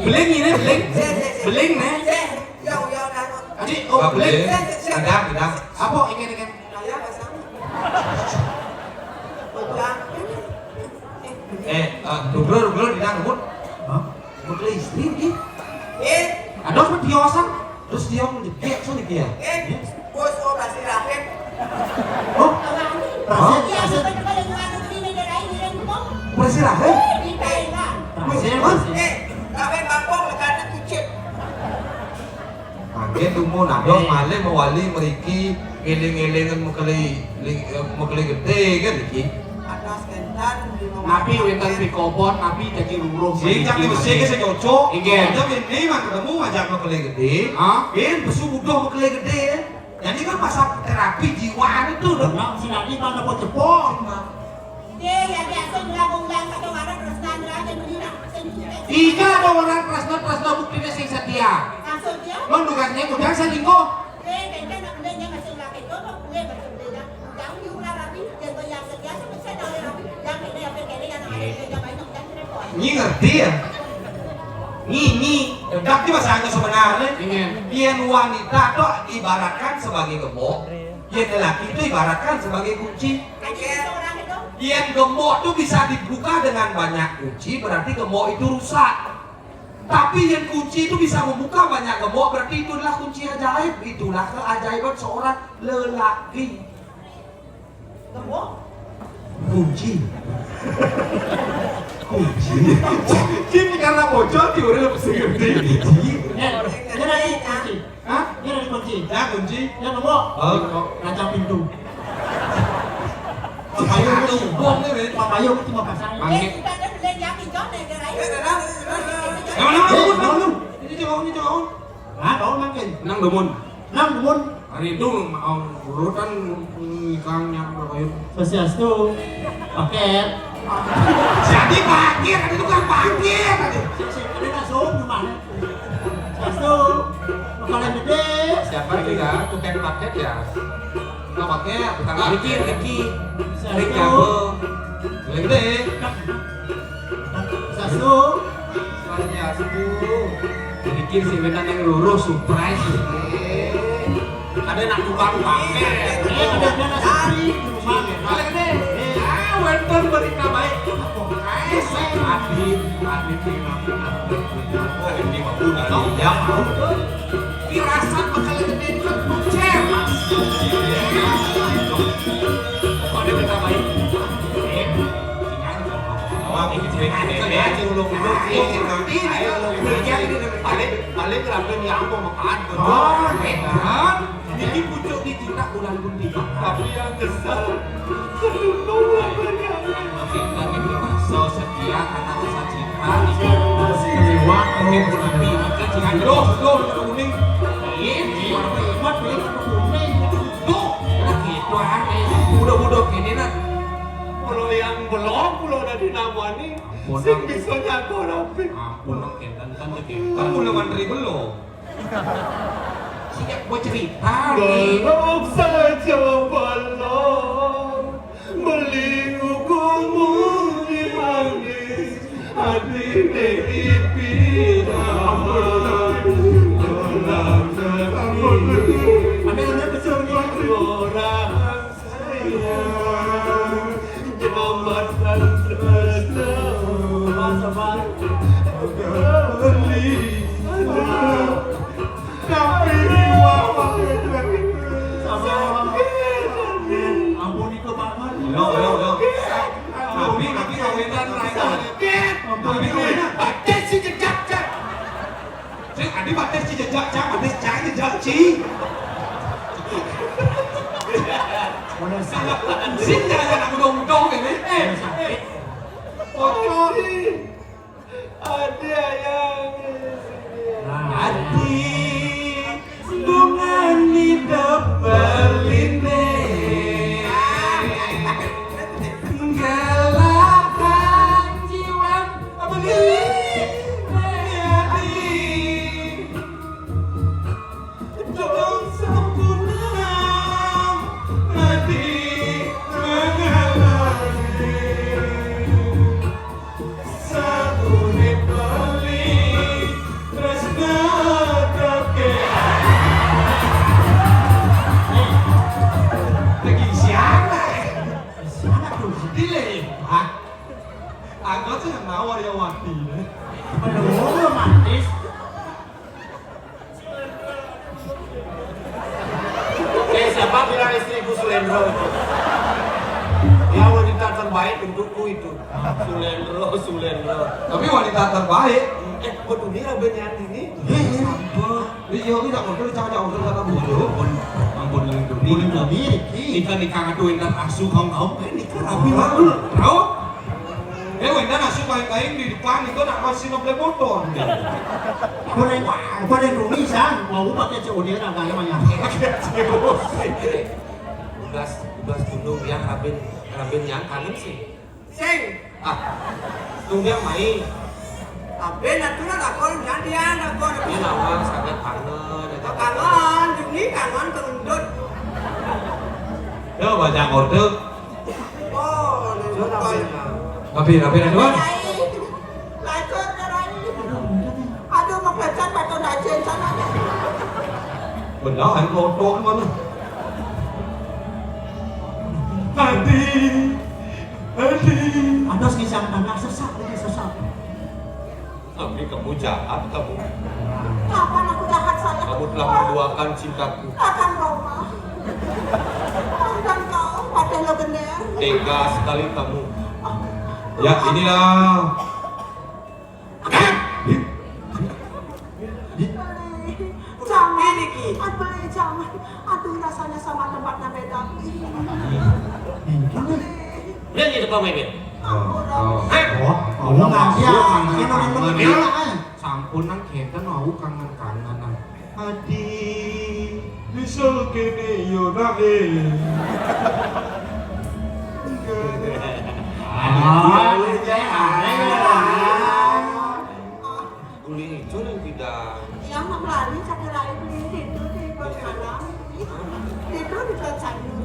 Beling ini, beling nih. Adik, oh beling. Gedang. Apa ikan? Dugro di dalam rumah. Mau ke istri dia. Ada apa diosan? Terus dia menjepit soalnya dia. Bos operasi raket. Oh, Bersih lah, Raket bangkong lekatnya kucing. Kaget tuh nadong male mewali meriki eling-elingan mekeli gede kan iki. Ada sebentar di napi wetan pikobot, napi jadi ruruh. Sing cak besi ke cocok. Iya. Tapi ini mah ketemu ngajak mekeli gede. Hah? Ben besu udah mekeli gede. Jadi kan masa terapi jiwa itu udah. Nah, si Nadi mana mau cepok? Tiga ada orang Prasna buktinya sing setia. Mendugasnya kudang selingkuh. Nyi ngerti ya? Nyi. Tapi bahasanya sebenarnya. Ingin. Yang wanita tuh ibaratkan sebagai gembok. Yang lelaki itu ibaratkan sebagai kunci. Yang gembok tuh bisa dibuka dengan banyak kunci, berarti gembok itu rusak. Tapi yang kunci itu bisa membuka banyak gembok, berarti itu adalah kunci ajaib. Itulah keajaiban seorang lelaki. Kunci. Jadi karena bocor diurut lebih segede. Dia dari kunci. Hah? Dia dari kunci. Ya kunci. Dia nembok. Rancang pintu. Papayo itu. Papayo itu cuma pasang. Ini coba. Nah, kau makin. Nang demun. Hari itu mau urutan nikahnya kayak Sosiastu. Paket. Jadi parkir, ada tukang parkir. Ini langsung gimana? Sosiastu. Makanan gede. Siapa juga tukang paket ya? Tukang paket, tukang Riki. Sosiastu. Gede. Sosiastu. Bikin si wetan yang lurus surprise. Ada nak tukang pakai. Ada nasi di rumah. Wetan berita baik. Adit Ya mau. firasat bakal gede kan bucer. Kok ada berita baik? Balik kenapa ni apa makan? Kan? Ini pucuk di cinta bulan bundi. Tapi yang kesal. Kita ini bakso setia karena rasa cinta. Lewat kuning putih. Kita jangan doh kuning. Ini warna imat beli kuning. Tuh, gitu aneh. Budak-budak ini nak. Pulau yang belum, pulau dari Namani, sing bisa nyago rapi. Ampun, kentan kan Kamu udah mantri belum? Siap buat cerita nih. Belum saja belum, beli hukummu di manis, hati dari Ada kesulitan. orang sayang, jembatan Sabar. beli, tapi wawa Ampun itu banget. Yo. Tapi kawinan mereka. Tapi kawinan bates si jejak. Cek adi bates si jejak, bates cai jejak ci. Mana salah. Sing jangan aku dong ini. bocor. Ada yang Hati bunga di depeline Galakan jiwa beli hati Tolong sempurna Kau sih yang nawar ya Wati. Aduh, romantis. Siapa bilang istriku Sulendro? Ya wanita terbaik untukku itu. Sulendro. Tapi wanita terbaik. Betul nih benar ini. Iya, kita ngobrol jangan kata bodoh. Ampun Ini kan nikah ngaduin dan asuh kau nikah rapi malu. Tahu? wenda nasi kain di depan itu nak masih ngeplay motor. Boleh rumisan, mau pakai COD agaknya banyak. Ugas gunung yang rabin yang kangen sih. Sing, Tung yang main. abe natural aku nantian aku. Ini lawang sangat kangen. Kangen, ini kangen terundut. Ya banyak order. Oh, Tapi ada dua. Lacur rai. Aduh mau pecat pakai dacen sana. Benar kan kotor mana? Hati. Ada kisah anak sesak. Tapi kamu jahat kamu. Kapan aku jahat saya? Kamu telah menduakan cintaku. Akan Roma. Dan kau pakai lo bener. Tega sekali kamu. Ya inilah. Jangan, jangan. Aduh rasanya sama tempatnya beda. Dia jadi pemimpin. Kamu ngasih orang Sampunan kita mau kangen-kangenan. Hati bisa kini yonake. Kuling itu yang tidak. Yang melani cari lain itu di bagaimana? Itu di Tanjung.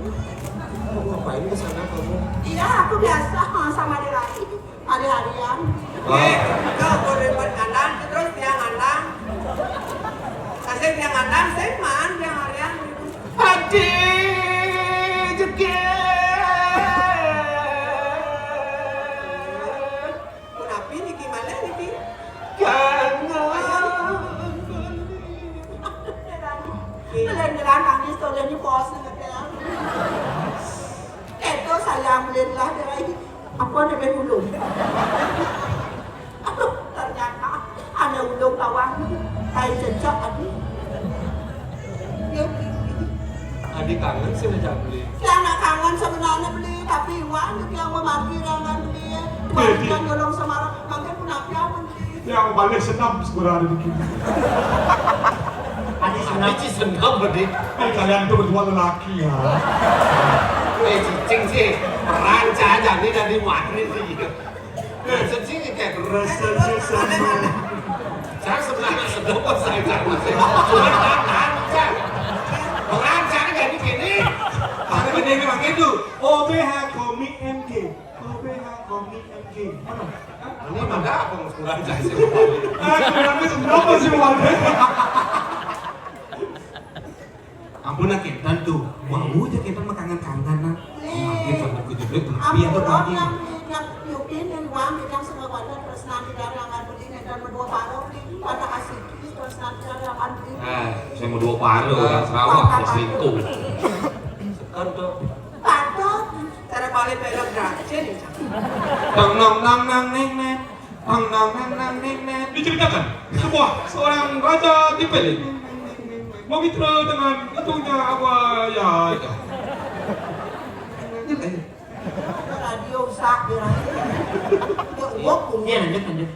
Kamu ngapain ke sana kamu? Iya, aku biasa sama dia lain. Hari-harian. Kau boleh berkandang, terus dia ngandang. Kasih dia ngandang, saya man dia harian. Hati juga. Kenapa ini gimana ini? Beneran nangis tuh dia bos ngetel. Itu saya belilah dari apa namanya ulung. Aduh, ternyata ada ulung kawan. Kayak cocok tadi. Adik kangen sih udah beli. Yang nak kangen sebenarnya beli, tapi uang yang memarkir yang kan beli. Bukan nyolong Semarang, makin kenapa yang beli. Yang paling senam sebenarnya di sini. Adik senang berdiri. Kalian itu berdua lelaki ya. Cicing sih perancang aja nih dari Madrid sih. Cicing kayak Rasa sesama. saya sebenarnya sedang saya cuma perancang kayak gini. Ada gede memang itu. OBH Komik MG. OBH Komik MG. Ini mana apa perancang sih? Aku namanya senam sih warga. Ampun kita tuh. Mau aja kita mah kangen-kangenan. Kita berkutik tapi yang Ampun, berbagi. yang yukin yang uang yang semua wadah terus nanti dari yang akan beli dan berdua paruh di pada kasih terus nanti dari yang akan beli. Saya mau 2 paruh yang Sarawak ya selingkuh. Sekarang tuh. Padat. Cara balik belok gracen. Nang neng. Nang. Diceritakan sebuah seorang raja dipilih. Memitra dengan itunya apa ya? Radio usak di radio. Ya uang punya. lanjut.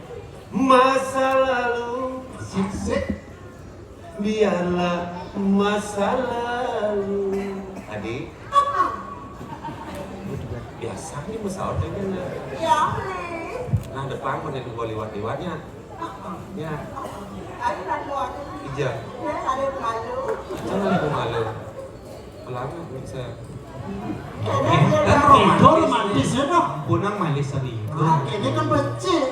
Masa lalu biarlah masa lalu. Adik, biasanya masa orangnya. Ya, beli. Nah depan mana itu liwat-liwatnya. Ya, Ada radio ada. ija. Ya, ada radio. Jangan aku malu. Pelanggan bisa. Itu romantis ya dong. Punang malis selingkuh. Ini kan becek.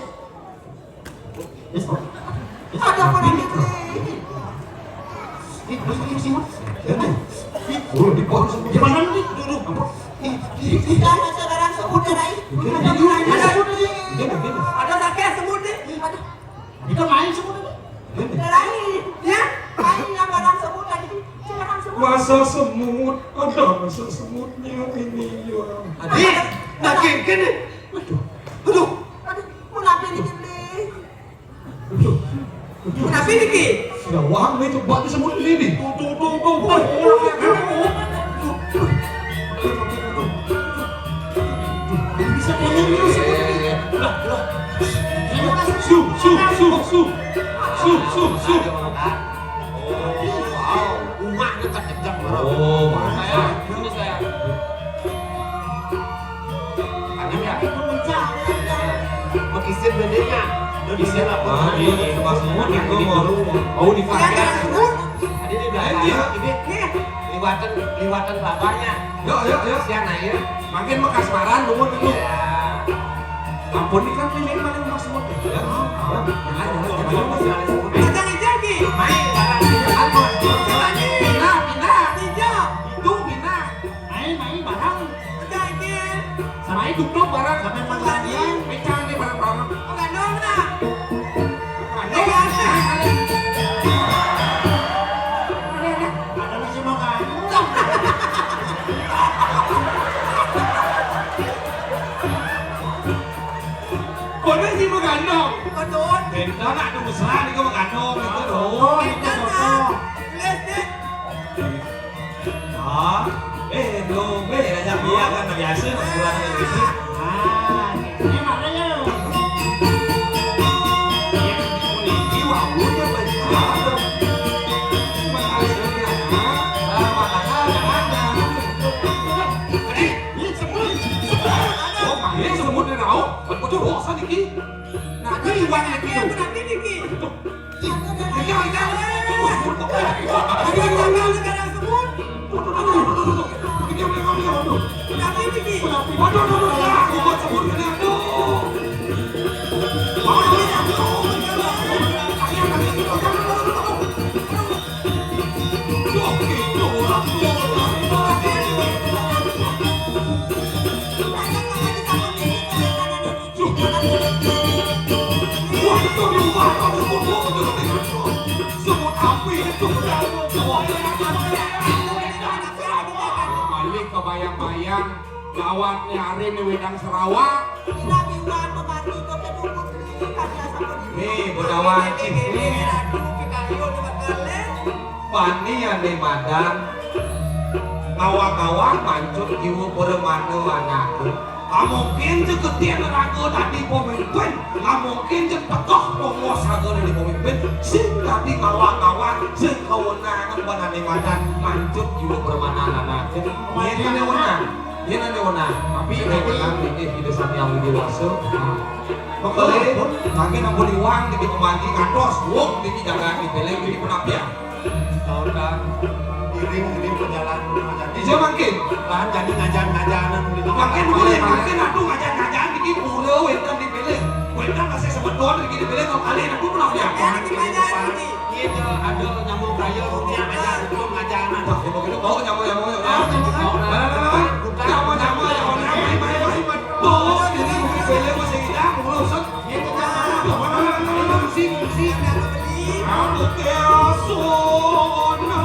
Ada orang dibeli. Gimana nih? Dan sekarang sebut dari. Ada orang dibeli. rasa semut, ada rasa semutnya ini ya. Adik, makin kene. Aduh, kenapa ini beli? Kenapa ini ki? Sudah wang nih coba tuh semut ini. Tuh. Bisa ngomong semut ini. Su. Umak dekat-dekat. Oh, Saya, ini saya. Aneh ya? Makisir bedanya. Bisa lah. ah, ini cuma semut itu mau dipakai. Ada di belakang. Ini liwatan bapaknya. Yuk. Siang naik ya. Makin makasmaran lumut dulu. Ya. Ampun ini kan pilih mana rumah semut ya. Jangan jadi. Main barang aja. Pindah. Itu pindah. Main barang. Jadi, Sama itu duduk barang. Sampai panggilan. Pecah nih barang-barang. enggak dong nak. Ada nasi makan. Kono sih magandang. Betul. Tenda nak tunggu serah ni kau makan dong itu dong. Kita nak. Let's get. Ah, dong, aja biar kan biasa ukuran yang gitu. Ini mana ya? Ini semut ni rau. Aku tu rosa ni ki. Nah, ni wang ni ki. Kenapa ini ki? Kenapa ini ki? Aku buat semut ni aduh. Semut api itu Balik ke bayang-bayang. Lawatnya hari ni wedang Sarawak. Nih, bedawan cing. Pani yang di Madang ngawak-ngawak mancut jiwa peremana anakku. Mungkin ketian ragu tadi pemimpin, mungkin tekoh penguasa dari pemimpin. Sing tadi ngawak-ngawak, sing kewenangan benar di Madang mancut jiwa peremana anakku. Ini wewenang, tapi ini wewenang ini hidup yang dewasa. Pokoknya, makin aku liwang di pembanti kantos, wong di jaga di peleng di penapian. Tahun kan iring perjalanan jadi Bisa makin, bahan jadi ngajar-ngajaran gitu. makin boleh, makin aduh ngajar-ngajar di pura, wetan di peleng, wetan kasih sebetulnya di peleng kau kalian aku penapian. Gitu ada nyambung kaya rupiah aja belum ngajaran. Wah, ini begitu kau nyamuk. Tuh, jadi di peleng masih hilang, belum set. Aku keasona.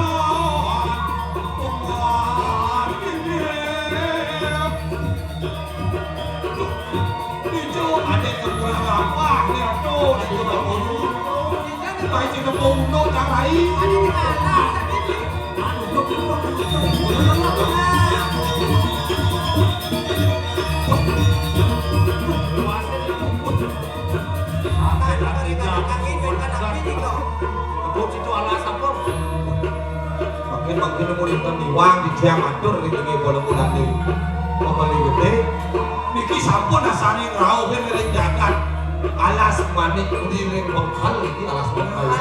Makin murid niwang di jam atur di tengah bola muda ni. Pembeli gede, niki sampun asani rau ben ring jagat. Alas manik udiring bengkal iki alas bengkal. Dah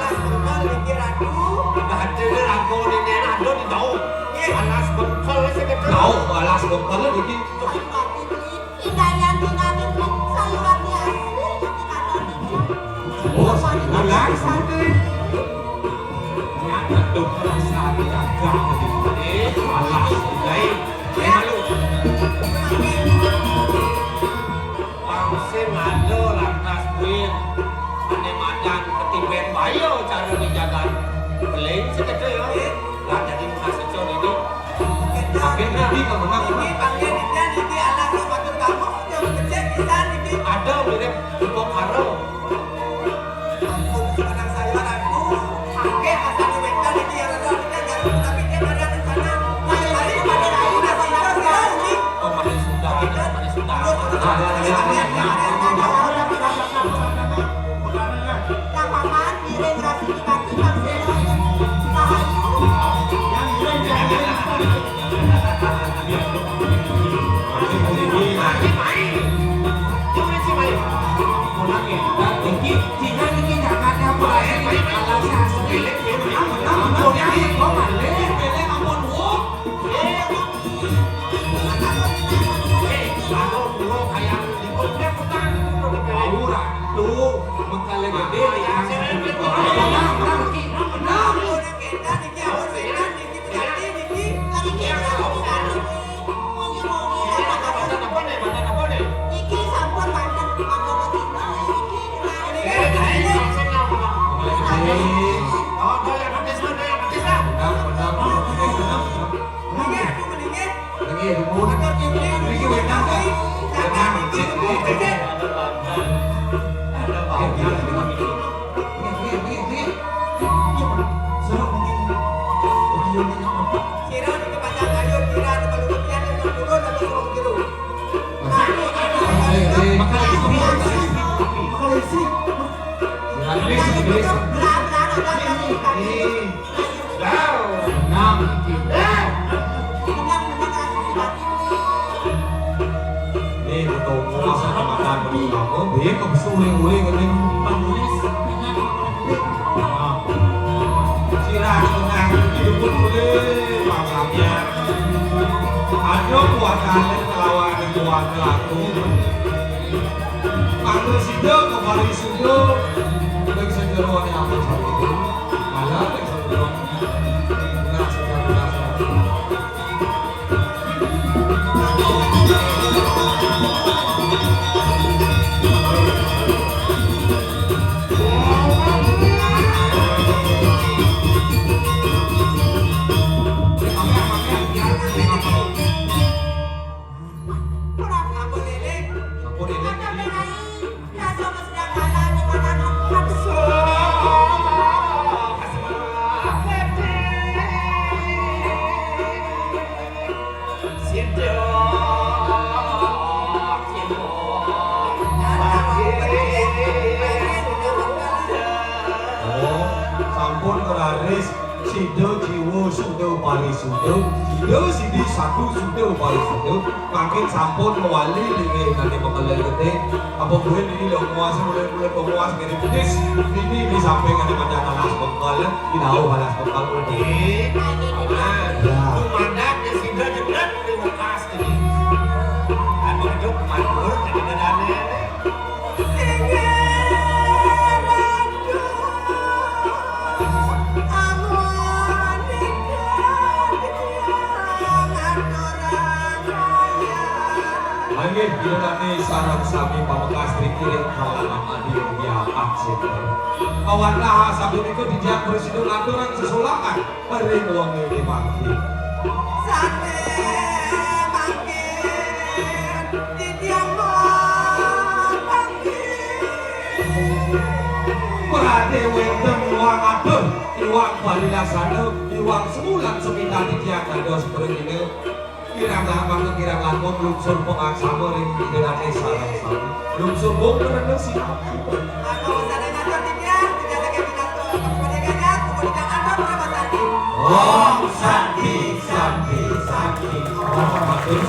ada aku ni nenek ada di jauh. Alas bekal sekedar. Tahu alas bengkal iki. Oh, alas sampai. Aduh, rasa agak tadi. Alas, baik. Malu. Langsung ada lantas duit. Ane madan ketipen bayo cara dijaga. Beli sekedar ya. Lah jadi masa curi menang. Ini panggil dia ini anak sepatu kamu yang kecil kita ini. Ada mirip Bok Haro. Aku anak saya aku pakai asal wetan ini yang ada tapi dia ada di sana. Hari pada lain ada ini. Oh, pada sudah. Kang Maman diregrasi di kaki Kang Seno. Rahayu. Iki sampun manten Mandobatino Ini betul puasa Ramadan betul. Dia kebesuling-uling ini penulis. Sirah tengah hidup boleh makamnya. Ada kuatan melawan kuat laku. Kalau sido kembali sido, bagi sejeroan yang apa saja itu, malah bagi sejeroan benar sejarah. Sido jiwo sudo pali sudo, sido sidi satu sudo pali sudo, makin sampun mewali dengan nanti pengelar gede, apa gue ini lo muas mulai pemuas gede pedes, ini di samping ada macam panas pengkal, tidak panas pengkal udah. Pemandak ya sido jebret di mukas ini, aku hidup mandur di negara Angin bilane sarang sami pamekasan kiring halaman adio ya aksen. Awan raha sabun itu dijak presiden aturan sesulakan beri uang ini mangki. Sate mangki di diambo mangki. Berade wendem uang aduh, iwang balila sana, iwang sebulan seminta dijak kados bergini. Kirang lahang kirang lakon lungsur pengaksama ring dinane sarang sami. Lungsur bong berenang si aku. Aku sana ngatur di dia, tidak lagi binato. Kemudiannya, kemudian ada berapa tadi? Om Santi, Santi, Santi. Matur